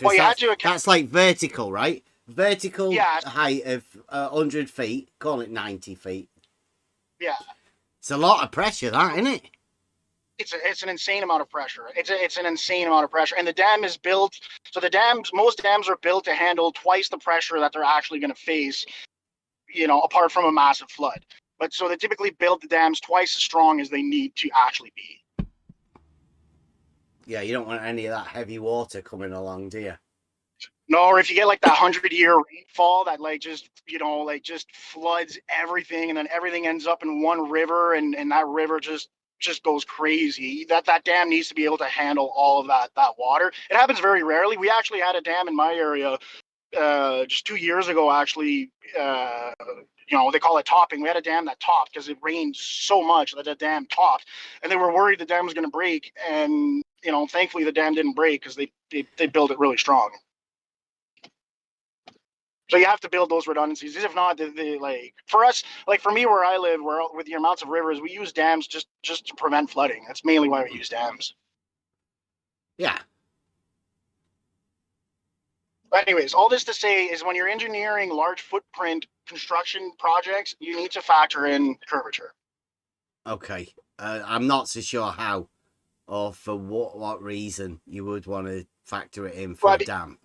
well, that's like vertical, right? Vertical height of 100 feet. Call it 90 feet. Yeah. It's a lot of pressure, that, isn't it? It's an insane amount of pressure. It's an insane amount of pressure, and the dam is built. So most dams are built to handle twice the pressure that they're actually going to face. Apart from a massive flood. But so they typically build the dams twice as strong as they need to actually be. Yeah, you don't want any of that heavy water coming along, do you? No, or if you get like that 100-year rainfall that just floods everything, and then everything ends up in one river, and that river just goes crazy. That dam needs to be able to handle all of that water. It happens very rarely. We actually had a dam in my area just 2 years ago, actually. They call it topping. We had a dam that topped because it rained so much that the dam topped, and they were worried the dam was going to break. And thankfully the dam didn't break because they built it really strong. So you have to build those redundancies. If not, for us, like for me where I live, with the amounts of rivers, we use dams just to prevent flooding. That's mainly why we use dams. Yeah. But anyways, all this to say is when you're engineering large footprint construction projects, you need to factor in curvature. Okay. I'm not so sure how or for what reason you would want to factor it in for a dam.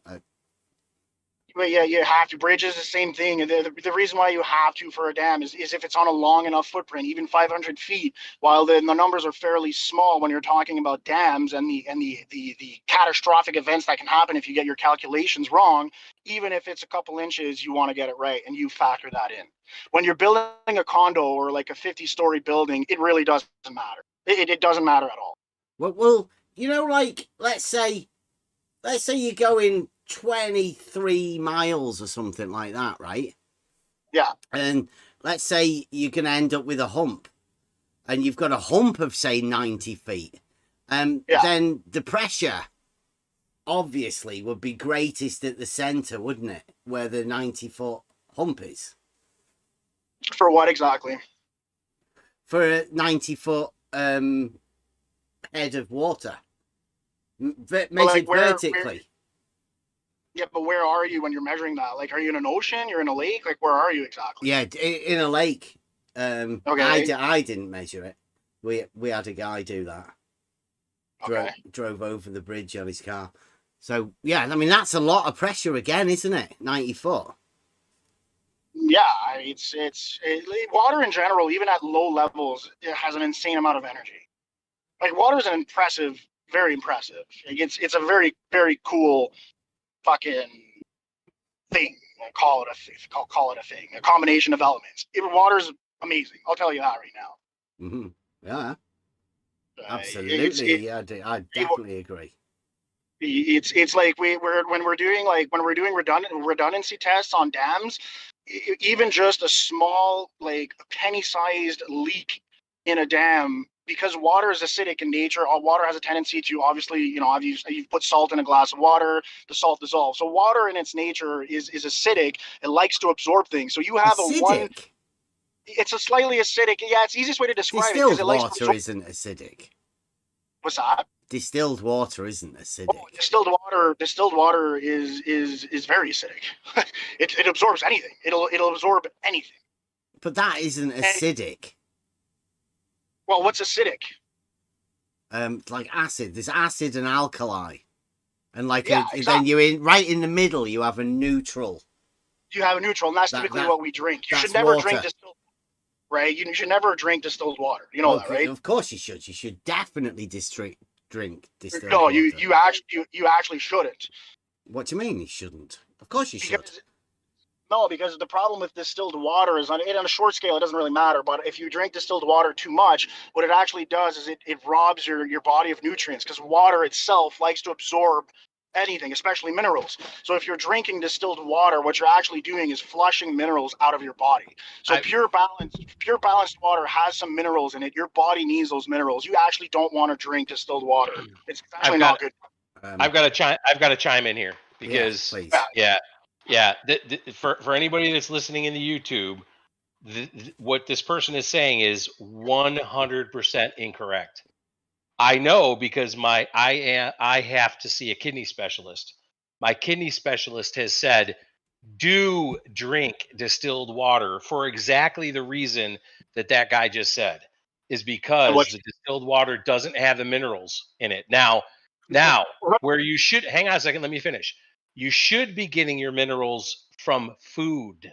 But yeah, you have to. Bridges, the same thing. The reason why you have to for a dam is if it's on a long enough footprint, even 500 feet. While the numbers are fairly small when you're talking about dams and the catastrophic events that can happen if you get your calculations wrong. Even if it's a couple inches, you want to get it right, and you factor that in. When you're building a condo or like a 50-story building, it really doesn't matter. It doesn't matter at all. Well, like let's say you're going 23 miles or something like that, right? Yeah. And let's say you're going to end up with a hump, and you've got a hump of say 90 feet. Then the pressure obviously would be greatest at the center, wouldn't it? Where the 90-foot hump is. For what exactly? For a 90-foot head of water. Measured vertically. Yeah, but where are you when you're measuring that? Like, are you in an ocean? You're in a lake? Like, where are you exactly? Yeah, in a lake. Okay. I didn't measure it. We had a guy do that. Drove over the bridge on his car. So, yeah, I mean, that's a lot of pressure again, isn't it? 90 foot. Yeah, it's water in general, even at low levels, it has an insane amount of energy. Like, water is very impressive. Like, it's a very, very cool fucking thing. Call it a thing. A combination of elements. Water's amazing. I'll tell you that right now. Mm-hmm. Yeah. Absolutely. I definitely agree. It's like when we're doing redundancy tests on dams, even just a small, like penny-sized leak in a dam, because water is acidic in nature. Water has a tendency to, obviously, you've put salt in a glass of water, the salt dissolves. So water in its nature is acidic. It likes to absorb things. So you have acidic. It's a slightly acidic. Yeah, it's the easiest way to describe it. Distilled water isn't acidic. What's that? Distilled water isn't acidic. Oh, distilled water is very acidic. It absorbs anything. It'll absorb anything. But that isn't acidic. Well, what's acidic? Like acid. There's acid and alkali, and exactly. Then you're right in the middle. You have a neutral. You have a neutral, and that's typically what we drink. You should never drink distilled. Right? You should never drink distilled water. You know that, right? Of course you should. You should definitely drink distilled water. No, you actually shouldn't. What do you mean you shouldn't? Of course you should. No, because the problem with distilled water is on a short scale, it doesn't really matter. But if you drink distilled water too much, what it actually does is it robs your body of nutrients, because water itself likes to absorb anything, especially minerals. So if you're drinking distilled water, what you're actually doing is flushing minerals out of your body. So pure balanced water has some minerals in it. Your body needs those minerals. You actually don't want to drink distilled water. It's actually not good. I've got to chime in here because for anybody that's listening in the YouTube, what this person is saying is 100% incorrect. I know because I have to see a kidney specialist. My kidney specialist has said, do drink distilled water for exactly the reason that guy just said. is because what- the distilled water doesn't have the minerals in it. Now, where you should hang on a second, let me finish. You should be getting your minerals from food.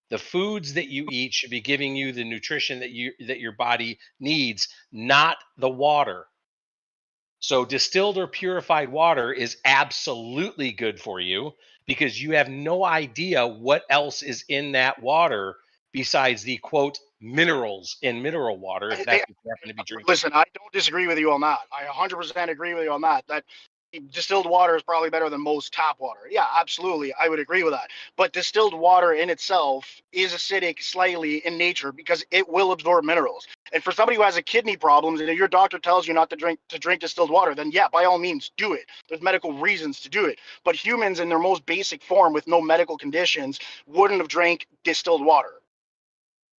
The foods that you eat should be giving you the nutrition that your body needs, not the water. So distilled or purified water is absolutely good for you because you have no idea what else is in that water besides the quote minerals in mineral water, if that's what you happen to be drinking. Listen, I don't disagree with you on that. I 100% agree with you on that. That distilled water is probably better than most tap water. Yeah, absolutely. I would agree with that. But distilled water in itself is acidic slightly in nature because it will absorb minerals. And for somebody who has a kidney problems and if your doctor tells you not to drink distilled water, then yeah, by all means do it. There's medical reasons to do it. But humans in their most basic form with no medical conditions wouldn't have drank distilled water.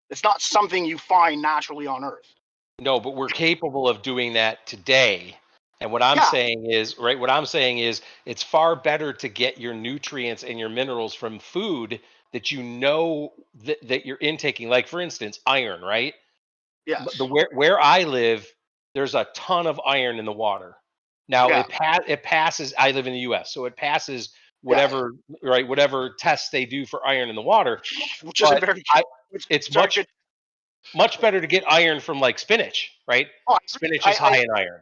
It's not something you find naturally on Earth. No, but we're capable of doing that today. And what I'm saying is, right, what I'm saying is it's far better to get your nutrients and your minerals from food that you know that you're intaking. Like for instance, iron, right? Yes. Where I live, there's a ton of iron in the water. Now it passes. I live in the U.S., so it passes whatever whatever tests they do for iron in the water. Which isn't very. It's much better to get iron from like spinach, right? Spinach is high in iron.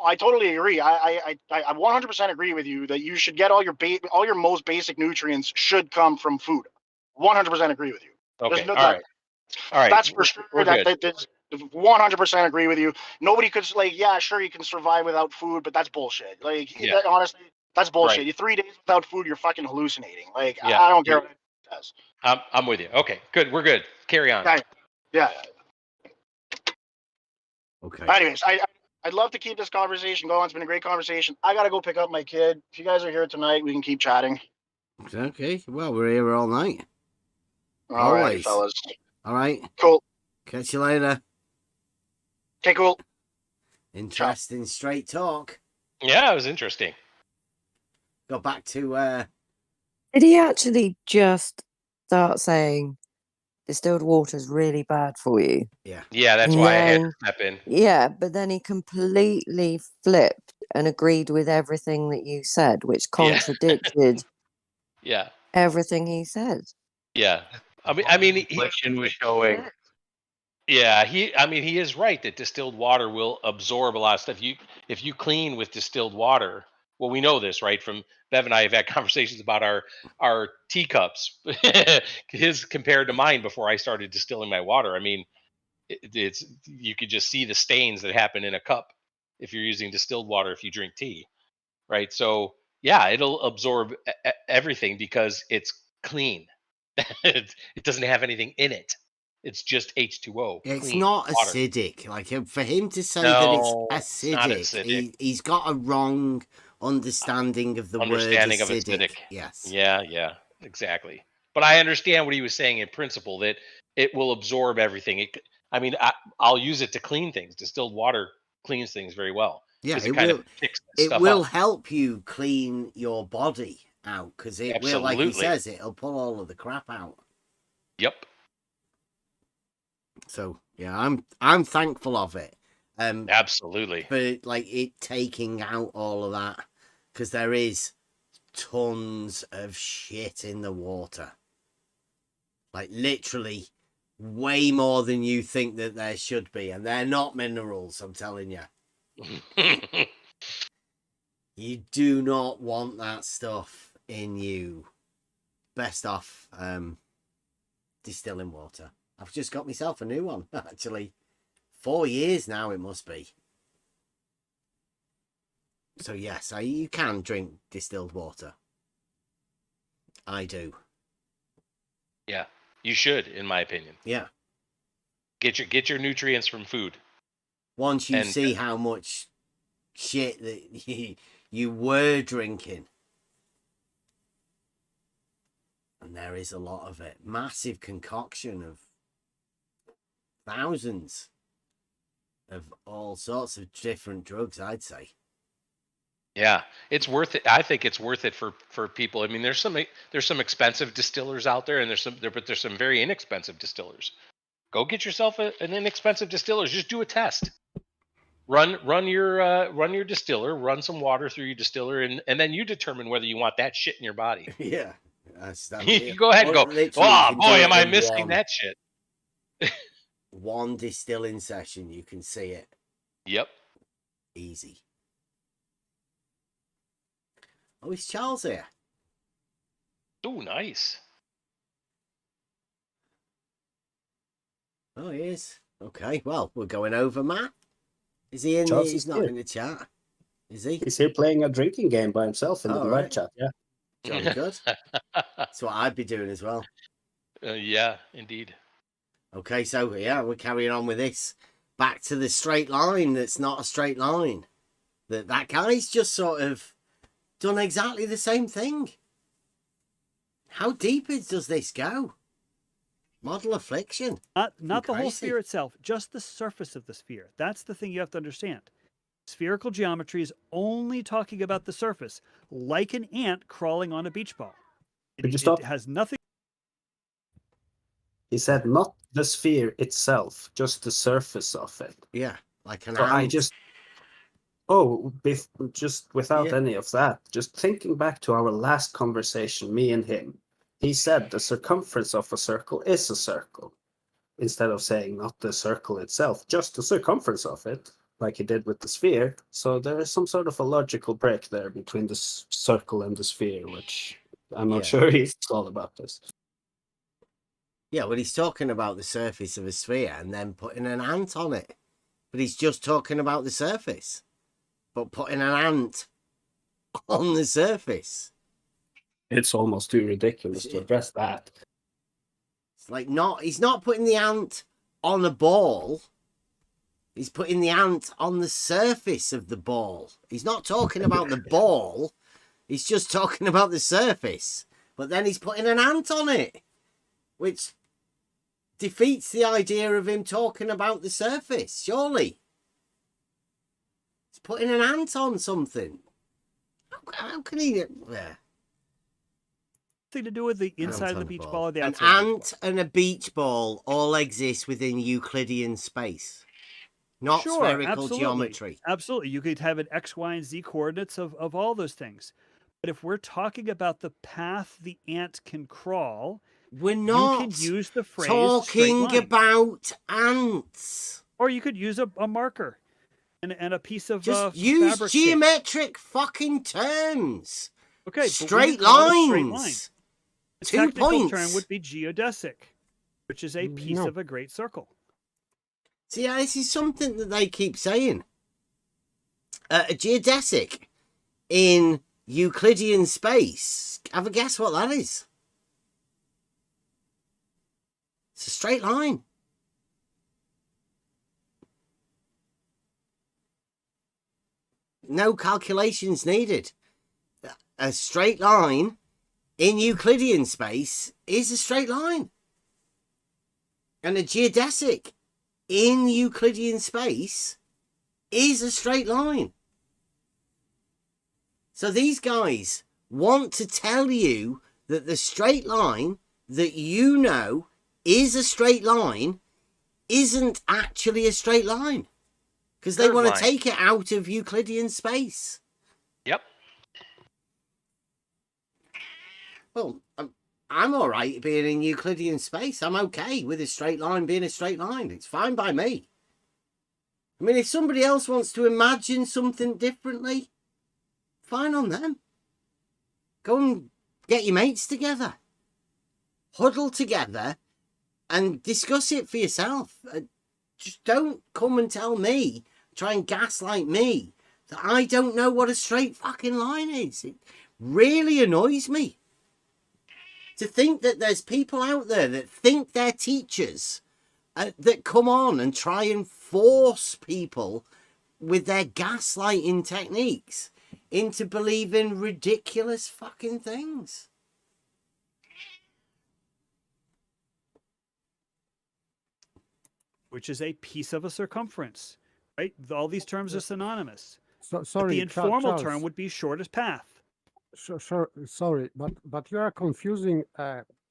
I totally agree. I 100% agree with you that you should get all your most basic nutrients should come from food. 100% agree with you. Okay. All right. That's for sure. That's 100% agree with you. Nobody could yeah, sure you can survive without food, but that's bullshit. Honestly, that's bullshit. Right. You 3 days without food, you're fucking hallucinating. I don't care what it says. I'm with you. Okay, good. We're good. Carry on. Yeah. Okay. Anyways, I'd love to keep this conversation going. It's been a great conversation. I gotta go pick up my kid. If you guys are here tonight, we can keep chatting. Okay. Well, we're here all night. All right, fellas. All right. Cool. Catch you later. Okay, cool. Interesting straight talk. Yeah, it was interesting. Go back to Did he actually just start saying distilled water is really bad for you? Yeah, that's why I had to step in. Yeah, but then he completely flipped and agreed with everything that you said, which contradicted everything he said. Yeah. I mean, he was showing. Yeah, he is right that distilled water will absorb a lot of stuff. If you clean with distilled water, well, we know this, right? From Bev and I have had conversations about our teacups, his compared to mine before I started distilling my water. I mean, it's you could just see the stains that happen in a cup if you're using distilled water if you drink tea, right? So yeah, it'll absorb everything because it's clean. It doesn't have anything in it. It's just H2O. It's clean not water. acidic. Like for him to say that it's it's not acidic. he's got a wrong understanding of the word acidic. Yes. Yeah, exactly. But I understand what he was saying in principle that it will absorb everything. I'll use it to clean things. Distilled water cleans things very well. Yeah, it will help you clean your body out because it will, like he says, it'll pull all of the crap out. Yep. So yeah, I'm thankful of it. Absolutely. For it taking out all of that because there is tons of shit in the water. Like literally way more than you think that there should be, and they're not minerals, I'm telling you. You do not want that stuff in you. Best off distilling water. I've just got myself a new one, actually. 4 years now, it must be. So, yes, you can drink distilled water. I do. Yeah, you should, in my opinion. Yeah. Get your nutrients from food. Once you see how much shit that you were drinking. And there is a lot of it. Massive concoction of thousands of all sorts of different drugs, I'd say. Yeah, it's worth it. I think it's worth it for people. I mean, there's some expensive distillers out there, and there's some very inexpensive distillers. Go get yourself an inexpensive distiller. Just do a test. Run your distiller. Run some water through your distiller, and then you determine whether you want that shit in your body. Yeah. You go ahead and go. Oh boy, am I missing that shit? One distilling session, you can see it. Yep. Easy. Oh, is Charles here? Oh, nice. Oh, he is. Okay, well, we're going over, Matt. Is he in? Charles He's is not here. in the chat. Is he? He's here playing a drinking game by himself in the Oh, live right. chat. Yeah. Jolly good. That's what I'd be doing as well. Yeah, indeed. Okay, so yeah, we're carrying on with this. Back to the straight line that's not a straight line. That guy's just sort of done exactly the same thing. How deep does this go? Model affliction. Not the whole sphere itself, just the surface of the sphere. That's the thing you have to understand. Spherical geometry is only talking about the surface, like an ant crawling on a beach ball. Could you stop? It has nothing. He said not the sphere itself, just the surface of it. Yeah, like an so ant. I just without any of that, just thinking back to our last conversation, me and him, he said the circumference of a circle is a circle, instead of saying not the circle itself, just the circumference of it, like he did with the sphere. So there is some sort of a logical break there between the circle and the sphere, which I'm not sure he's all about this. Yeah, well, he's talking about the surface of a sphere and then putting an ant on it. But he's just talking about the surface. But putting an ant on the surface. It's almost too ridiculous to address that. It's like he's not putting the ant on a ball. He's putting the ant on the surface of the ball. He's not talking about the ball. He's just talking about the surface. But then he's putting an ant on it, which defeats the idea of him talking about the surface, surely. He's putting an ant on something. How can he... Yeah. To do with the inside of the beach ball or the An outside. ant and a beach ball all exist within Euclidean space, not spherical geometry. Absolutely. You could have an X, Y, and Z coordinates of all those things. But if we're talking about the path the ant can crawl, we're not you can use the phrase talking about ants. Or you could use a marker and a piece of just use fabric geometric fucking terms. Okay, straight lines. The 2 technical points. term would be geodesic, which is a piece of a great circle. See, this is something that they keep saying. A geodesic in Euclidean space. Have a guess what that is? It's a straight line. No calculations needed. A straight line in Euclidean space is a straight line. And a geodesic in Euclidean space is a straight line. So these guys want to tell you that the straight line that you know is a straight line isn't actually a straight line. Because they want to take it out of Euclidean space. Yep. Well, I'm all right being in Euclidean space. I'm okay with a straight line being a straight line. It's fine by me. I mean, if somebody else wants to imagine something differently, fine on them. Go and get your mates together. Huddle together and discuss it for yourself. Just don't come and tell me, try and gaslight me, that I don't know what a straight fucking line is. It really annoys me. To think that there's people out there that think they're teachers that come on and try and force people with their gaslighting techniques into believing ridiculous fucking things. Which is a piece of a circumference, right? All these terms are synonymous. Sorry, but the informal Charles. term would be shortest path. Sorry, but you are confusing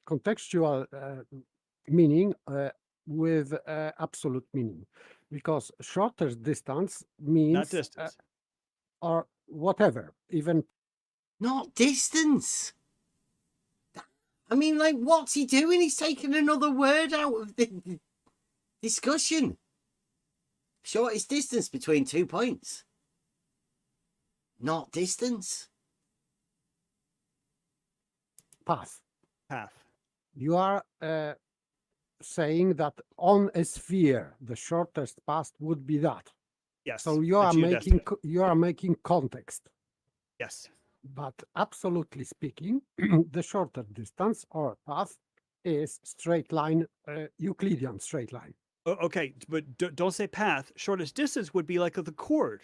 contextual meaning with absolute meaning, because shortest distance means Not distance. or whatever, even Not distance. I mean, like, what's he doing? He's taking another word out of the discussion. Shortest distance between 2 points. Not distance. path. Path. You are saying that on a sphere, the shortest path would be that. Yes. So the geodesic. you are making context. Yes. But absolutely speaking, the shorter distance or path is straight line, Euclidean straight line. Okay, but don't say path. Shortest distance would be like the chord,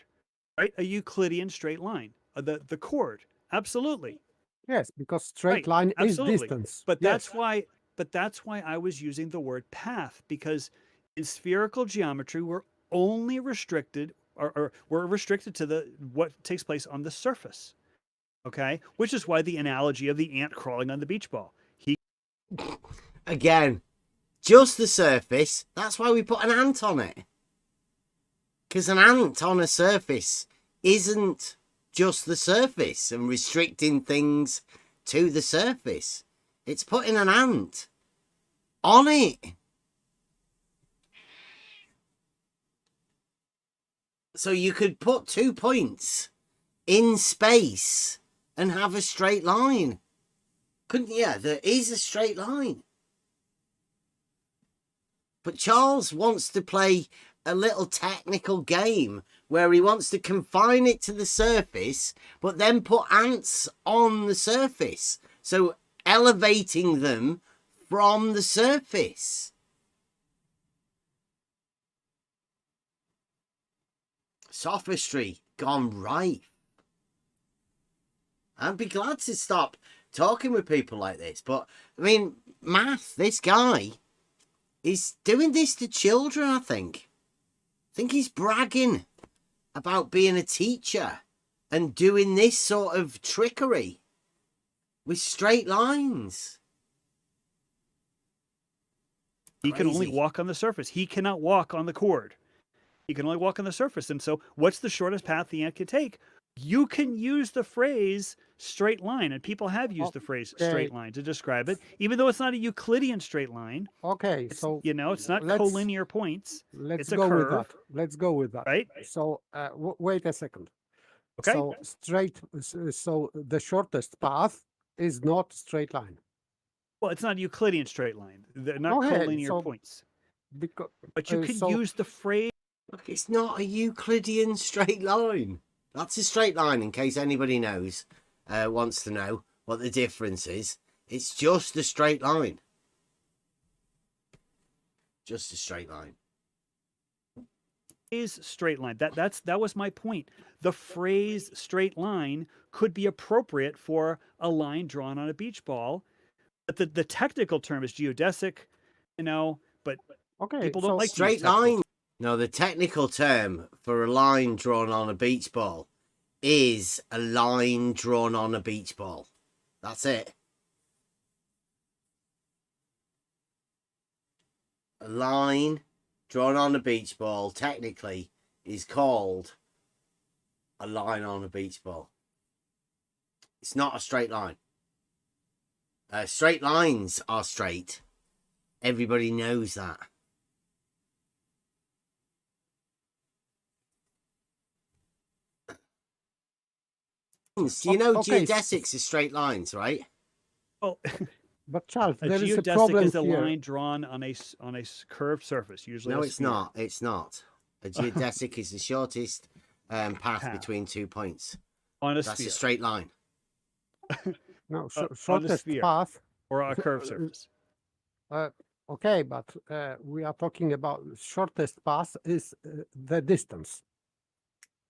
right? A Euclidean straight line. The chord. Absolutely. Yes, because straight Right, line absolutely. is distance. But Yes. that's why I was using the word path, because in spherical geometry we're only restricted or we're restricted to what takes place on the surface. Okay? Which is why the analogy of the ant crawling on the beach ball. Again, just the surface. That's why we put an ant on it. Because an ant on a surface isn't just the surface and restricting things to the surface. It's putting an ant on it. So you could put 2 points in space and have a straight line. Couldn't you? Yeah, there is a straight line. But Charles wants to play a little technical game where he wants to confine it to the surface, but then put ants on the surface. So elevating them from the surface. Sophistry gone right. I'd be glad to stop talking with people like this, but I mean, math, this guy is doing this to children, I think. I think he's bragging about being a teacher and doing this sort of trickery with straight lines. He can only walk on the surface. He cannot walk on the chord. He can only walk on the surface. And so what's the shortest path the ant could take? You can use the phrase straight line, and people have used the phrase straight line to describe it, even though it's not a Euclidean straight line. Okay, so it's not collinear points. Let's it's go a curve. with that. Let's go with that. Right. So wait a second. Okay. So so the shortest path is not straight line. Well, it's not a Euclidean straight line. They're not collinear points. But you can use the phrase. Look, it's not a Euclidean straight line. That's a straight line, in case anybody knows, wants to know what the difference is. It's just a straight line. Just a straight line. Is straight line. That was my point. The phrase straight line could be appropriate for a line drawn on a beach ball, but the technical term is geodesic, but people don't like straight line. No, the technical term for a line drawn on a beach ball is a line drawn on a beach ball. That's it. A line drawn on a beach ball technically is called a line on a beach ball. It's not a straight line. Straight lines are straight. Everybody knows that. You know, geodesics is straight lines, right? Well, but Charles, a there is a geodesic problem is a here. line drawn on a curved surface, usually. No, a it's sphere. not. It's not. A geodesic is the shortest path between 2 points. On a That's sphere. a straight line. No, on a shortest sphere. path Or a curved surface. Okay, but we are talking about shortest path is the distance.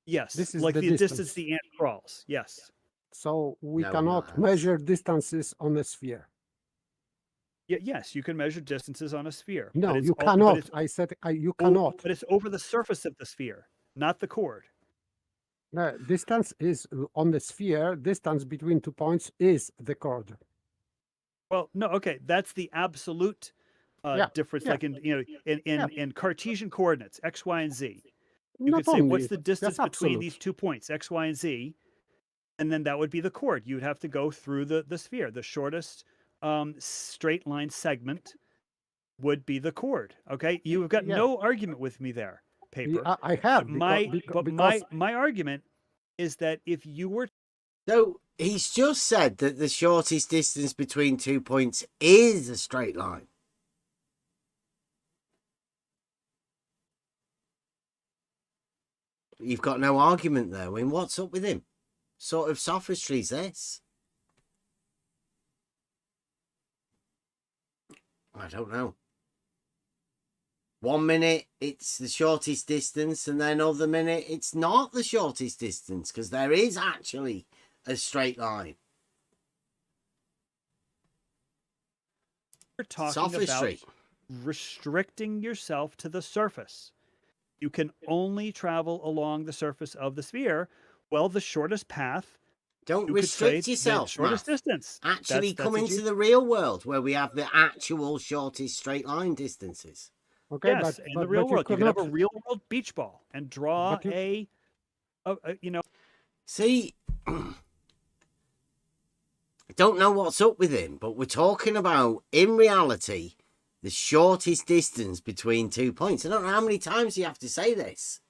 Yes, This is like the the distance. distance the ant crawls. Yes. So we No, cannot not. measure distances on a sphere. Yes, you can measure distances on a sphere. No, but it's you all- cannot. But it's, I said you cannot. But it's over the surface of the sphere, not the chord. No, distance is on the sphere. Distance between 2 points is the chord. Well, no, okay, that's the absolute difference, like in Cartesian coordinates, x, y, and z. You Not could say, only, what's the distance that's between absolute. these 2 points, x, y, and z? And then that would be the chord. You would have to go through the sphere. The shortest straight line segment would be the chord. Okay, you've got no argument with me there, Paper. I have, but my argument is that if you were... So he's just said that the shortest distance between 2 points is a straight line. You've got no argument there. I mean, what's up with him? Sort of sophistry is this? I don't know. 1 minute it's the shortest distance, and then other minute it's not the shortest distance, because there is actually a straight line. We're talking about restricting yourself to the surface. You can only travel along the surface of the sphere. Well, the shortest path. Don't restrict yourself. Shortest distance. Actually, come into the real world where we have the actual shortest straight line distances. Okay, yes, in the real world, you can have a real world beach ball and draw a See, I don't know what's up with him, but we're talking about, in reality, the shortest distance between 2 points. I don't know how many times you have to say this.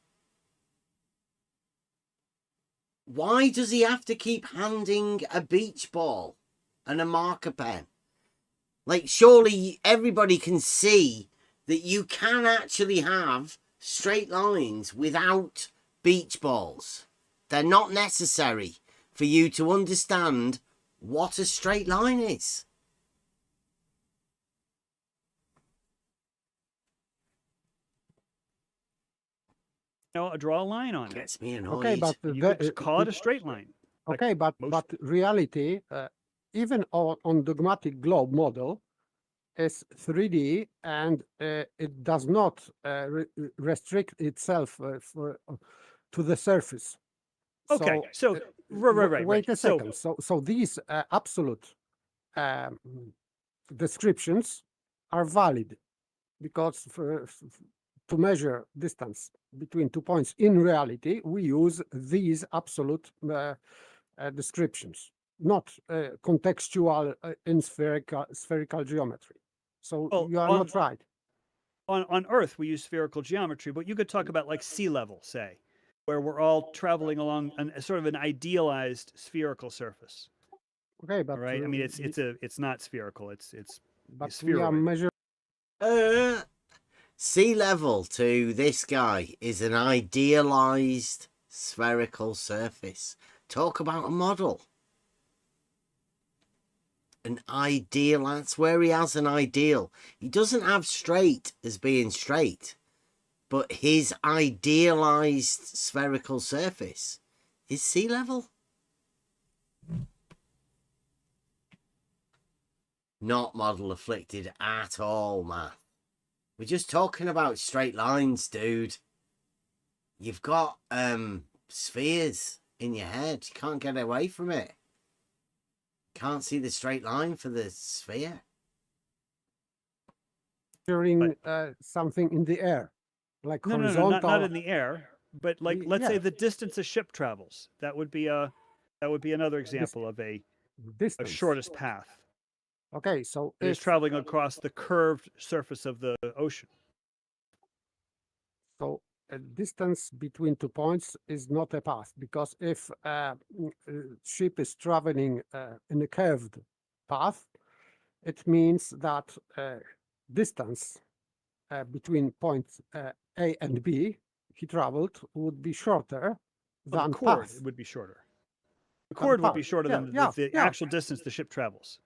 Why does he have to keep handing a beach ball and a marker pen? Like, surely everybody can see that you can actually have straight lines without beach balls. They're not necessary for you to understand what a straight line is. Draw a line on it. Gets me annoyed. Okay, but you could call it a straight line. Okay, but reality, even on dogmatic globe model, is 3D, and it does not restrict itself to the surface. Okay, so right. Wait a second. So these absolute descriptions are valid, because to measure distance between 2 points in reality, we use these absolute descriptions, not contextual in spherical geometry. So you are not right. On Earth, we use spherical geometry, but you could talk about like sea level, say, where we're all traveling along sort of an idealized spherical surface. Okay, but right. I mean, it's not spherical. It's but spheroid. We are measuring. Sea level to this guy is an idealized spherical surface. Talk about a model. An ideal, that's where he has an ideal. He doesn't have straight as being straight, but his idealized spherical surface is sea level. Not model afflicted at all, man. We're just talking about straight lines, dude. You've got spheres in your head. You can't get away from it. Can't see the straight line for the sphere. Measuring something in the air, like horizontal. No, not in the air, but like let's say the distance a ship travels. That would be another example of a shortest path. Okay, so it's traveling across the curved surface of the ocean. So a distance between 2 points is not a path, because if a ship is traveling in a curved path, it means that distance between points A and B he traveled would be shorter than the chord path. would be shorter. The chord would be shorter than the actual distance the ship travels.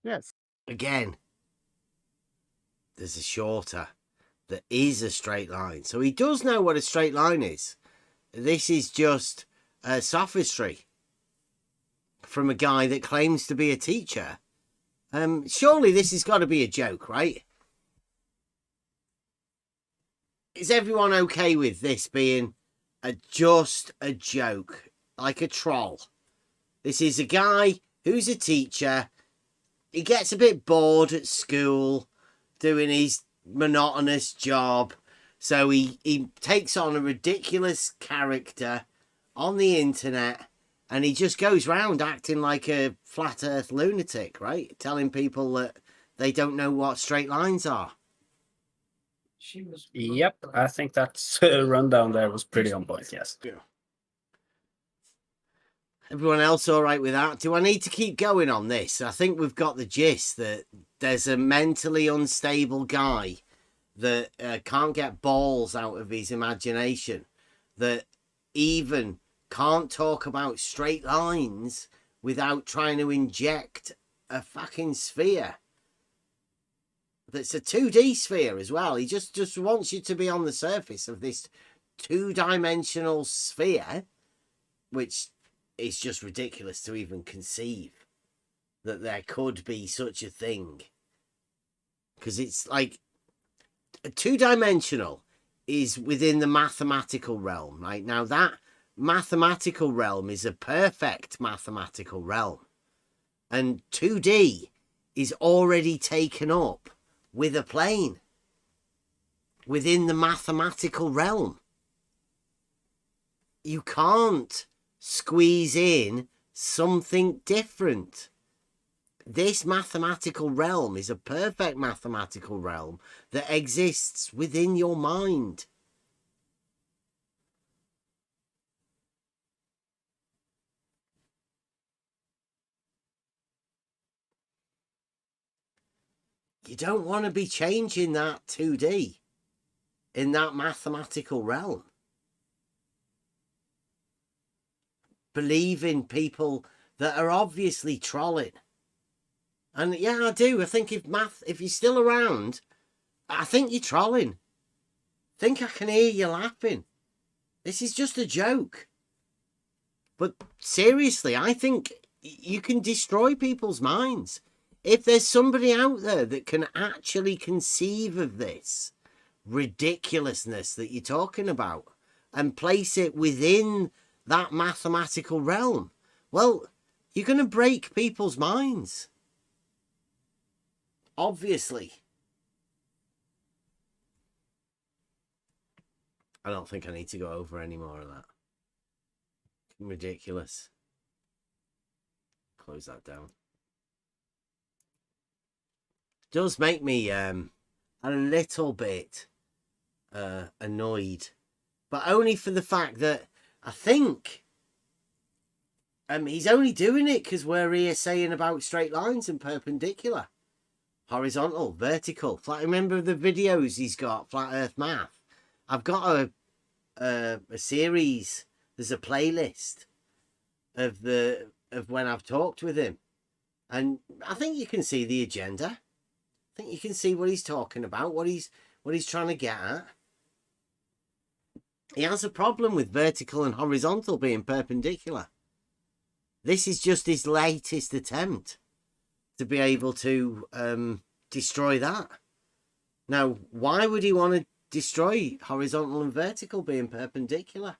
Yes. Again, there's a shorter. There is a straight line. So he does know what a straight line is. This is just a sophistry from a guy that claims to be a teacher. Surely this has got to be a joke, right? Is everyone okay with this being just a joke, like a troll? This is a guy who's a teacher he gets a bit bored at school doing his monotonous job. So he takes on a ridiculous character on the internet, and he just goes round acting like a flat earth lunatic, right? Telling people that they don't know what straight lines are. Yep, I think that rundown there was pretty on point, yes. Yeah. Everyone else all right with that? Do I need to keep going on this? I think we've got the gist that there's a mentally unstable guy that can't get balls out of his imagination, that even can't talk about straight lines without trying to inject a fucking sphere. That's a 2D sphere as well. He just wants you to be on the surface of this 2-dimensional sphere, which is just ridiculous to even conceive that there could be such a thing. Because it's like a 2-dimensional is within the mathematical realm, right? Now that mathematical realm is a perfect mathematical realm, and 2D is already taken up with a plane within the mathematical realm. You can't squeeze in something different. This mathematical realm is a perfect mathematical realm that exists within your mind. You don't want to be changing that 2D in that mathematical realm. Believing people that are obviously trolling. And yeah, I do. I think if you're still around, I think you're trolling. I think I can hear you laughing. This is just a joke. But seriously, I think you can destroy people's minds. If there's somebody out there that can actually conceive of this ridiculousness that you're talking about and place it within that mathematical realm, well, you're going to break people's minds. Obviously. I don't think I need to go over any more of that. Ridiculous. Close that down. Does make me a little bit annoyed, but only for the fact that I think he's only doing it because we're here saying about straight lines and perpendicular, horizontal, vertical, flat. Remember the videos he's got, Flat Earth Math? I've got a series. There's a playlist of when I've talked with him, and I think you can see the agenda. I think you can see what he's talking about, what he's trying to get at. He has a problem with vertical and horizontal being perpendicular. This is just his latest attempt to be able to destroy that. Now, why would he want to destroy horizontal and vertical being perpendicular?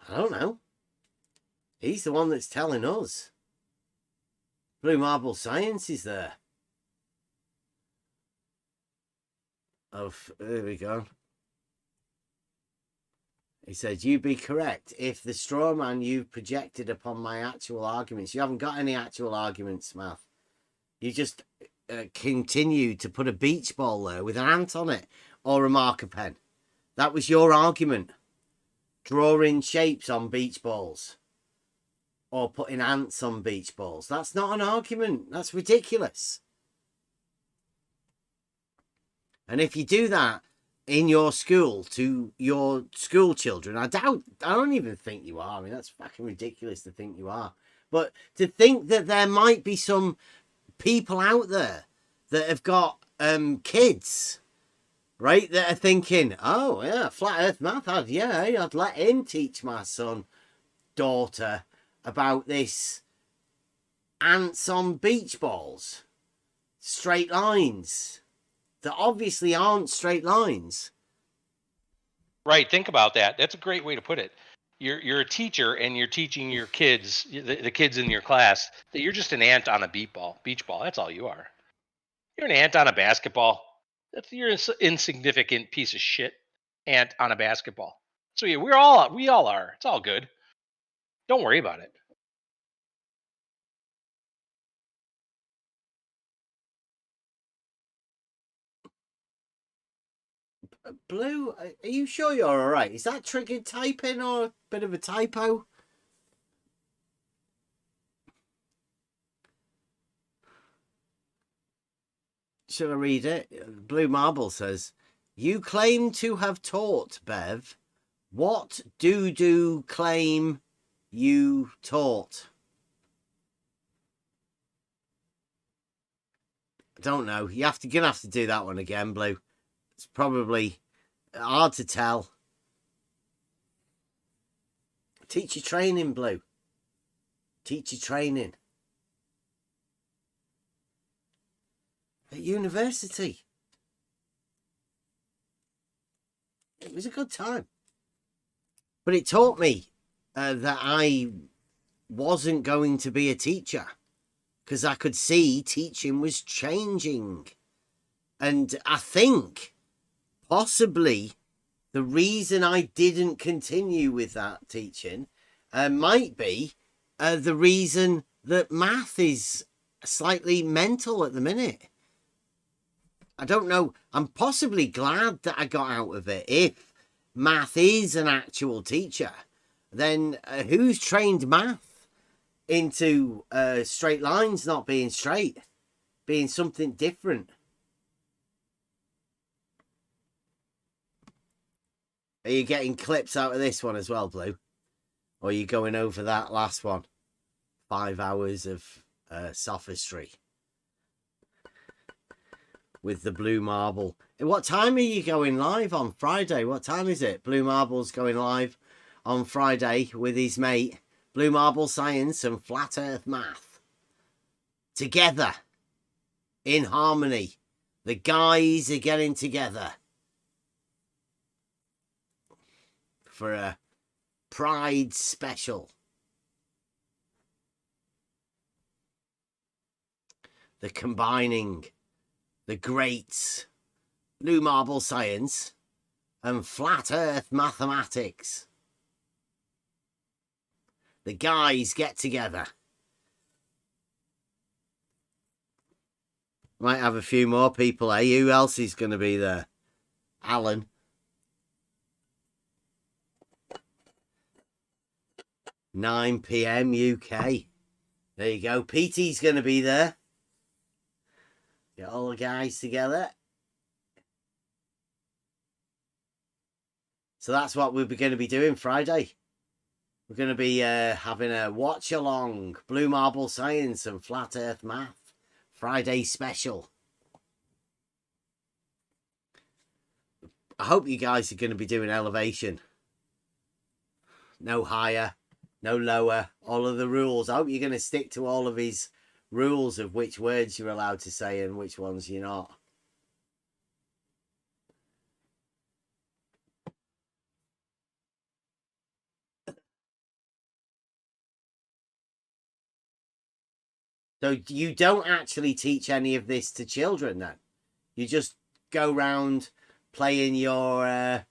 I don't know. He's the one that's telling us. Blue Marble Science is there. Oh, there we go. He said, "You be correct. If the straw man you've projected upon my actual arguments," you haven't got any actual arguments, Math. You just continue to put a beach ball there with an ant on it or a marker pen. That was your argument. Drawing shapes on beach balls. Or putting ants on beach balls. That's not an argument. That's ridiculous. And if you do that in your school to your school children, I don't even think you are. I mean, that's fucking ridiculous to think you are. But to think that there might be some people out there that have got kids, right, that are thinking, oh, yeah, Flat Earth Math, I'd let him teach my son, daughter, about this ants on beach balls, straight lines that obviously aren't straight lines. Right, think about that. That's a great way to put it. you're a teacher and you're teaching your kids, the kids in your class, that you're just an ant on a beach ball. That's all you are. You're an ant on a basketball. You're an insignificant piece of shit ant on a basketball. So yeah, we all are. It's all good. Don't worry about it. Blue, are you sure you're all right? Is that triggered typing or a bit of a typo? Shall I read it? Blue Marble says, "You claim to have taught, Bev. What do claim you taught?" I don't know. You're gonna have to do that one again, Blue. It's probably hard to tell. Teacher training, Blue. Teacher training. At university. It was a good time. But it taught me that I wasn't going to be a teacher, because I could see teaching was changing. And I think possibly the reason I didn't continue with that teaching might be the reason that math is slightly mental at the minute. I don't know. I'm possibly glad that I got out of it. If math is an actual teacher, then who's trained math into straight lines not being straight, being something different? Are you getting clips out of this one as well, Blue? Or are you going over that last one? 5 hours of sophistry with the Blue Marble. What time are you going live on Friday? What time is it? Blue Marble's going live on Friday with his mate, Blue Marble Science and Flat Earth Math. Together, in harmony. The guys are getting together for a Pride special. They're combining the greats, Blue Marble Science and Flat Earth Mathematics. The guys get together. Might have a few more people, eh? Who else is going to be there? Alan. (9 p.m. UK). There you go. PT's going to be there. Get all the guys together. So that's what we're going to be doing Friday. We're going to be having a watch along, Blue Marble Science and Flat Earth Math Friday special. I hope you guys are going to be doing elevation. No higher, no lower, all of the rules. I hope you're going to stick to all of his rules of which words you're allowed to say and which ones you're not. So you don't actually teach any of this to children then? You just go round playing your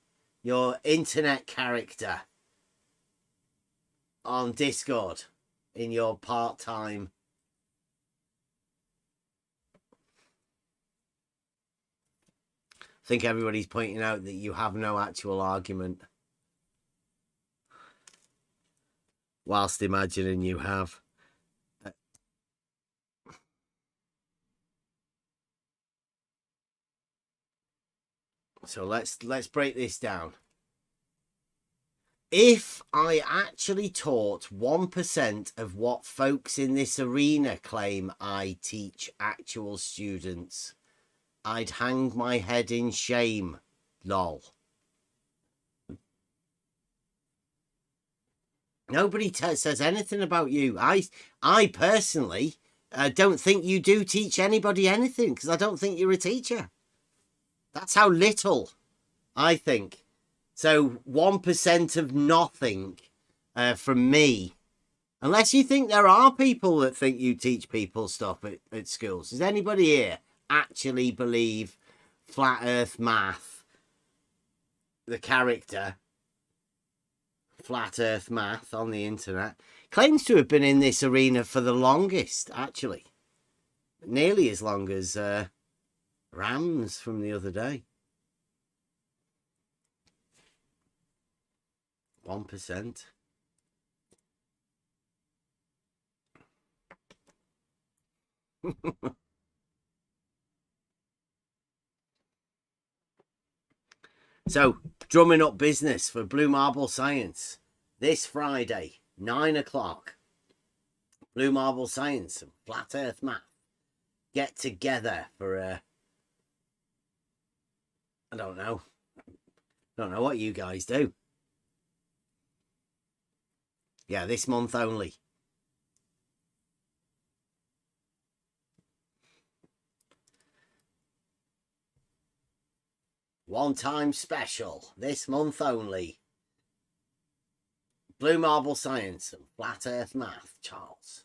internet character on Discord in your part-time. I think everybody's pointing out that you have no actual argument, whilst imagining you have. So let's break this down. If I actually taught 1% of what folks in this arena claim I teach actual students, I'd hang my head in shame, lol. Nobody says anything about you. I personally don't think you do teach anybody anything, because I don't think you're a teacher. That's how little I think. So 1% of nothing from me. Unless you think there are people that think you teach people stuff at schools. Does anybody here actually believe Flat Earth Math, the character, Flat Earth Math on the internet, claims to have been in this arena for the longest, actually. Nearly as long as Rams from the other day. 1%. So, drumming up business for Blue Marble Science this Friday, 9 o'clock. Blue Marble Science and Flat Earth Math get together for I don't know what you guys do. Yeah, this month only. One-time special, this month only. Blue Marble Science and Flat Earth Math, Charles.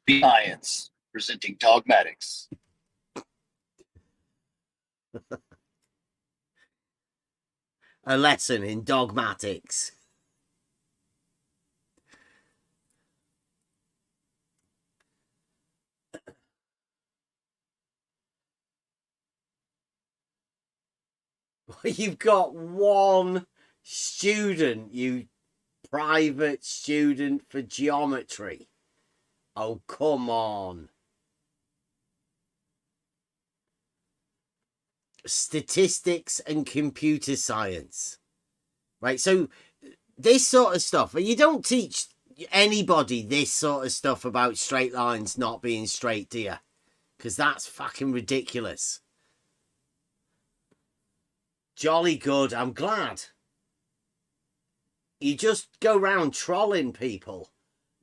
Science, presenting Dogmatics. A lesson in dogmatics. You've got one student, you private student for geometry. Oh, come on. Statistics and computer science. Right, so this sort of stuff, you don't teach anybody this sort of stuff about straight lines not being straight, do you? Because that's fucking ridiculous. Jolly good, I'm glad. You just go around trolling people,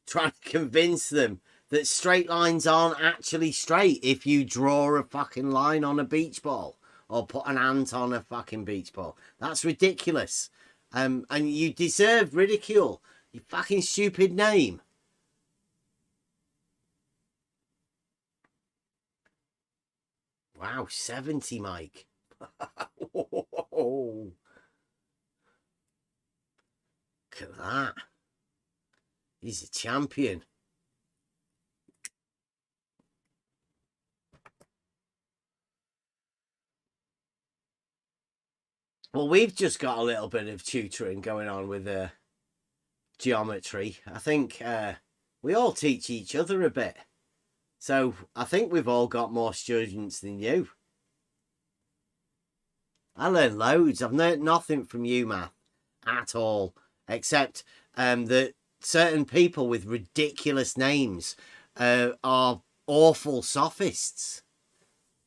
trying to convince them that straight lines aren't actually straight if you draw a fucking line on a beach ball or put an ant on a fucking beach ball. That's ridiculous. And you deserve ridicule. You fucking stupid name. Wow, 70, Mike. Whoa. Look at that. He's a champion. Well, we've just got a little bit of tutoring going on with geometry. I think we all teach each other a bit. So I think we've all got more students than you. I learned loads. I've learned nothing from you, Matt, at all. Except that certain people with ridiculous names are awful sophists.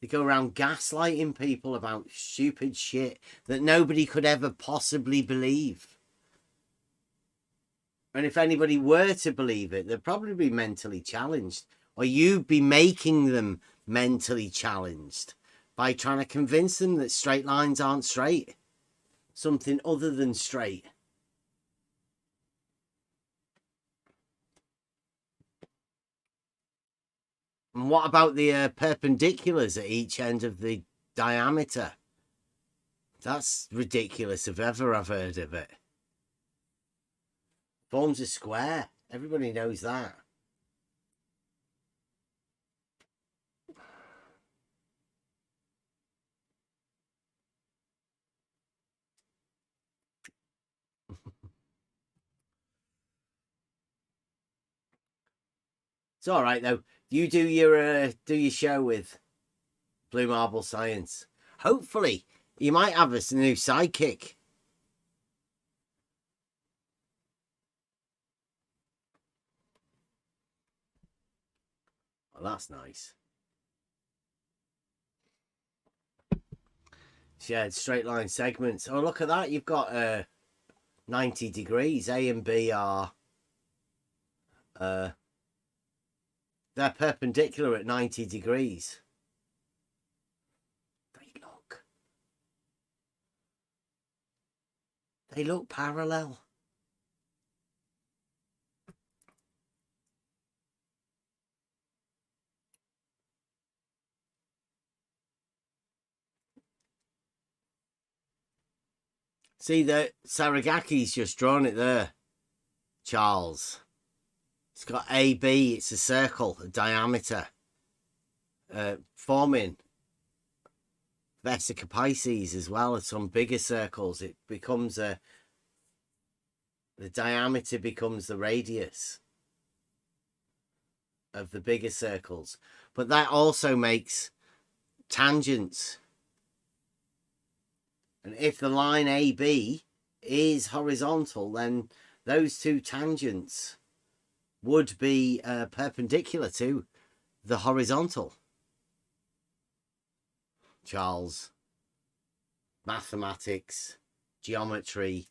They go around gaslighting people about stupid shit that nobody could ever possibly believe. And if anybody were to believe it, they'd probably be mentally challenged. Or you'd be making them mentally challenged by trying to convince them that straight lines aren't straight. Something other than straight. And what about the perpendiculars at each end of the diameter? That's ridiculous if ever I've heard of it. Forms a square. Everybody knows that. It's all right though. You do your show with Blue Marble Science. Hopefully, you might have us a new sidekick. Well, that's nice. Shared straight line segments. Oh, look at that. You've got 90 degrees. A and B are they're perpendicular at 90 degrees. They look. They look parallel. See, the Saragaki's just drawn it there, Charles. It's got AB. It's a circle, a diameter, forming Vesica Pisces as well as some bigger circles. It becomes the diameter becomes the radius of the bigger circles. But that also makes tangents. And if the line AB is horizontal, then those two tangents would be perpendicular to the horizontal. Charles, mathematics, geometry.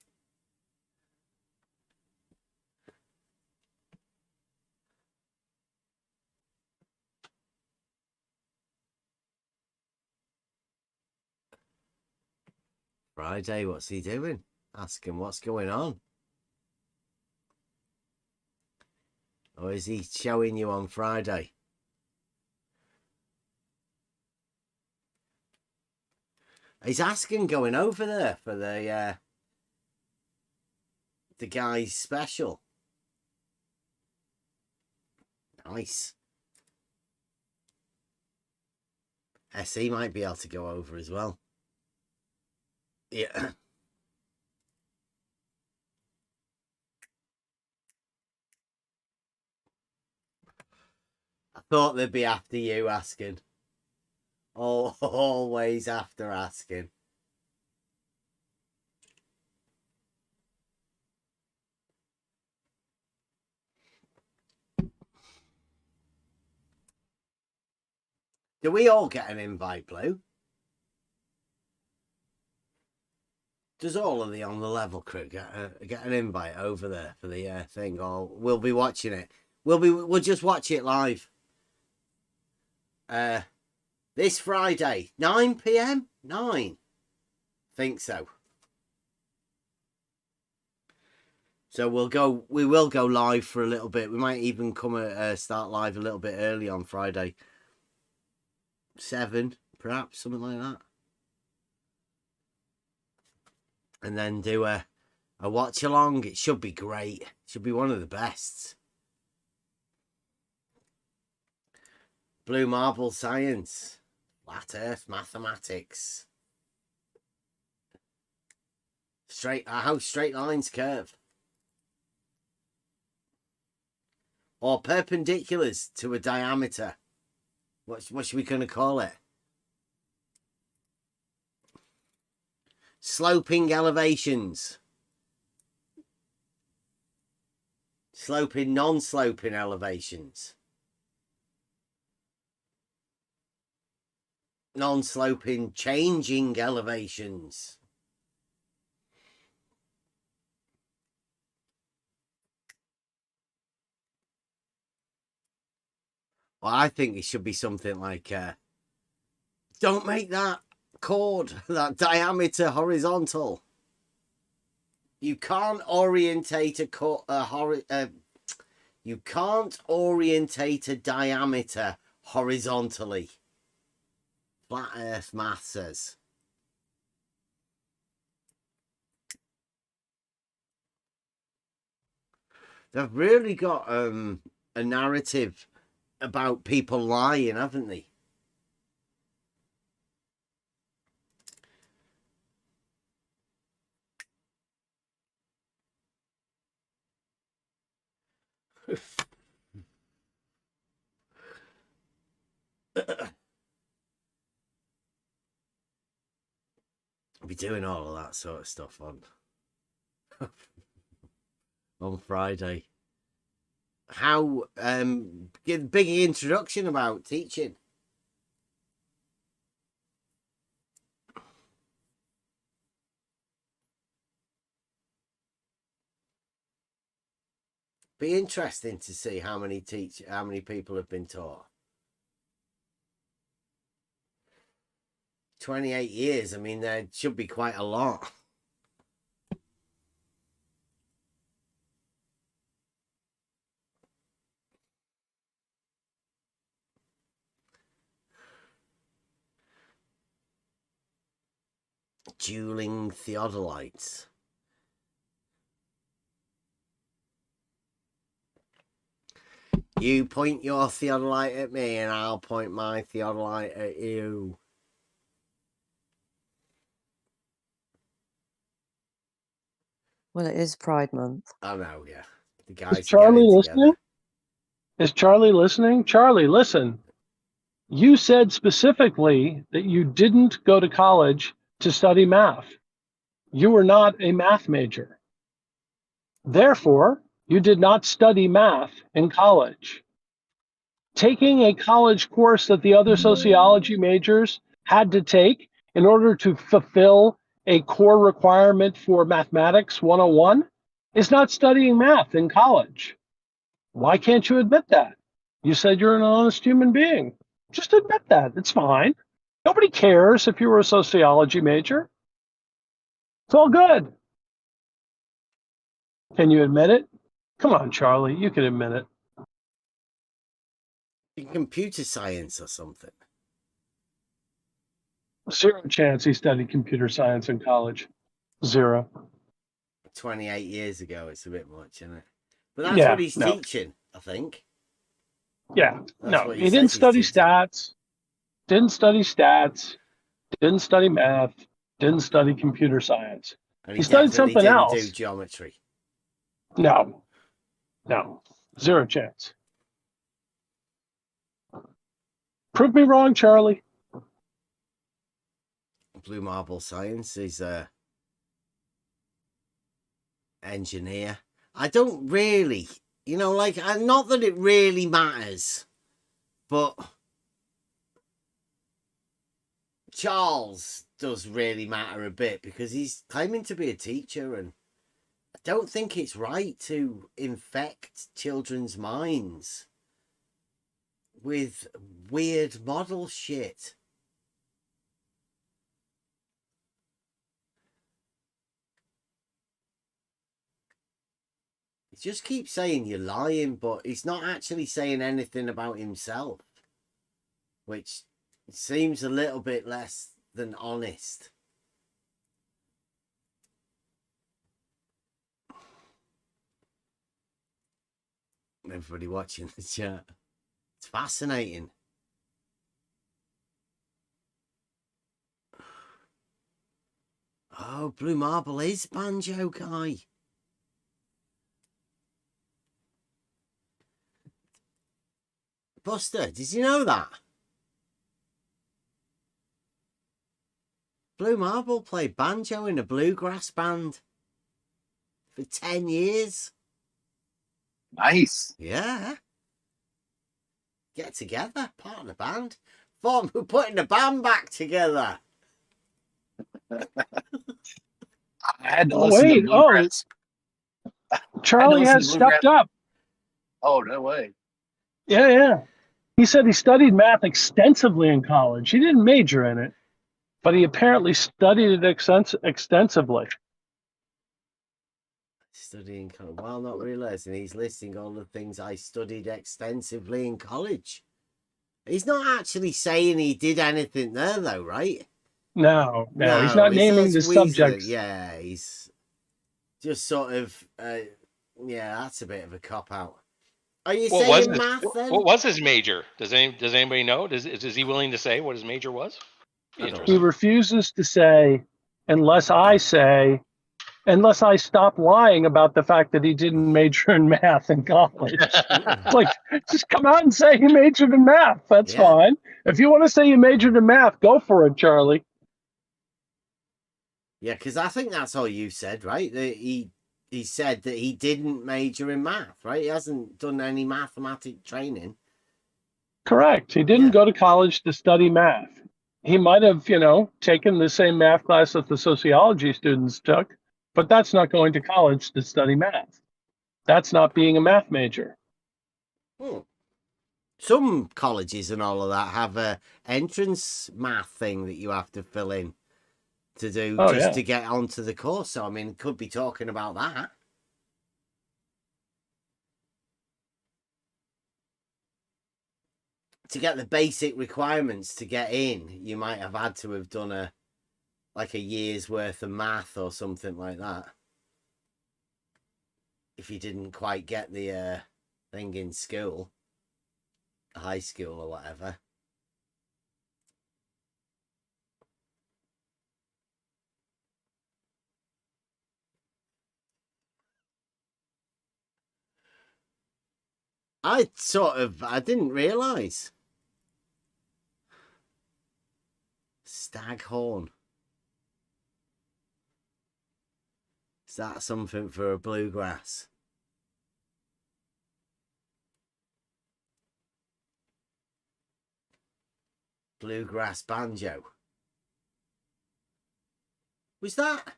Friday, what's he doing? Ask him what's going on. Or is he showing you on Friday? He's asking going over there for the guy's special. Nice. SE might be able to go over as well. Yeah. I thought they'd be after you asking. Oh, always after asking. Do we all get an invite, Blue? Does all of the On the Level crew get an invite over there for the thing, or we'll be watching it? We'll just watch it live. This Friday, 9 p.m. 9. Think so. So we will go live for a little bit. We might even start live a little bit early on Friday. 7, perhaps, something like that. And then do a watch along. It should be great. It should be one of the best. Blue Marble Science. Flat Earth Mathematics. How straight lines curve. Or perpendiculars to a diameter. What should we going to call it? Sloping elevations. Sloping, non-sloping elevations. Non-sloping, changing elevations. Well, I think it should be something like, don't make that chord, that diameter horizontal. You can't orientate you can't orientate a diameter horizontally. Flat Earth Math says. They've really got a narrative about people lying, haven't they? I'll be doing all of that sort of stuff on Friday. How give a big introduction about teaching. Be interesting to see how many people have been taught. 28 years. I mean, there should be quite a lot. dueling theodolites. You point your theodolite at me and I'll point my theodolite at you. Well, it is Pride Month. I know, yeah. The Is guys Charlie are getting listening? together. Is Charlie listening? Charlie, listen. You said specifically that you didn't go to college to study math. You were not a math major. Therefore, you did not study math in college. Taking a college course that the other sociology majors had to take in order to fulfill a core requirement for mathematics 101 is not studying math in college. Why can't you admit that? You said you're an honest human being. Just admit that. It's fine. Nobody cares if you were a sociology major. It's all good. Can you admit it? Come on, Charlie. You can admit it. In computer science or something. Zero chance he studied computer science in college. Zero. 28 years ago, it's a bit much, isn't it? But that's Yeah, what he's no. teaching, I think. Yeah, That's no. what He didn't says he's study teaching. stats. Didn't study stats. Didn't study math. Didn't study computer science. And He studied definitely something didn't else. do geometry. No. No. Zero chance. Prove me wrong, Charlie. Blue Marble Science is a engineer. I don't really, like, not that it really matters, but Charles does really matter a bit because he's claiming to be a teacher, and I don't think it's right to infect children's minds with weird model shit. He just keeps saying you're lying, but he's not actually saying anything about himself, which seems a little bit less than honest. Everybody watching the chat. It's fascinating. Oh, Blue Marble is Banjo Guy. Buster, did you know that? Blue Marble played banjo in a bluegrass band for 10 years. Nice. Yeah. Get together, part of the band. We're putting the band back together. I had to listen to Wait, bluegrass. Charlie has stepped up. Oh, no way. Yeah. He said he studied math extensively in college. He didn't major in it, but he apparently studied it extensively. Studying college, while not realizing he's listing all the things I studied extensively in college. He's not actually saying he did anything there, though, right? No, he's not naming the subjects. Yeah, he's just sort of, that's a bit of a cop-out. Are you saying math, then? What was his major? Does anybody know? Is he willing to say what his major was? He refuses to say, unless I stop lying about the fact that he didn't major in math in college. Like, just come out and say he majored in math. That's fine. If you want to say you majored in math, go for it, Charlie. Yeah, because I think that's all you said, right? That he said that he didn't major in math, right? He hasn't done any mathematic training. Correct. He didn't go to college to study math. He might have, taken the same math class that the sociology students took, but that's not going to college to study math. That's not being a math major. Some colleges and all of that have a entrance math thing that you have to fill in to do to get onto the course. So, I mean, could be talking about that. To get the basic requirements to get in, you might have had to have done a like a year's worth of math or something like that. If you didn't quite get the thing in school, high school or whatever. I didn't realise. Staghorn. Is that something for a bluegrass? Bluegrass banjo. Was that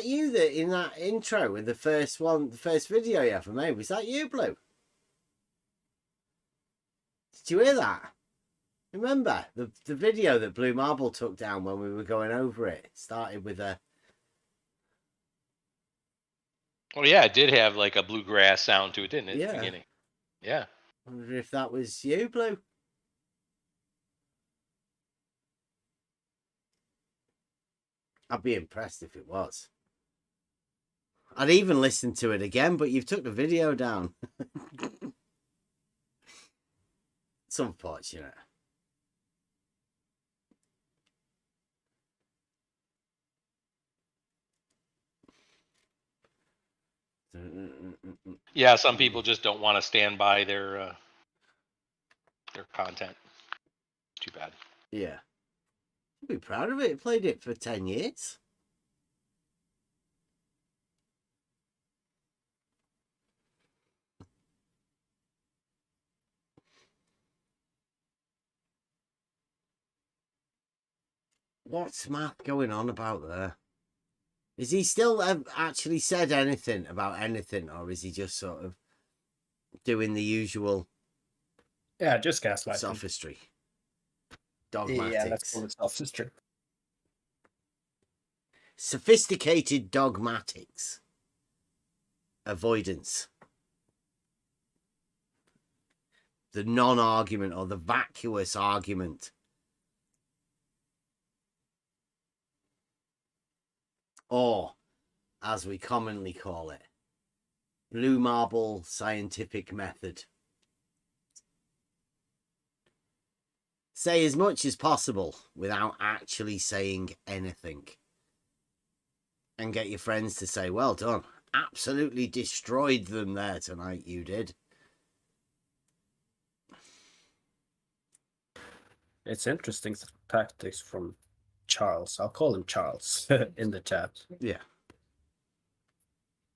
you that in that intro in the first video you ever made? Was that you, Blue? Did you hear that? Remember the video that Blue Marble took down when we were going over it? Started with a. Oh yeah, it did have like a bluegrass sound to it, didn't it? Yeah. At the beginning. Yeah. I wonder if that was you, Blue. I'd be impressed if it was. I'd even listen to it again, but you've took the video down. It's unfortunate. Yeah, some people just don't want to stand by their content. Too bad. Yeah. I'd be proud of it. It played it for 10 years. What's Matt going on about there? Is he still actually said anything about anything, or is he just sort of doing the usual? Yeah, just gaslighting. Sophistry. Dogmatics. Yeah, let's call it sophistry. Sophisticated dogmatics. Avoidance. The non-argument or the vacuous argument. Or, as we commonly call it, Blue Marble scientific method. Say as much as possible without actually saying anything. And get your friends to say, well done. Absolutely destroyed them there tonight, you did. It's interesting tactics from Charles. I'll call him Charles in the chat. Yeah.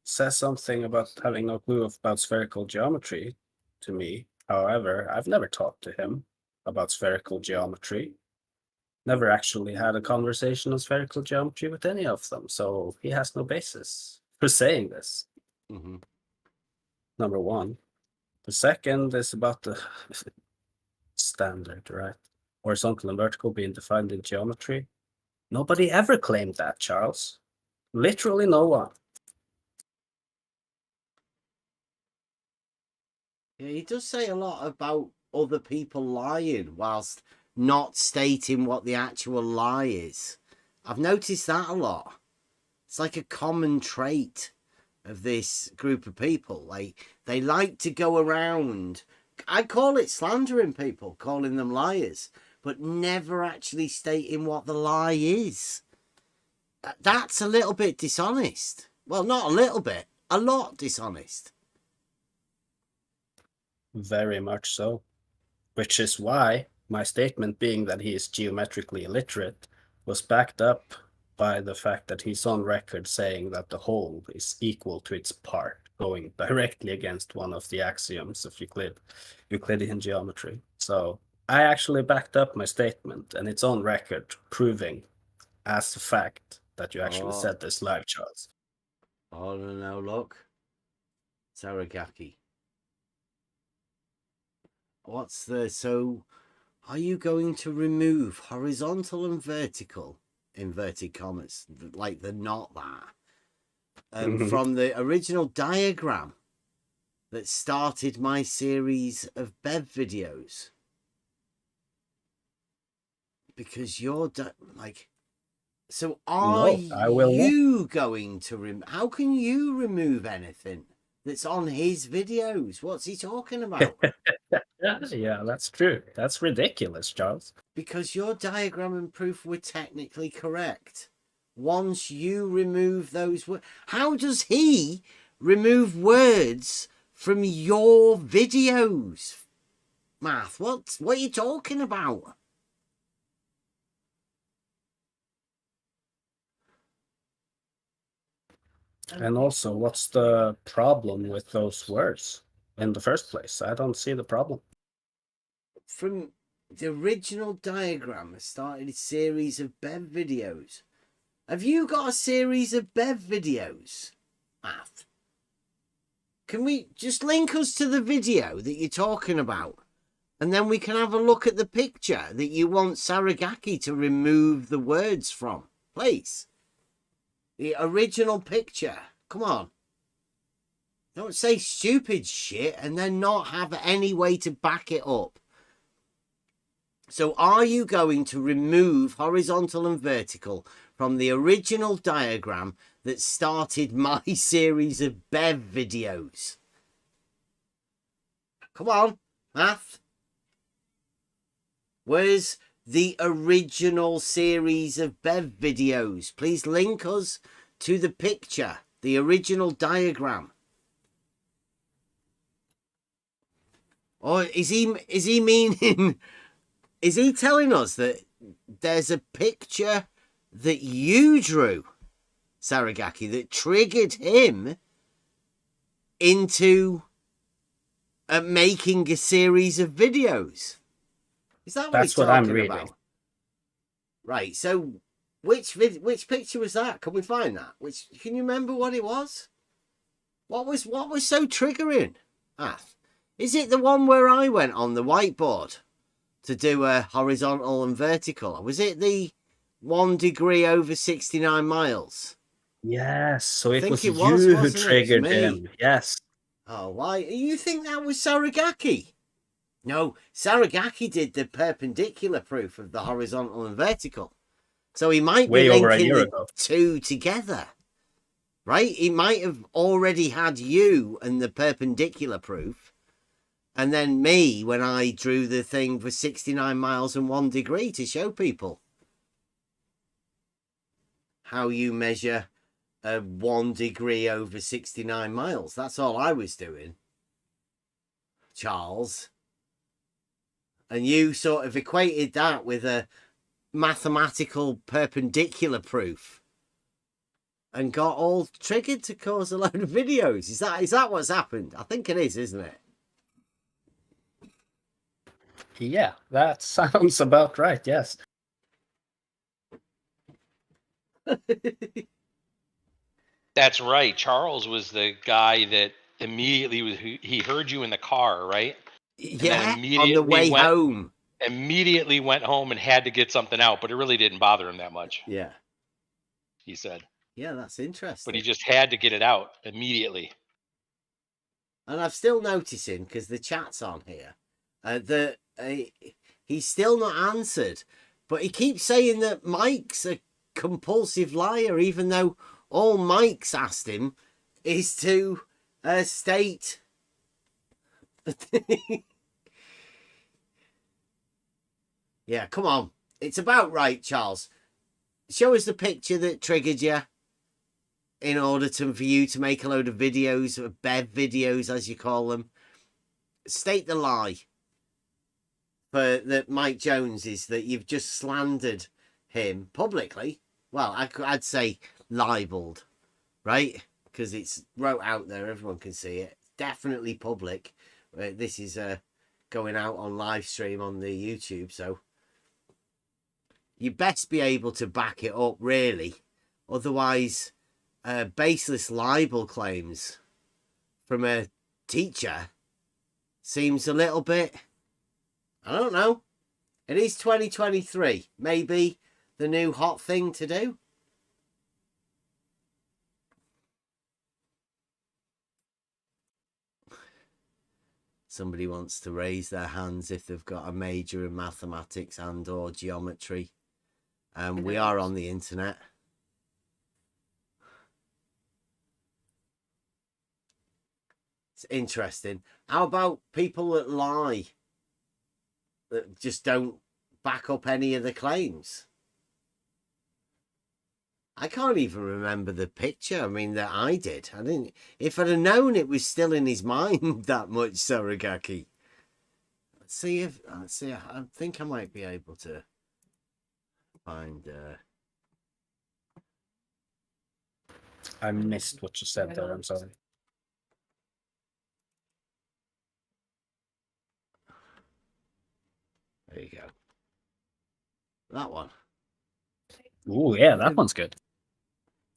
Says something about having no clue about spherical geometry to me. However, I've never talked to him about spherical geometry. Never actually had a conversation on spherical geometry with any of them, so he has no basis for saying this. Mm-hmm. Number one. The second is about the standard, right? Horizontal and vertical being defined in geometry. Nobody ever claimed that, Charles. Literally no one. Yeah, he does say a lot about other people lying whilst not stating what the actual lie is. I've noticed that a lot. It's like a common trait of this group of people. Like, they like to go around. I call it slandering people, calling them liars, but never actually stating what the lie is. That's a little bit dishonest. Well, not a little bit, a lot dishonest. Very much so. Which is why my statement being that he is geometrically illiterate was backed up by the fact that he's on record saying that the whole is equal to its part, going directly against one of the axioms of Euclidean geometry. So I actually backed up my statement, and it's on record proving as a fact that you actually said this live, Charles. Oh, no, look. Saragaki. So are you going to remove horizontal and vertical, inverted commas, like the not that, from the original diagram that started my series of Bev videos? Because you're like, So are I will not. you going to how can you remove anything that's on his videos? What's he talking about? Yeah, that's true. That's ridiculous, Charles. Because your diagram and proof were technically correct. Once you remove those words, how does he remove words from your videos? Math, what are you talking about? And also, what's the problem with those words in the first place? I don't see the problem. From the original diagram, I started a series of Bev videos. Have you got a series of Bev videos, Math? Can we just link us to the video that you're talking about? And then we can have a look at the picture that you want Saragaki to remove the words from. Please. The original picture. Come on. Don't say stupid shit and then not have any way to back it up. So are you going to remove horizontal and vertical from the original diagram that started my series of Bev videos? Come on, Math. Where's the original series of Bev videos? Please link us to the picture, the original diagram. Or is he meaning, is he telling us that there's a picture that you drew, Saragaki, that triggered him into making a series of videos? Is that what That's he's what I'm talking reading. about? Right. So, which picture was that? Can we find that? Can you remember what it was? What was so triggering? Is it the one where I went on the whiteboard to do a horizontal and vertical? Or was it the 1 degree over 69 miles? Yes. So it was it you who wasn't it? triggered Me. him. Yes. Oh, why? You think that was Saragaki? No, Saragaki did the perpendicular proof of the horizontal and vertical. So he might be linking the two together. Right? He might have already had you and the perpendicular proof. And then me when I drew the thing for 69 miles and 1 degree to show people how you measure 1 degree over 69 miles. That's all I was doing, Charles. And you sort of equated that with a mathematical perpendicular proof and got all triggered to cause a load of videos. Is that what's happened? I think it is, isn't it? Yeah, that sounds about right, yes. That's right. Charles was the guy that he heard you in the car, right? Yeah, on the way home. Immediately went home and had to get something out, but it really didn't bother him that much. Yeah. He said. Yeah, that's interesting. But he just had to get it out immediately. And I'm still noticing, because the chat's on here, that he's still not answered. But he keeps saying that Mike's a compulsive liar, even though all Mike's asked him is to state... Yeah, come on. It's about right, Charles. Show us the picture that triggered you in order for you to make a load of videos, Bev videos, as you call them. State the lie for that Mike Jones is that you've just slandered him publicly. Well, I'd say libeled, right? Because it's wrote out there. Everyone can see it. Definitely public. This is going out on live stream on the YouTube, so you best be able to back it up, really. Otherwise, baseless libel claims from a teacher seems a little bit, I don't know. It is 2023. Maybe the new hot thing to do. Somebody wants to raise their hands if they've got a major in mathematics and or geometry. We are on the internet. It's interesting. How about people that lie, that just don't back up any of the claims? I can't even remember the picture. I mean, that I did. I didn't. If I'd have known it was still in his mind that much, Sorogaki. Let's see if. Let's see. I think I might be able to find. I missed what you said there. I'm sorry. There you go. That one. Oh yeah, that one's good.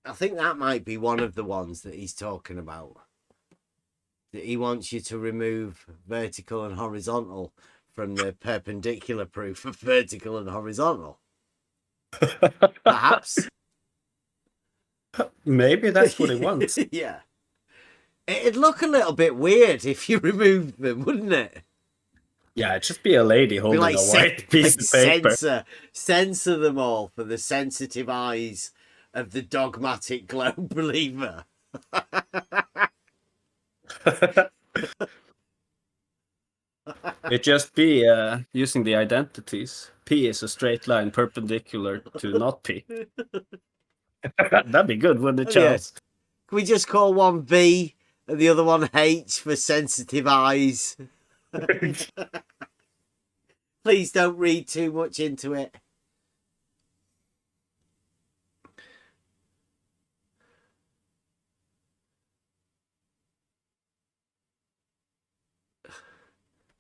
I think that might be one of the ones that he's talking about. That he wants you to remove vertical and horizontal from the perpendicular proof of vertical and horizontal. Perhaps. Maybe that's what he wants. Yeah. It'd look a little bit weird if you removed them, wouldn't it? Yeah, it'd just be a lady holding Like a white piece of paper. Censor them all for the sensitive eyes of the dogmatic globe believer. It'd just be using the identities. P is a straight line perpendicular to not P. That'd be good, wouldn't it, Charles? Yeah. Can we just call one V and the other one H for sensitive eyes? Please don't read too much into it.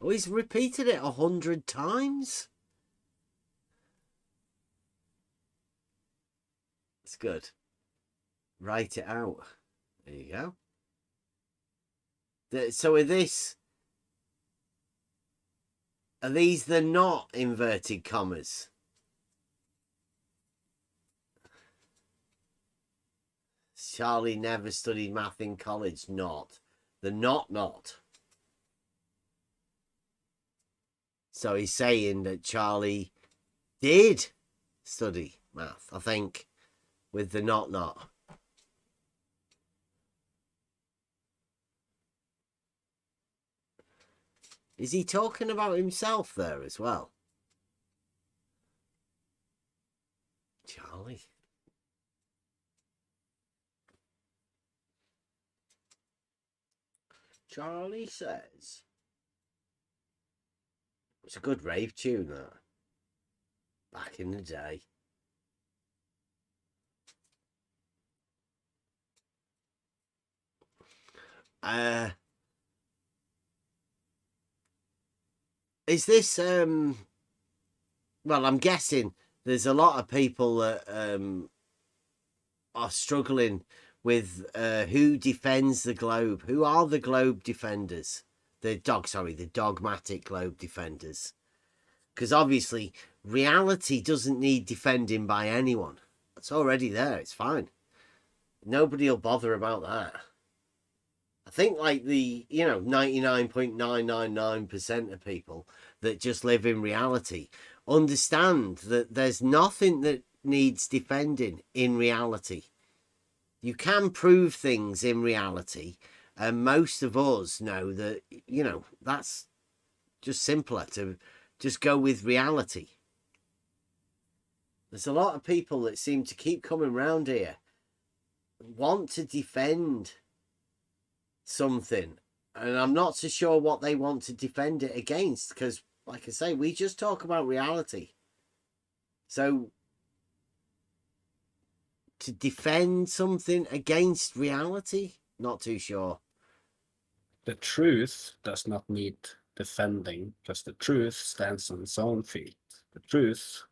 Oh, he's repeated it 100 times. It's good. Write it out. There you go. So are these the not inverted commas? Charlie never studied math in college. Not. The not. So he's saying that Charlie did study math, I think, with the not. Is he talking about himself there as well? Charlie. Charlie says. It's a good rave tune, that. Back in the day. Is this well, I'm guessing there's a lot of people that are struggling with who defends the globe. Who are the globe defenders? The dogmatic globe defenders. Because obviously reality doesn't need defending by anyone. It's already there. It's fine. Nobody will bother about that. I think like the 99.999% of people that just live in reality understand that there's nothing that needs defending in reality. You can prove things in reality, and most of us know that that's just simpler to just go with reality. There's a lot of people that seem to keep coming round here, want to defend something, and I'm not so sure what they want to defend it against, because like I say, we just talk about reality. So to defend something against reality, not too sure. The truth does not need defending, because the truth stands on its own feet. The truth,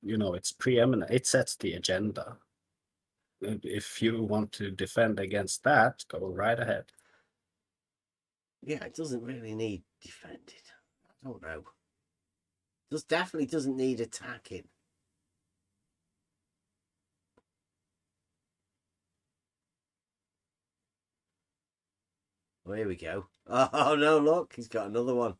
it's preeminent. It sets the agenda. If you want to defend against that, go right ahead. Yeah, it doesn't really need defending. I don't know. It definitely doesn't need attacking. Oh, here we go. Oh no, look, he's got another one.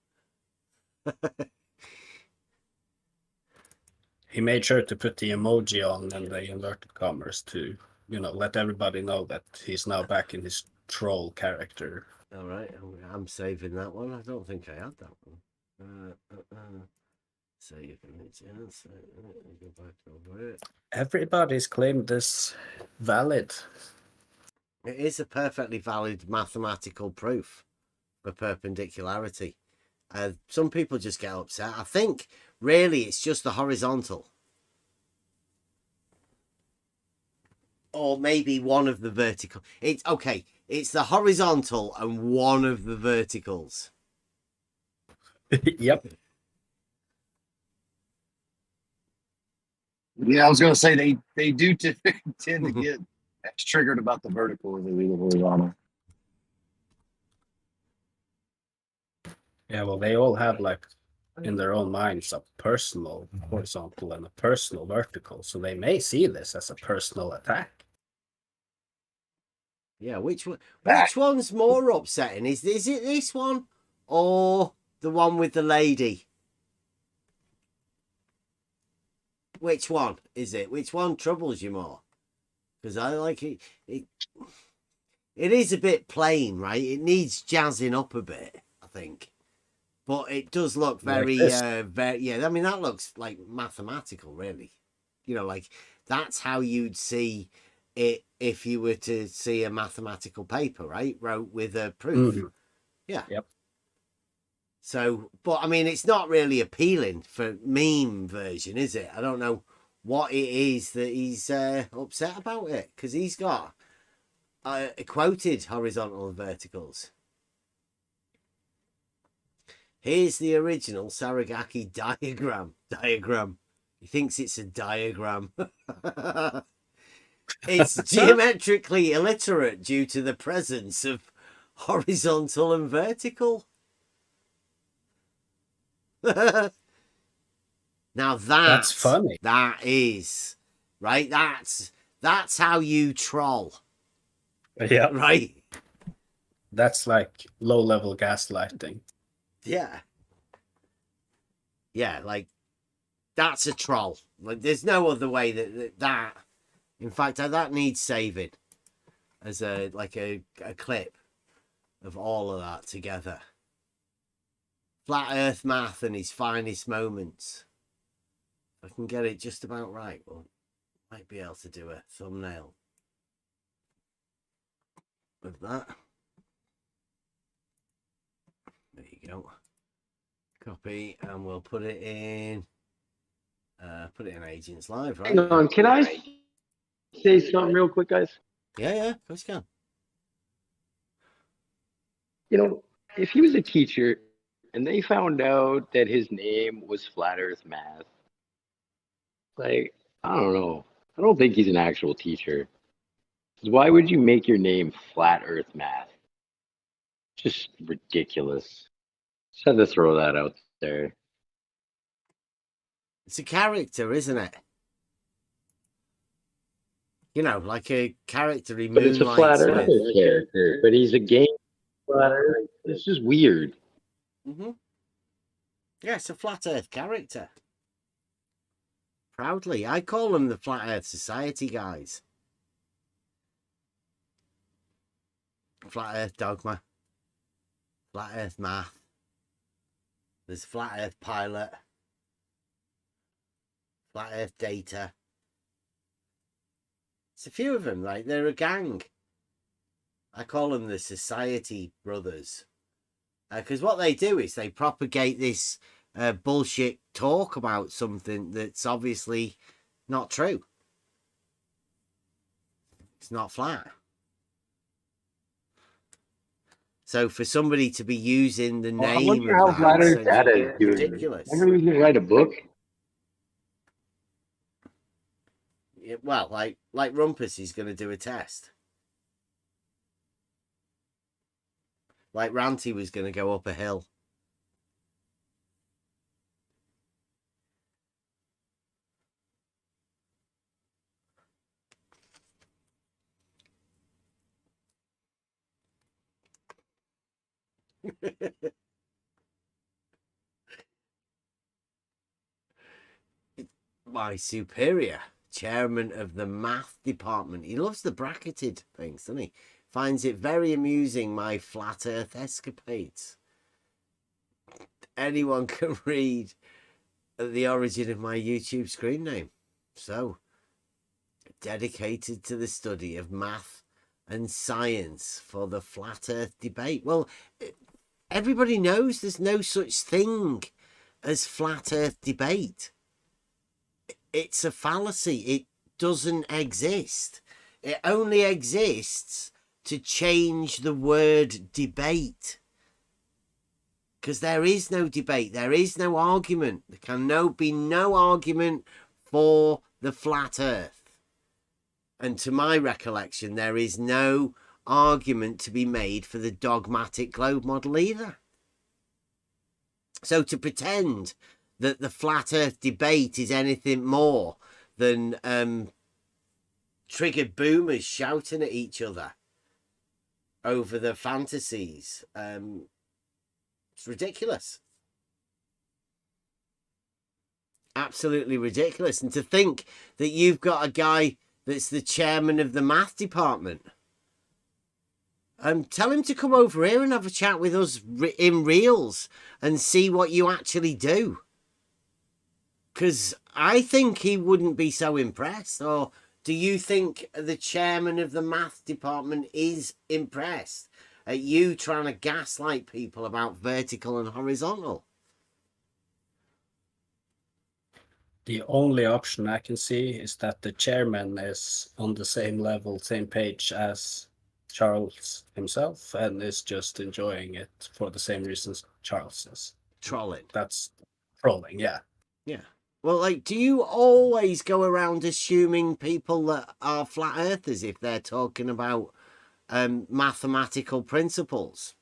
he made sure to put the emoji on and the inverted commas to, let everybody know that he's now back in his troll character. All right, I'm saving that one. I don't think I had that one. Save image. Go back over it. Everybody's claimed this valid. It is a perfectly valid mathematical proof for perpendicularity. Some people just get upset. I think really it's just the horizontal. Or maybe one of the vertical. It's okay. It's the horizontal and one of the verticals. Yep. Yeah, I was going to say they do tend to get triggered about the vertical as they leave the horizontal. Yeah, well, they all have like in their own minds a personal horizontal and a personal vertical, so they may see this as a personal attack. Yeah, which one's more upsetting? Is it this one or the one with the lady? Which one is it? Which one troubles you more? Because I like it. It is a bit plain, right? It needs jazzing up a bit, I think. But it does look very, very. Yeah, I mean that looks like mathematical, really. Like that's how you'd see it if you were to see a mathematical paper, right? Wrote with a proof. Mm-hmm. Yeah. Yep. So, but I mean, it's not really appealing for meme version, is it? I don't know what it is that he's upset about it, because he's got quoted horizontal and verticals. Here's the original Saragaki diagram. He thinks it's a diagram. It's geometrically illiterate due to the presence of horizontal and vertical. Now that's funny. That is right. That's how you troll. Yeah. Right. That's like low-level gaslighting. Yeah. Yeah, like that's a troll. Like there's no other way that. In fact, that needs saving as a clip of all of that together. Flat Earth math and his finest moments. If I can get it just about right, well, might be able to do a thumbnail with that. There you go. Copy, and we'll put it in. Put it in Agents Live, right? Hang on, can I say something real quick, guys? Yeah, of course you can. If he was a teacher and they found out that his name was Flat Earth Math, like, I don't know. I don't think he's an actual teacher. Why would you make your name Flat Earth Math? Just ridiculous. Just had to throw that out there. It's a character, isn't it? Like a character he moonlights. But it's a Flat Earth character. But he's a game Flat Earth. It's just weird. Mm-hmm. Yeah, it's a Flat Earth character. Proudly. I call them the Flat Earth Society guys. Flat Earth Dogma. Flat Earth Math. There's Flat Earth Pilot. Flat Earth Data. It's a few of them, like they're a gang. I call them the Society Brothers. Because what they do is they propagate this bullshit talk about something that's obviously not true. It's not flat. So for somebody to be using the name, I wonder how Flat Earth Data is doing. Ridiculous. I wonder if we can write a book. Yeah, well, like Rumpus, he's going to do a test. Like Ranty was going to go up a hill. my superior, chairman of the math department. He loves the bracketed things, doesn't he? Finds it very amusing, my flat earth escapades. Anyone can read the origin of my YouTube screen name. So, dedicated to the study of math and science for the flat earth debate. Well, everybody knows there's no such thing as flat earth debate. It's a fallacy. It doesn't exist. It only exists to change the word debate. Because there is no debate. There is no argument. There can be no argument for the flat earth. And to my recollection, there is no argument to be made for the dogmatic globe model either. So to pretend that the flat earth debate is anything more than triggered boomers shouting at each other over the fantasies, it's ridiculous. Absolutely ridiculous. And to think that you've got a guy that's the chairman of the math department, tell him to come over here and have a chat with us in reels and see what you actually do. Because I think he wouldn't be so impressed. Or do you think the chairman of the math department is impressed at you trying to gaslight people about vertical and horizontal? The only option I can see is that the chairman is on the same level, same page as Charles himself, and is just enjoying it for the same reasons Charles is. Trolling. That's trolling, yeah. Yeah. Well, like, do you always go around assuming people that are flat earthers if they're talking about mathematical principles?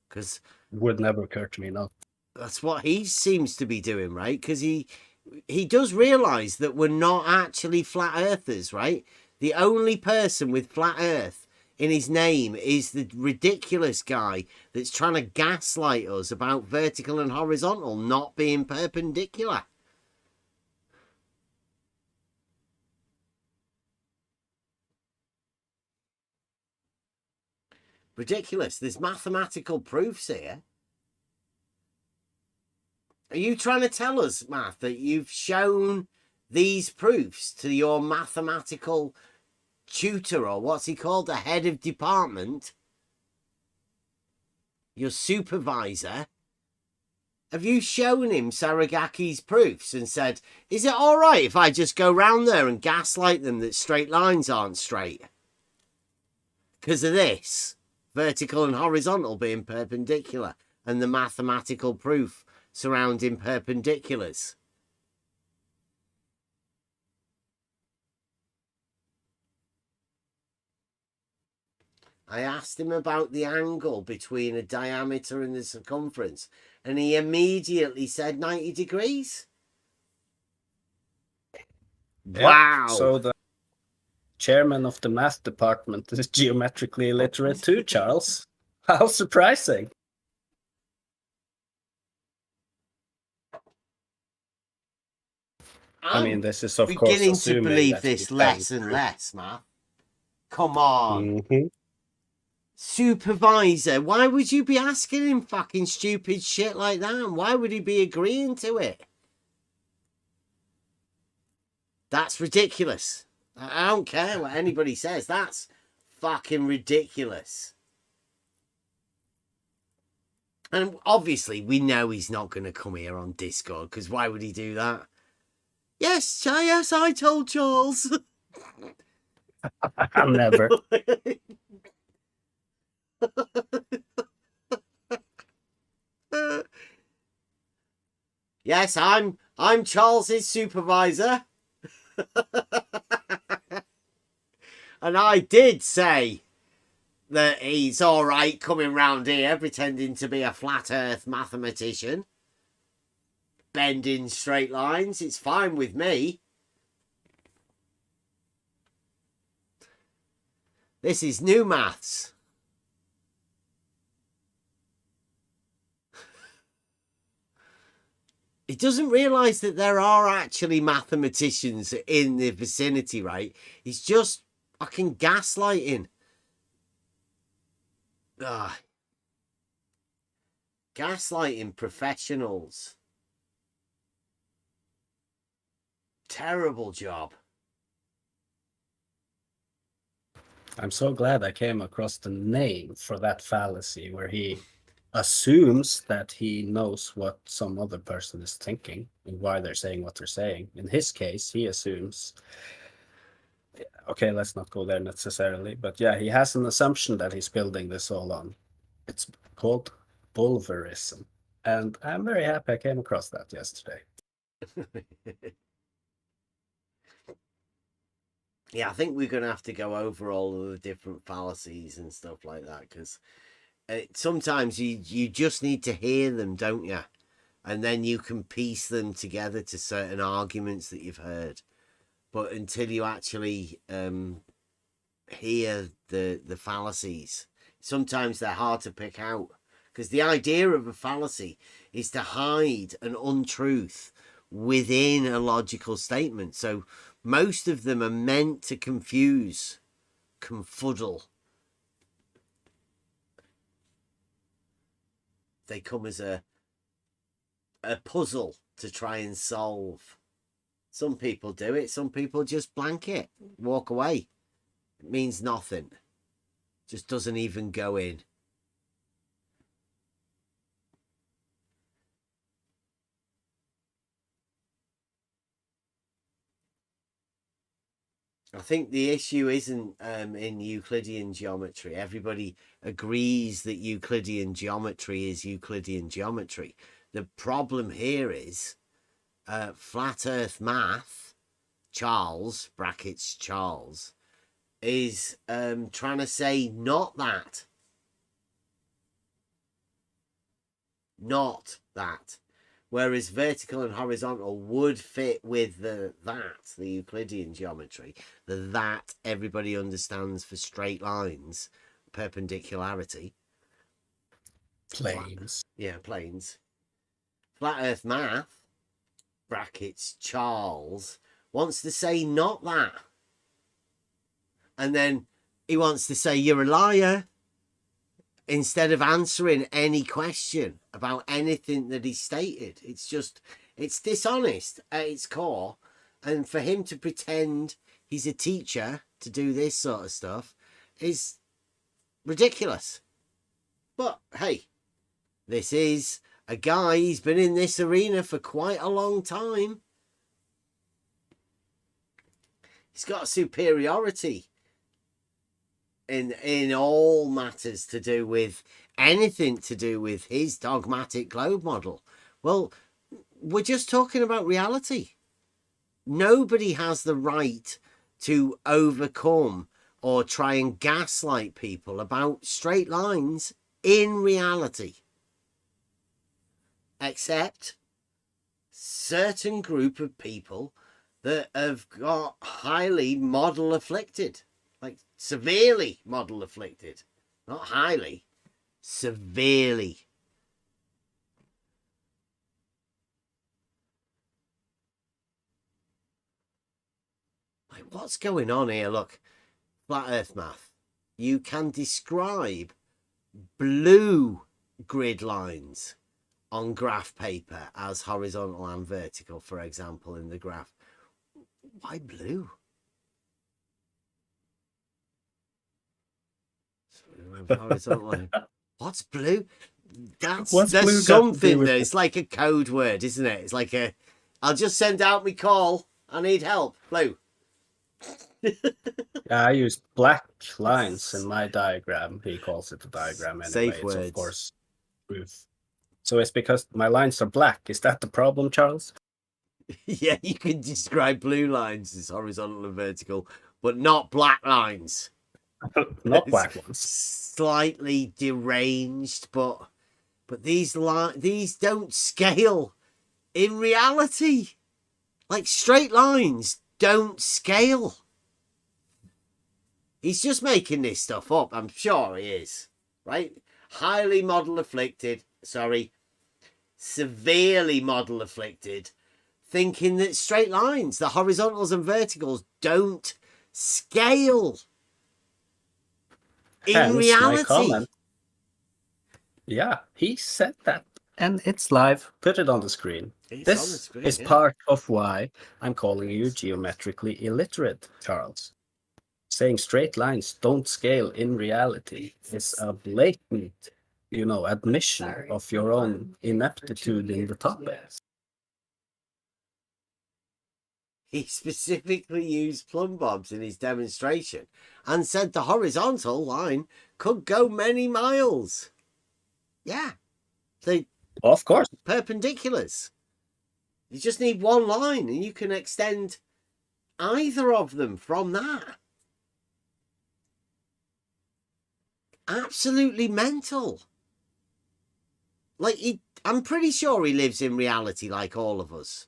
Because would never occur to me, no. That's what he seems to be doing, right? Because he does realize that we're not actually flat earthers, right? The only person with flat earth in his name is the ridiculous guy that's trying to gaslight us about vertical and horizontal not being perpendicular. Ridiculous. There's mathematical proofs here. Are you trying to tell us, Math, that you've shown these proofs to your mathematical tutor, or what's he called, the head of department, your supervisor? Have you shown him Saragaki's proofs and said, is it all right if I just go round there and gaslight them that straight lines aren't straight? Because of this, vertical and horizontal being perpendicular, and the mathematical proof surrounding perpendiculars. I asked him about the angle between a diameter and the circumference, and he immediately said 90 degrees. Yeah, wow. So the chairman of the math department is geometrically illiterate too, Charles. How surprising. I mean, this is of course beginning to assuming believe that this he less can- and less, man. Come on. Mhm. Supervisor, why would you be asking him fucking stupid shit like that? And why would he be agreeing to it? That's ridiculous. I don't care what anybody says. That's fucking ridiculous. And obviously, we know he's not going to come here on Discord, because why would he do that? Yes, I told Charles. I'll never. Yes, I'm Charles's supervisor. And I did say that he's all right coming round here pretending to be a flat earth mathematician, bending straight lines. It's fine with me. This is new maths. He doesn't realize that there are actually mathematicians in the vicinity, right? He's just fucking gaslighting. Gaslighting professionals. Terrible job. I'm so glad I came across the name for that fallacy where he assumes that he knows what some other person is thinking and why they're saying what they're saying. In his case, he assumes, okay, let's not go there necessarily, but yeah, he has an assumption that he's building this all on. It's called bulverism. And I'm very happy I came across that yesterday. Yeah, I think we're going to have to go over all of the different fallacies and stuff like that, because sometimes you just need to hear them, don't you? And then you can piece them together to certain arguments that you've heard. But until you actually hear the fallacies, sometimes they're hard to pick out. Because the idea of a fallacy is to hide an untruth within a logical statement. So most of them are meant to confuse, confuddle. They come as a puzzle to try and solve. Some people do it. Some people just blank it, walk away. It means nothing. Just doesn't even go in. I think the issue isn't in Euclidean geometry. Everybody agrees that Euclidean geometry is Euclidean geometry. The problem here is flat earth math, Charles, brackets Charles, is trying to say not that. Not that. Whereas vertical and horizontal would fit with the Euclidean geometry. The that everybody understands for straight lines, perpendicularity. Planes. Planes. Flat earth math, brackets Charles, wants to say not that. And then he wants to say you're a liar, instead of answering any question about anything that he stated. It's dishonest at its core. And for him to pretend he's a teacher to do this sort of stuff is ridiculous. But hey, this is a guy, he's been in this arena for quite a long time. He's got superiority in all matters to do with anything to do with his dogmatic globe model. Well, we're just talking about reality. Nobody has the right to overcome or try and gaslight people about straight lines in reality, except certain group of people that have got highly model afflicted, like severely model afflicted, not highly, severely. Like, what's going on here? Look, flat earth math. You can describe blue grid lines on graph paper as horizontal and vertical, for example, in the graph. Why blue? Horizontal. What's blue? There's something there. It's like a code word, isn't it? It's like a, I'll just send out my call. I need help. Blue. Yeah, I used black lines in my diagram. He calls it a diagram anyway. Safe it's words. Of course truth. So it's because my lines are black. Is that the problem, Charles? Yeah, you can describe blue lines as horizontal and vertical, but not black lines. Not black ones. Slightly deranged, but these don't scale in reality. Like straight lines don't scale. He's just making this stuff up. I'm sure he is, right? Highly model afflicted. Sorry. severely model afflicted, thinking that straight lines, the horizontals and verticals, don't scale in Hence my reality. comment. Yeah, he said that. And it's live. Put it on the screen. It's on the This screen, is yeah. part of why I'm calling you geometrically illiterate, Charles. Saying straight lines don't scale in reality is a blatant, admission of your own ineptitude in the topic. He specifically used plumb bobs in his demonstration and said the horizontal line could go many miles. Yeah. Of course. Perpendiculars. You just need one line and you can extend either of them from that. Absolutely mental. Like, I'm pretty sure he lives in reality like all of us.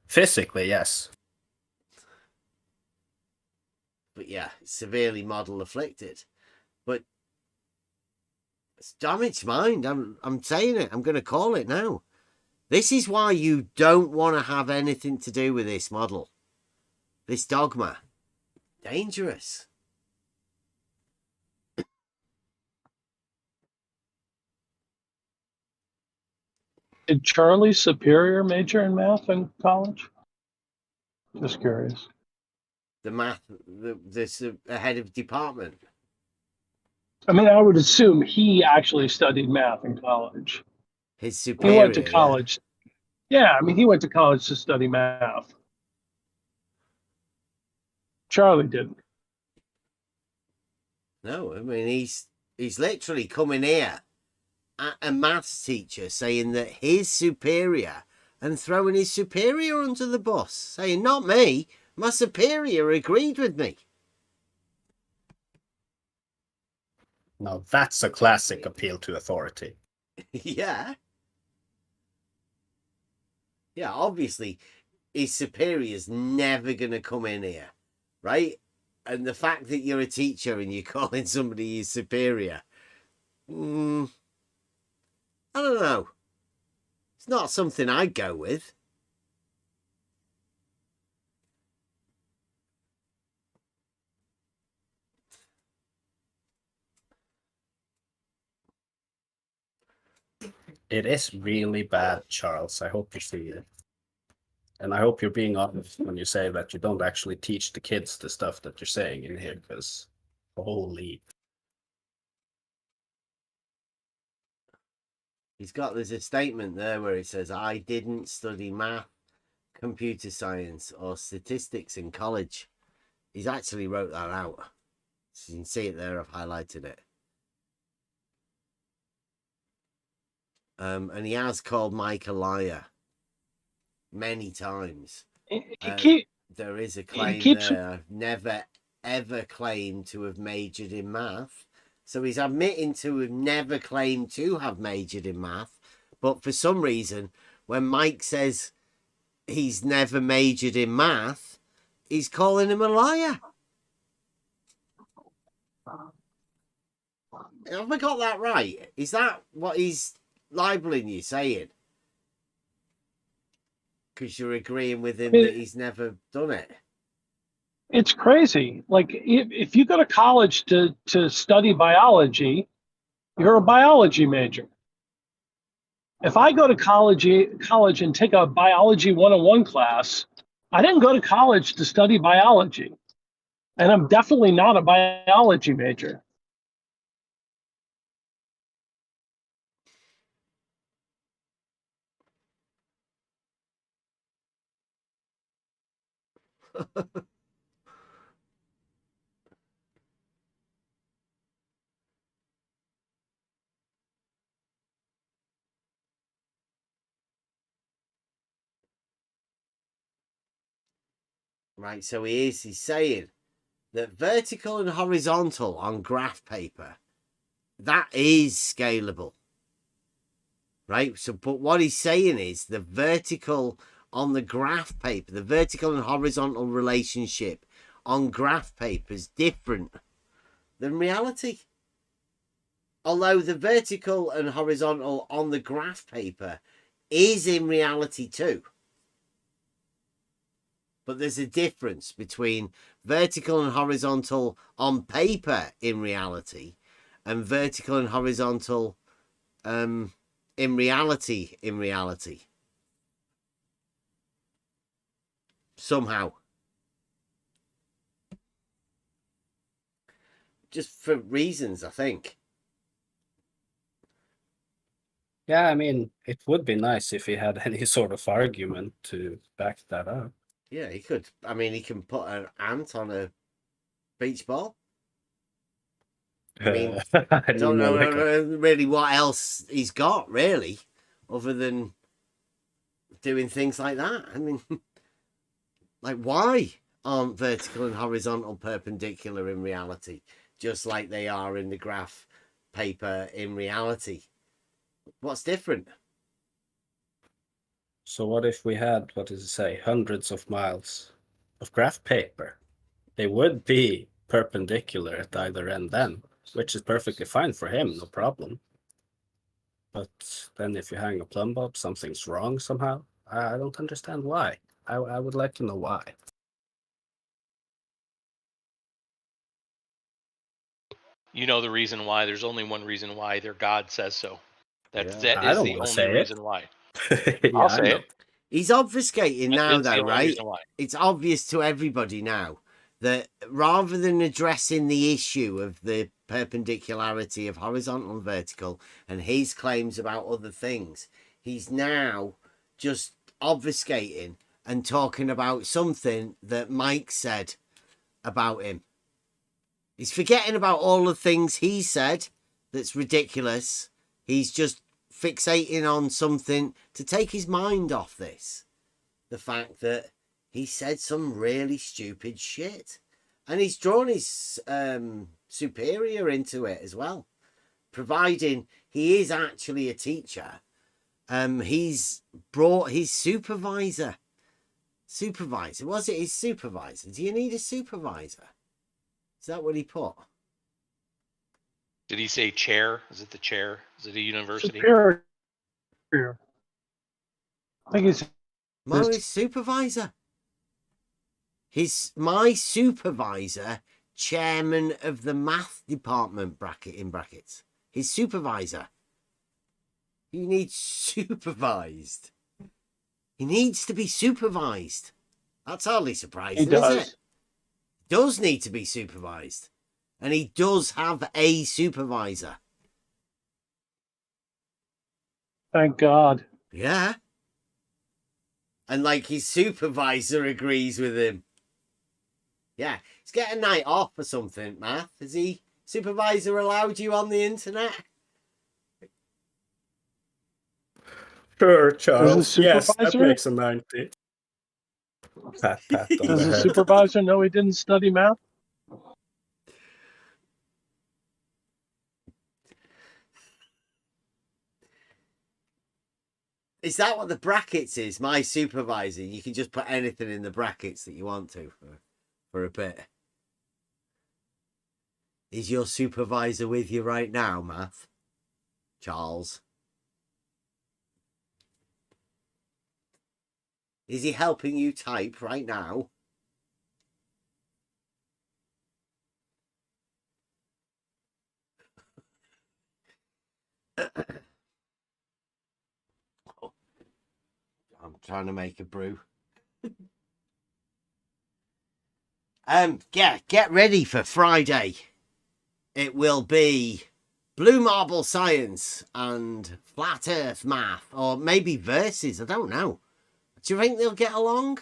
Physically, yes. But yeah, severely model afflicted. But it's damaged mind. I'm saying it. I'm going to call it now. This is why you don't want to have anything to do with this model. This dogma. Dangerous. Did Charlie Superior major in math in college? Just curious. The math, the head of department. I mean, I would assume he actually studied math in college. His superior. He went to college. Yeah, I mean, he went to college to study math. Charlie didn't. No, I mean, he's literally coming here at a maths teacher saying that his superior and throwing his superior under the bus, saying, not me, my superior agreed with me. Now that's a classic appeal to authority. Yeah. Yeah, obviously, his superior's never going to come in here, right? And the fact that you're a teacher and you're calling somebody his superior, I don't know. It's not something I'd go with. It is really bad, Charles. I hope you see it. And I hope you're being honest when you say that you don't actually teach the kids the stuff that you're saying in here, because holy. There's a statement there where it says, I didn't study math, computer science, or statistics in college. He's actually wrote that out. So you can see it there, I've highlighted it. And he has called Mike a liar many times. There is a claim there. I've never, ever claimed to have majored in math. So he's admitting to have never claimed to have majored in math. But for some reason, when Mike says he's never majored in math, he's calling him a liar. Have I got that right? Is that what he's libeling you, saying? Because you're agreeing with him that he's never done it. It's crazy. Like, if you go to college to study biology, you're a biology major. If I go to college and take a biology 101 class, I didn't go to college to study biology. And I'm definitely not a biology major. Right, so he's saying that vertical and horizontal on graph paper, that is scalable. Right, so but what he's saying is the vertical on the graph paper, the vertical and horizontal relationship on graph paper is different than reality. Although the vertical and horizontal on the graph paper is in reality too. But there's a difference between vertical and horizontal on paper in reality and vertical and horizontal in reality. Somehow. Just for reasons, I think. Yeah, I mean, it would be nice if he had any sort of argument to back that up. Yeah, he could. I mean, he can put an ant on a beach ball. I mean, I don't know really what else he's got, really, other than doing things like that. I mean, like, why aren't vertical and horizontal perpendicular in reality, just like they are in the graph paper in reality? What's different? So what if we had, what does it say, hundreds of miles of graph paper? They would be perpendicular at either end then, which is perfectly fine for him, no problem. But then if you hang a plumb bob, something's wrong somehow. I don't understand why. I would like to know why. You know the reason why. There's only one reason why. Their God says so. That is the only reason why. I'll say it. He's obfuscating now, though, right? It's obvious to everybody now that rather than addressing the issue of the perpendicularity of horizontal and vertical and his claims about other things, he's now just obfuscating and talking about something that Mike said about him. He's forgetting about all the things he said that's ridiculous. He's just fixating on something to take his mind off this. The fact that he said some really stupid shit. And he's drawn his superior into it as well. Providing he is actually a teacher. He's brought his supervisor. Was it his supervisor? Do you need a supervisor? Is that what he put? Did he say chair? Is it the chair? Is it a university? Superior. I think it's his supervisor. My supervisor, chairman of the math department, bracket in brackets. His supervisor. He needs supervised. He needs to be supervised. That's hardly surprising, is it? Does need to be supervised. And he does have a supervisor. Thank God. Yeah. And like his supervisor agrees with him. Yeah. He's getting a night off or something, Math. Has he supervisor allowed you on the internet? Sure, Charles. Yes, that makes a 90. Pat on Does the the head. supervisor know he didn't study math? Is that what the brackets is? My supervisor. You can just put anything in the brackets that you want to for a bit. Is your supervisor with you right now, Math? Charles? Is he helping you type right now? I'm trying to make a brew. Get ready for Friday. It will be Blue Marble Science and Flat Earth Math, or maybe Verses, I don't know. Do you think they'll get along?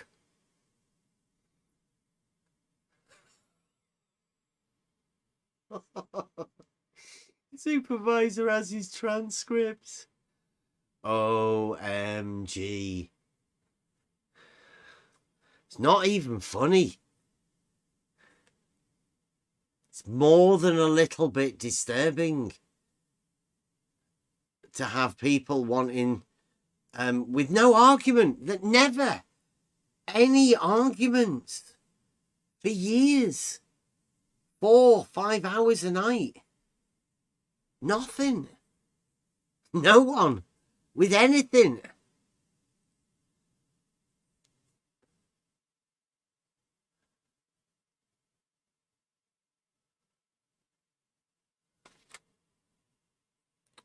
Supervisor has his transcripts. OMG. It's not even funny. It's more than a little bit disturbing to have people wanting, with no argument, that never any arguments for years, 4-5 hours a night. Nothing. No one with anything.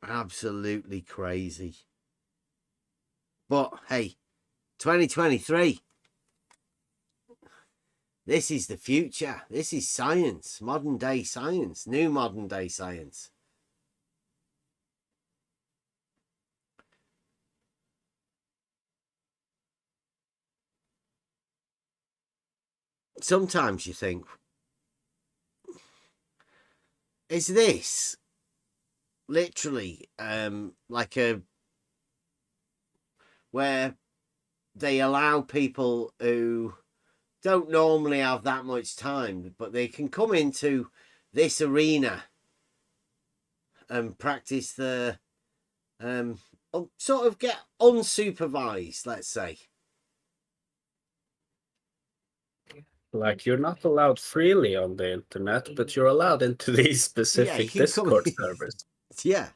Absolutely crazy. But hey, 2023. This is the future. This is science, modern day science, new modern day science. Sometimes you think, is this literally like a where they allow people who don't normally have that much time, but they can come into this arena and practice the sort of get unsupervised, let's say. Like, you're not allowed freely on the internet, but you're allowed into these specific Discord servers. Yeah.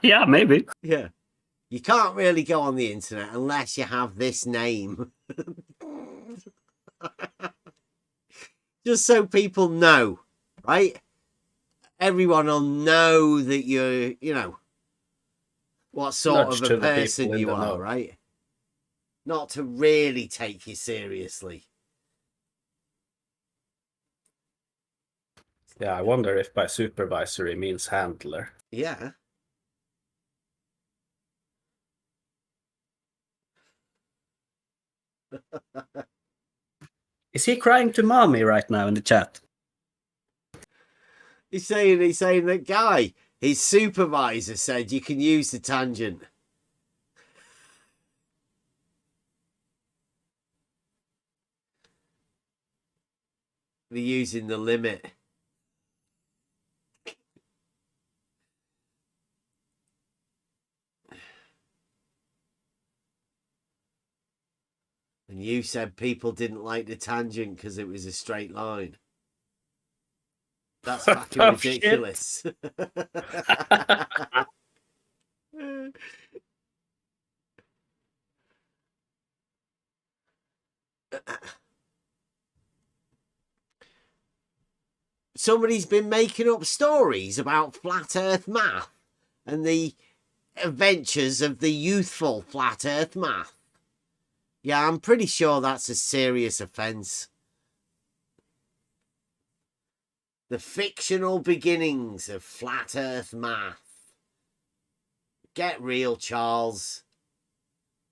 Yeah, maybe. Yeah. You can't really go on the internet unless you have this name. Just so people know, right? Everyone will know that you're, you know, what sort of a person you are, right? Not to really take you seriously. Yeah, I wonder if by supervisory means handler. Yeah. Is he crying to mommy right now in the chat? He's saying that guy, his supervisor said you can use the tangent. They're using the limit. And you said people didn't like the tangent because it was a straight line. That's fucking ridiculous. Somebody's been making up stories about flat earth math and the adventures of the youthful flat earth math. Yeah, I'm pretty sure that's a serious offence. The fictional beginnings of flat earth math. Get real, Charles.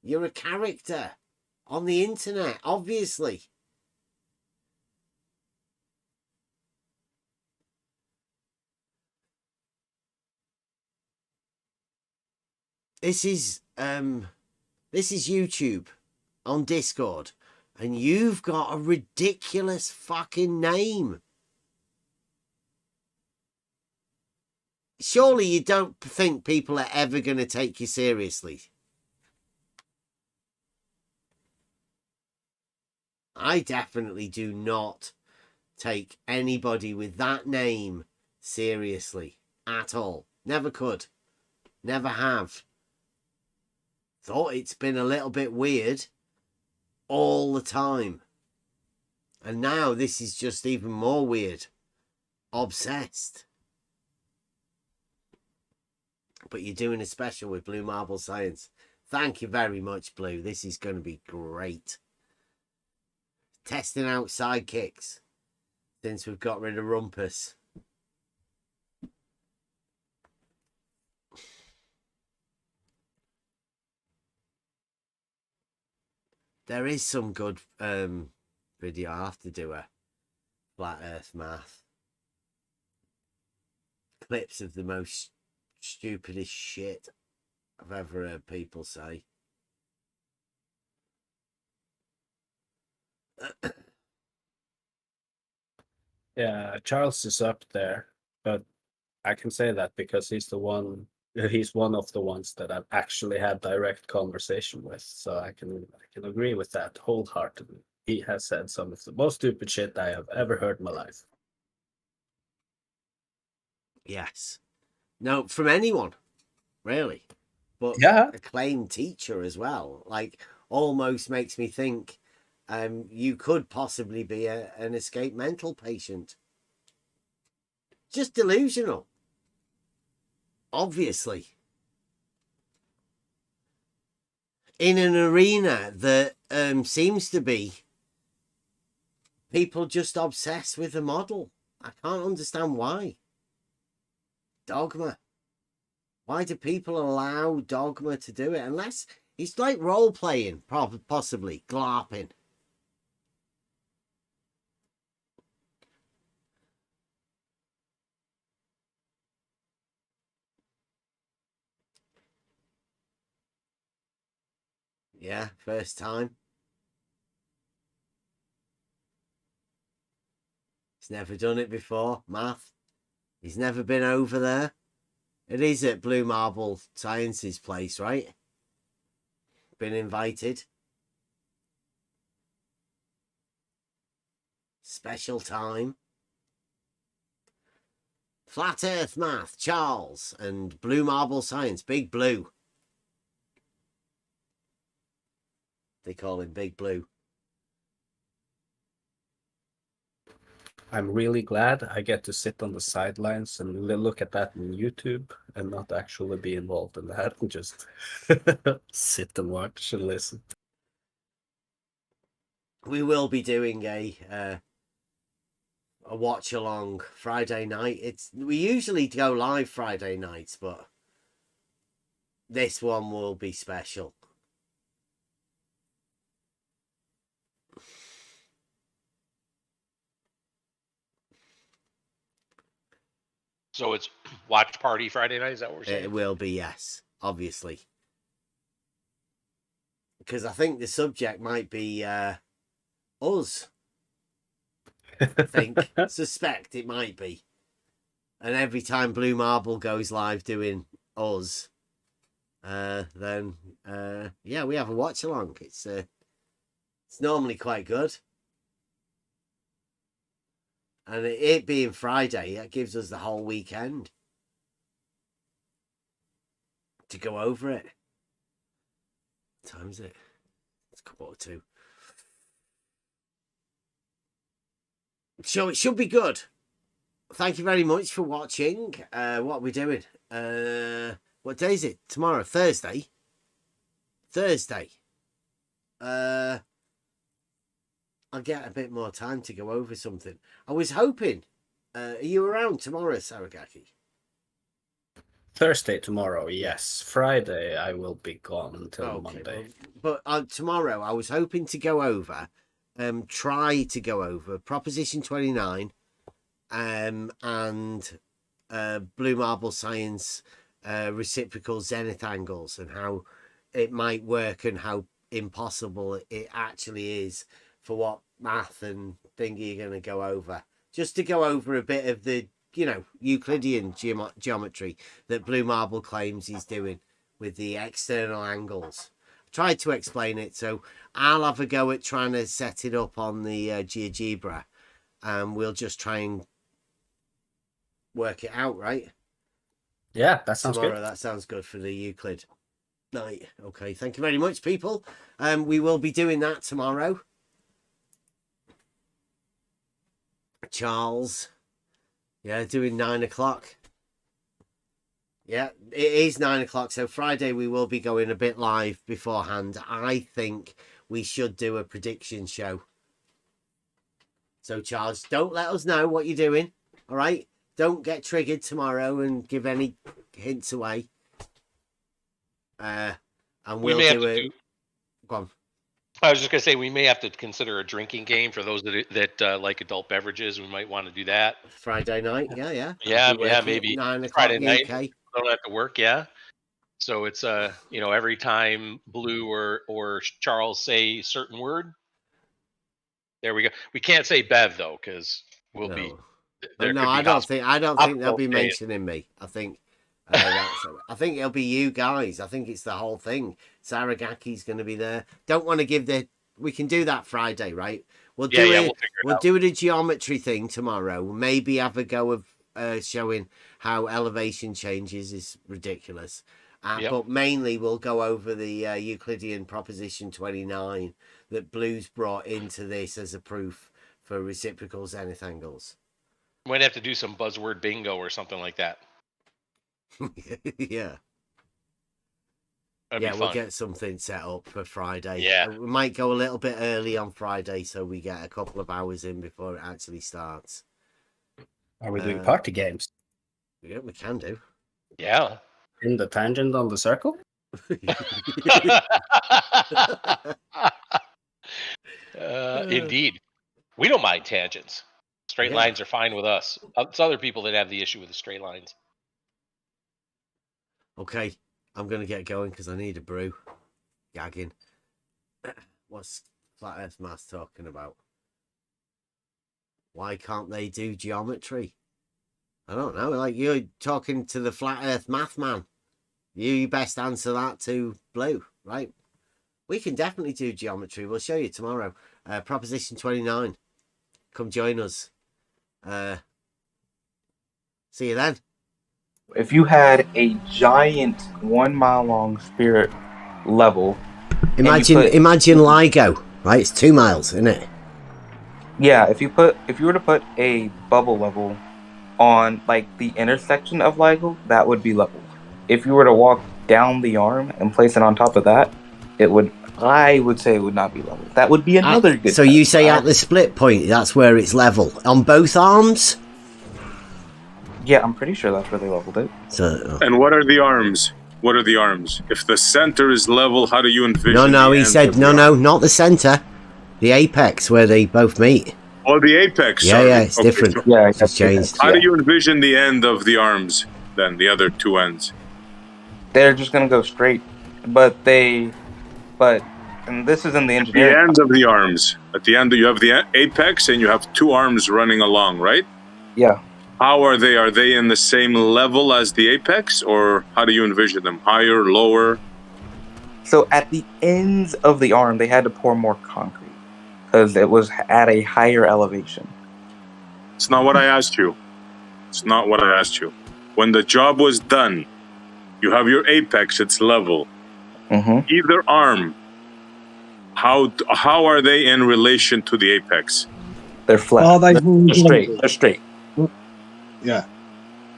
You're a character on the internet, obviously. This is YouTube on Discord, and you've got a ridiculous fucking name. Surely you don't think people are ever going to take you seriously. I definitely do not take anybody with that name seriously at all. Never could. Never have. Thought it's been a little bit weird all the time. And now this is just even more weird. Obsessed. But you're doing a special with Blue Marble Science. Thank you very much, Blue. This is going to be great. Testing out sidekicks since we've got rid of Rumpus. There is some good video. I have to do a flat earth math. Clips of the most stupidest shit I've ever heard people say. Yeah, Charles is up there, but I can say that because he's one of the ones that I've actually had direct conversation with. So I can agree with that wholeheartedly. He has said some of the most stupid shit I have ever heard in my life. Yes. No, from anyone, really. But Yeah. acclaimed teacher as well. Like, almost makes me think you could possibly be an escaped mental patient. Just delusional. Obviously. In an arena that seems to be people just obsessed with the model. I can't understand why. Dogma. Why do people allow Dogma to do it? Unless it's like role-playing, possibly, glarping. Yeah, first time. He's never done it before, math. He's never been over there. It is at Blue Marble Sciences place, right? Been invited. Special time. Flat Earth Math, Charles, and Blue Marble Science, Big Blue. They call him Big Blue. I'm really glad I get to sit on the sidelines and look at that on YouTube and not actually be involved in that and just sit and watch and listen. We will be doing a watch along Friday night. We usually go live Friday nights, but this one will be special. So it's watch party Friday night, is that what we're saying? It will be, yes, obviously. Because I think the subject might be us. I suspect it might be. And every time Blue Marble goes live doing us, then yeah, we have a watch along. It's normally quite good. And it being Friday, that gives us the whole weekend to go over it. What time is it? It's 1:45. So it should be good. Thank you very much for watching. What are we doing? What day is it? Tomorrow? Thursday? I'll get a bit more time to go over something. I was hoping. Are you around tomorrow, Saragaki? Thursday tomorrow, yes. Friday I will be gone until Monday. Well, but tomorrow I was hoping to go over, try to go over Proposition 29, and Blue Marble Science reciprocal zenith angles and how it might work and how impossible it actually is for what math and thingy you're going to go over. Just to go over a bit of the, Euclidean geometry that Blue Marble claims he's doing with the external angles. I tried to explain it, so I'll have a go at trying to set it up on the GeoGebra, and we'll just try and work it out, right? Yeah, that sounds Tomorrow, good. That sounds good for the Euclid night. Okay, thank you very much, people. We will be doing that tomorrow. Charles, yeah, doing 9 o'clock. Yeah, it is 9 o'clock. So Friday we will be going a bit live beforehand. I think we should do a prediction show. So Charles, don't let us know what you're doing. All right, don't get triggered tomorrow and give any hints away. And we'll do it. Go on. I was just gonna say we may have to consider a drinking game for those that like adult beverages. We might want to do that Friday night. Yeah. Yeah, maybe 9 o'clock Friday night. UK. Don't have to work. Yeah. So it's every time Blue or Charles say a certain word. There we go. We can't say Bev though, because we'll be. No, I don't think they'll be mentioning me. I think. I think it'll be you guys. I think it's the whole thing. Saragaki's going to be there. Don't want to give we can do that Friday, right? We'll do it a geometry thing tomorrow. Maybe have a go of showing how elevation changes is ridiculous. Yep. But mainly we'll go over the Euclidean proposition 29 that Blue's brought into this as a proof for reciprocal zenith angles. Might have to do some buzzword bingo or something like that. Yeah. That'd be We'll fun. get something set up for Friday. Yeah. We might go a little bit early on Friday so we get a couple of hours in before it actually starts. Are we doing party games? Yeah, we can do. Yeah. In the tangent on the circle? Indeed. We don't mind tangents. Straight Yeah. lines are fine with us. It's other people that have the issue with the straight lines. Okay, I'm going to get going because I need a brew. Gagging. What's Flat Earth Mass talking about? Why can't they do geometry? I don't know. Like, you're talking to the Flat Earth Math man. You best answer that to Blue, right? We can definitely do geometry. We'll show you tomorrow. Proposition 29. Come join us. See you then. If you had a giant 1 mile long spirit level, imagine LIGO, right? It's 2 miles, isn't it? Yeah, if you were to put a bubble level on like the intersection of LIGO, that would be level. If you were to walk down the arm and place it on top of that, I would say it would not be level. That would be another good. So you say at the split point, that's where it's level on both arms? Yeah, I'm pretty sure that's where they leveled it. And what are the arms? What are the arms? If the center is level, how do you envision? No, he said no, not the center, the apex where they both meet. Oh, the apex. Yeah, it's different. So yeah, it's changed. How do you envision the end of the arms? Then the other two ends. They're just gonna go straight, and this is in the engineering. The end of the arms. At the end, you have the apex, and you have two arms running along, right? Yeah. How are they? Are they in the same level as the apex, or how do you envision them? Higher, lower? So at the ends of the arm, they had to pour more concrete because it was at a higher elevation. It's not what I asked you. It's not what I asked you. When the job was done, you have your apex, it's level. Mm-hmm. Either arm, how are they in relation to the apex? They're flat. They're straight. They're straight. Yeah.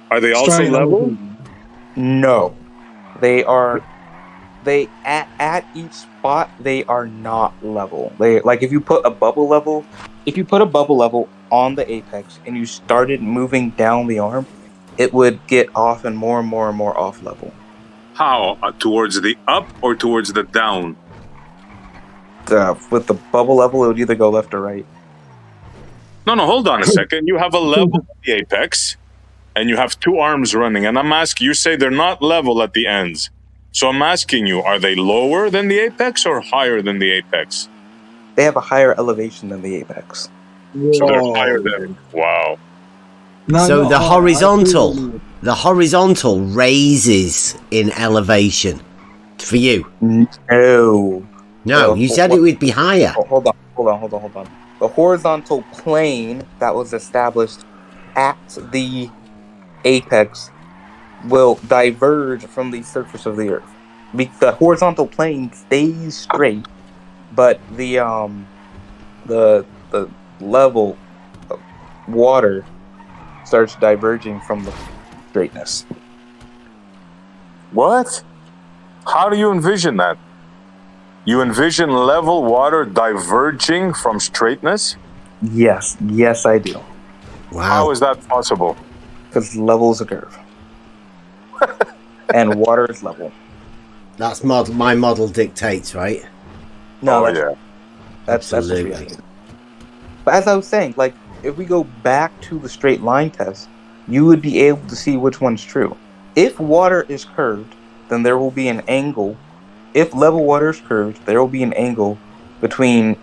Are they also level? No. They are. They at each spot they are not level. They like if you put a bubble level on the apex and you started moving down the arm, it would get off and more off level. How? Towards the up or towards the down? With the bubble level, it would either go left or right. No, hold on a second. You have a level at the apex, and you have two arms running. And I'm asking, you say they're not level at the ends. So I'm asking you, are they lower than the apex or higher than the apex? They have a higher elevation than the apex. So they're higher than. Wow. So the horizontal raises in elevation for you. No, you said it would be higher. Hold on. The horizontal plane that was established at the apex will diverge from the surface of the Earth. The horizontal plane stays straight, but the level of water starts diverging from the straightness. What? How do you envision that? You envision level water diverging from straightness? Yes, I do. Wow. How is that possible? Because level is a curve. And water is level. That's my model dictates, right? No, that's absolutely. That's but as I was saying, like, if we go back to the straight line test, you would be able to see which one's true. If water is curved, then there will be an angle. If level water is curved, there will be an angle between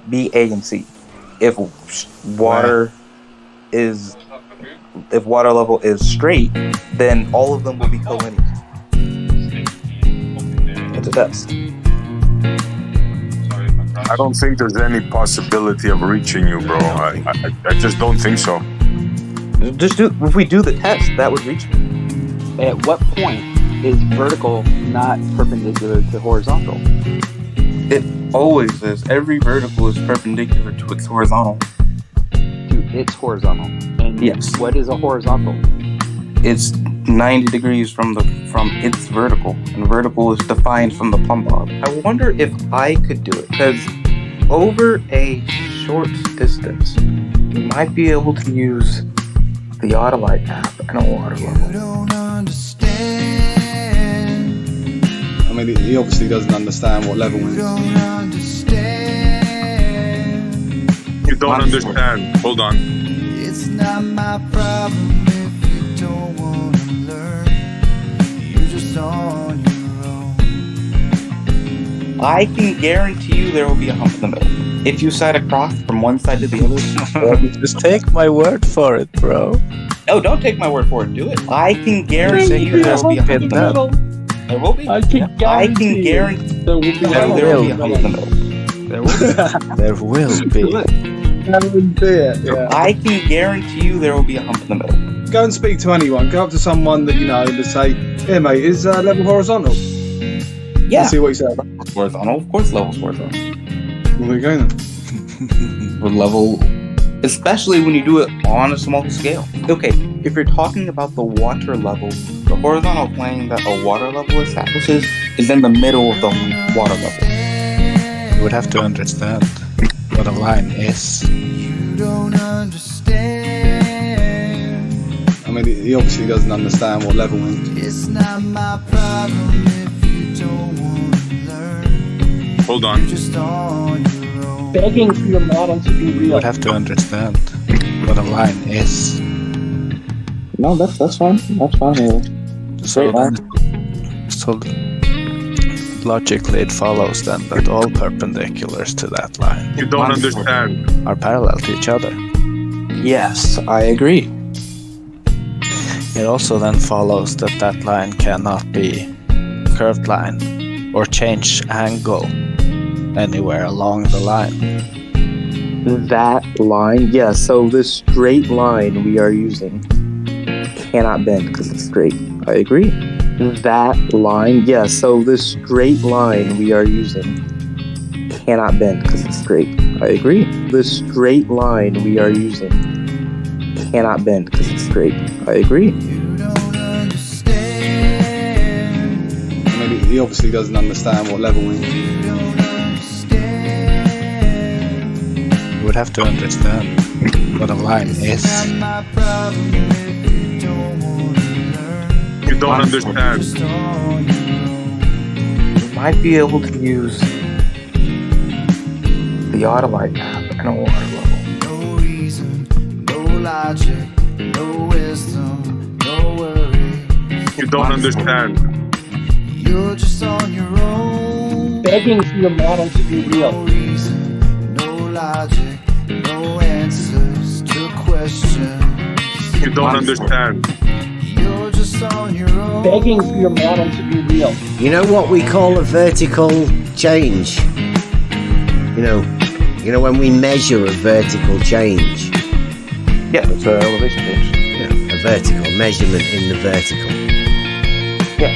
B, A, and C. If water level is straight, then all of them will be collinear. It's a test. I don't think there's any possibility of reaching you, bro. I just don't think so. If we do the test, that would reach me. At what point is vertical not perpendicular to horizontal? It always is. Every vertical is perpendicular to its horizontal. To its horizontal. And yes. What is a horizontal? It's 90 degrees from its vertical, and vertical is defined from the plumb bob. I wonder if I could do it, because over a short distance, you might be able to use the Autolite app and a water level. I mean, he obviously doesn't understand what level is. You don't understand. Hold on. It's not my problem if you don't want to learn. You're just on your own. I can guarantee you there will be a hump in the middle. If you side across from one side to the other. Just take my word for it, bro. No, don't take my word for it. Do it. I can guarantee you there will be a hump in the middle. There will be. I can guarantee there will be a hump in the middle. There will be. I can guarantee you there will be a hump in the middle. Go and speak to anyone. Go up to someone that you know and say, "Here, mate, is level horizontal?" Yeah. And see what he says. Horizontal, of course, level's horizontal. Well, there you go then. With level, especially when you do it on a small scale. Okay, if you're talking about the water level, the horizontal plane that a water level establishes is in the middle of the water level. You would have to understand what a line is. You don't understand. I mean, he obviously doesn't understand what level is. It's not my problem if you don't want to learn. Hold on. You're just on your own. Begging for your model to be real. You would have to understand what a line is. No, that's fine. That's fine. So logically it follows then that all perpendiculars to that line You don't understand. are parallel to each other. Yes, I agree. It also then follows that that line cannot be curved line or change angle anywhere along the line. That line, yeah, so this straight line we are using cannot bend because it's straight. I agree. That line, yeah, so this straight line we are using cannot bend because it's straight. I agree. This straight line we are using cannot bend because it's straight. I agree. You don't understand. I mean, he obviously doesn't understand what level is. You don't understand. You would have to understand what a line is. It's not my problem if you don't want to learn. You don't understand. Just on your own. You might be able to use the Autolite app and a water level. No reason, no logic, no wisdom, no worries. You don't understand. You're just on your own. Begging for your model to be No real. reason, no logic, no answers to questions. You don't understand. You're just on your own. Begging for your model to be real. You know what we call a vertical change? You know when we measure a vertical change. Yeah, it's an elevation change. Yeah, a vertical measurement in the vertical. Yeah,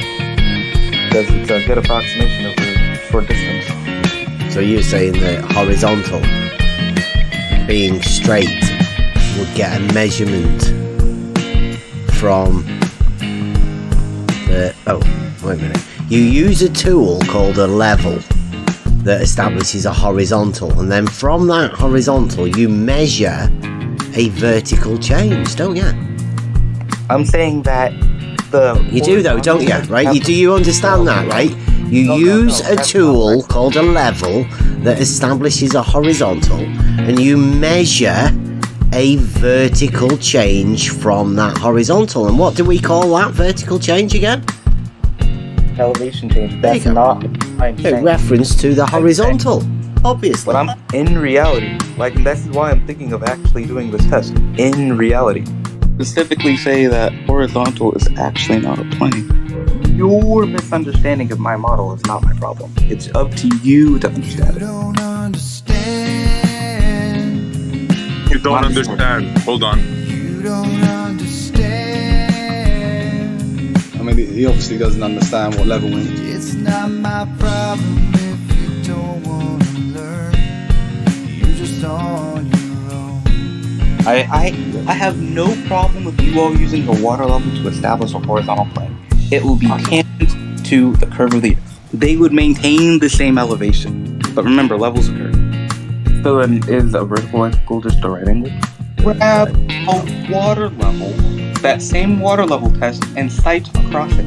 because it's a good approximation of the short distance. So you're saying that horizontal being straight would get a measurement from the... Oh, wait a minute. You use a tool called a level that establishes a horizontal, and then from that horizontal you measure a vertical change, don't you? I'm saying that you do though, don't you? Right? Do you understand that? Right? You use a tool called a level that establishes a horizontal, and you measure a vertical change from that horizontal. And what do we call that vertical change again? Elevation change. That's not I'm A saying. reference to the horizontal, obviously. But I'm in reality, and this is why I'm thinking of actually doing this test. In reality, specifically say that horizontal is actually not a plane. Your misunderstanding of my model is not my problem. It's up to you to understand it. Don't understand. You don't understand. Hold on. You You don't understand. I mean, he obviously doesn't understand what leveling is. It's not my problem if you don't want to learn. You're just on your own. I have no problem with you all using the water level to establish a horizontal plane. It will be tangent to the curve of the earth. They would maintain the same elevation. But remember, levels occur. So then is a vertical angle just a right angle? Grab a water level, that same water level test, and sight across it.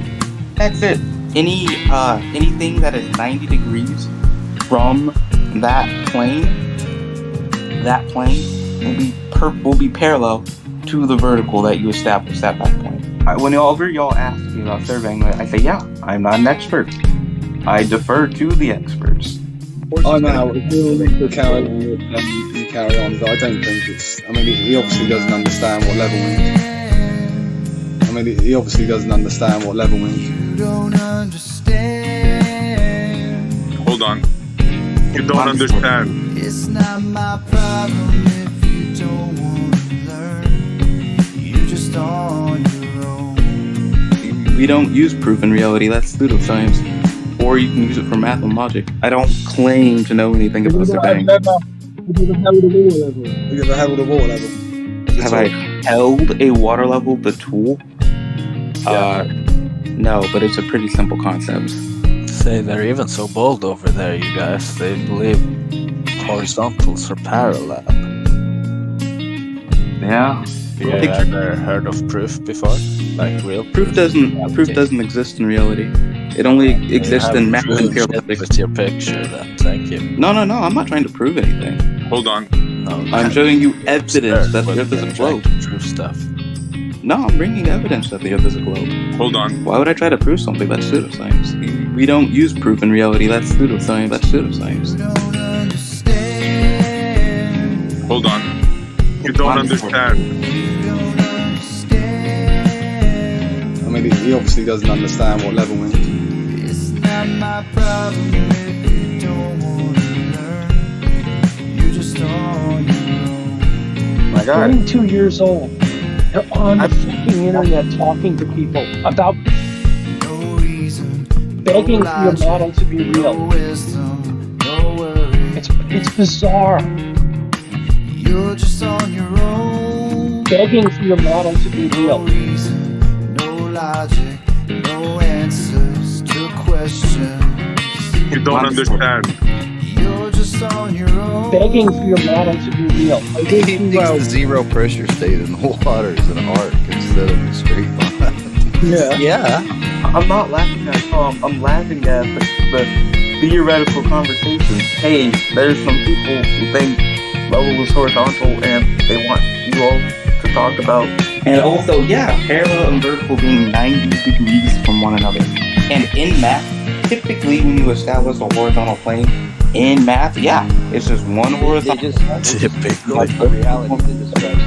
That's it. Anything that is 90 degrees from that plane will be parallel to the vertical that you established at that point. Whenever y'all ask me about surveying, I say, yeah, I'm not an expert. I defer to the experts. I know, if we'll carry on with you carry on, but I don't think it's... I mean, he obviously doesn't understand what leveling is. I mean, he obviously doesn't understand what leveling is. You don't understand. Hold on. You don't understand. It's not my problem if you don't want to learn. You're just on your own. We don't use proof in reality, that's pseudoscience. Or you can use it for math and logic. I don't claim to know anything about surveying. Have you ever held a water level? Have you ever held a water level? Have I held a water level, the tool? No, but it's a pretty simple concept. Say, they're even so bold over there, you guys. They believe horizontals are parallel. Yeah. Have you ever heard of proof before? Like real proof doesn't exist in reality. It only exists in math and pure physics. With your picture, then. Thank you. No, I'm not trying to prove anything. Hold on. No, I'm showing you evidence that the Earth is a globe. Prove stuff. No, I'm bringing evidence that the Earth is a globe. Hold on. Why would I try to prove something? That's pseudoscience. We don't use proof in reality. That's pseudoscience. That's pseudoscience. Hold on. You don't understand. I mean, he obviously doesn't understand what leveling is. It's not my problem if you don't want to learn. You're just on your own. My God. 22 years old. They're on the fucking internet talking to people about no reason, begging for your model to be real. no wisdom, no worry. It's bizarre. You're just on your own. Begging for your model to be No real. reason, no logic, no answers to questions. You don't understand. You're just on your own. Begging for your model to be real. He thinks the zero pressure state in the water is an arc instead of a straight line. Yeah. I'm not laughing at I'm laughing at the theoretical conversations. Hey, there's some people who think level is horizontal and they want you all to talk about. And also, yeah, parallel and vertical being 90 degrees from one another. And in math, typically when you establish a horizontal plane, in math, yeah, it's just one horizontal. They just typically like the reality to describe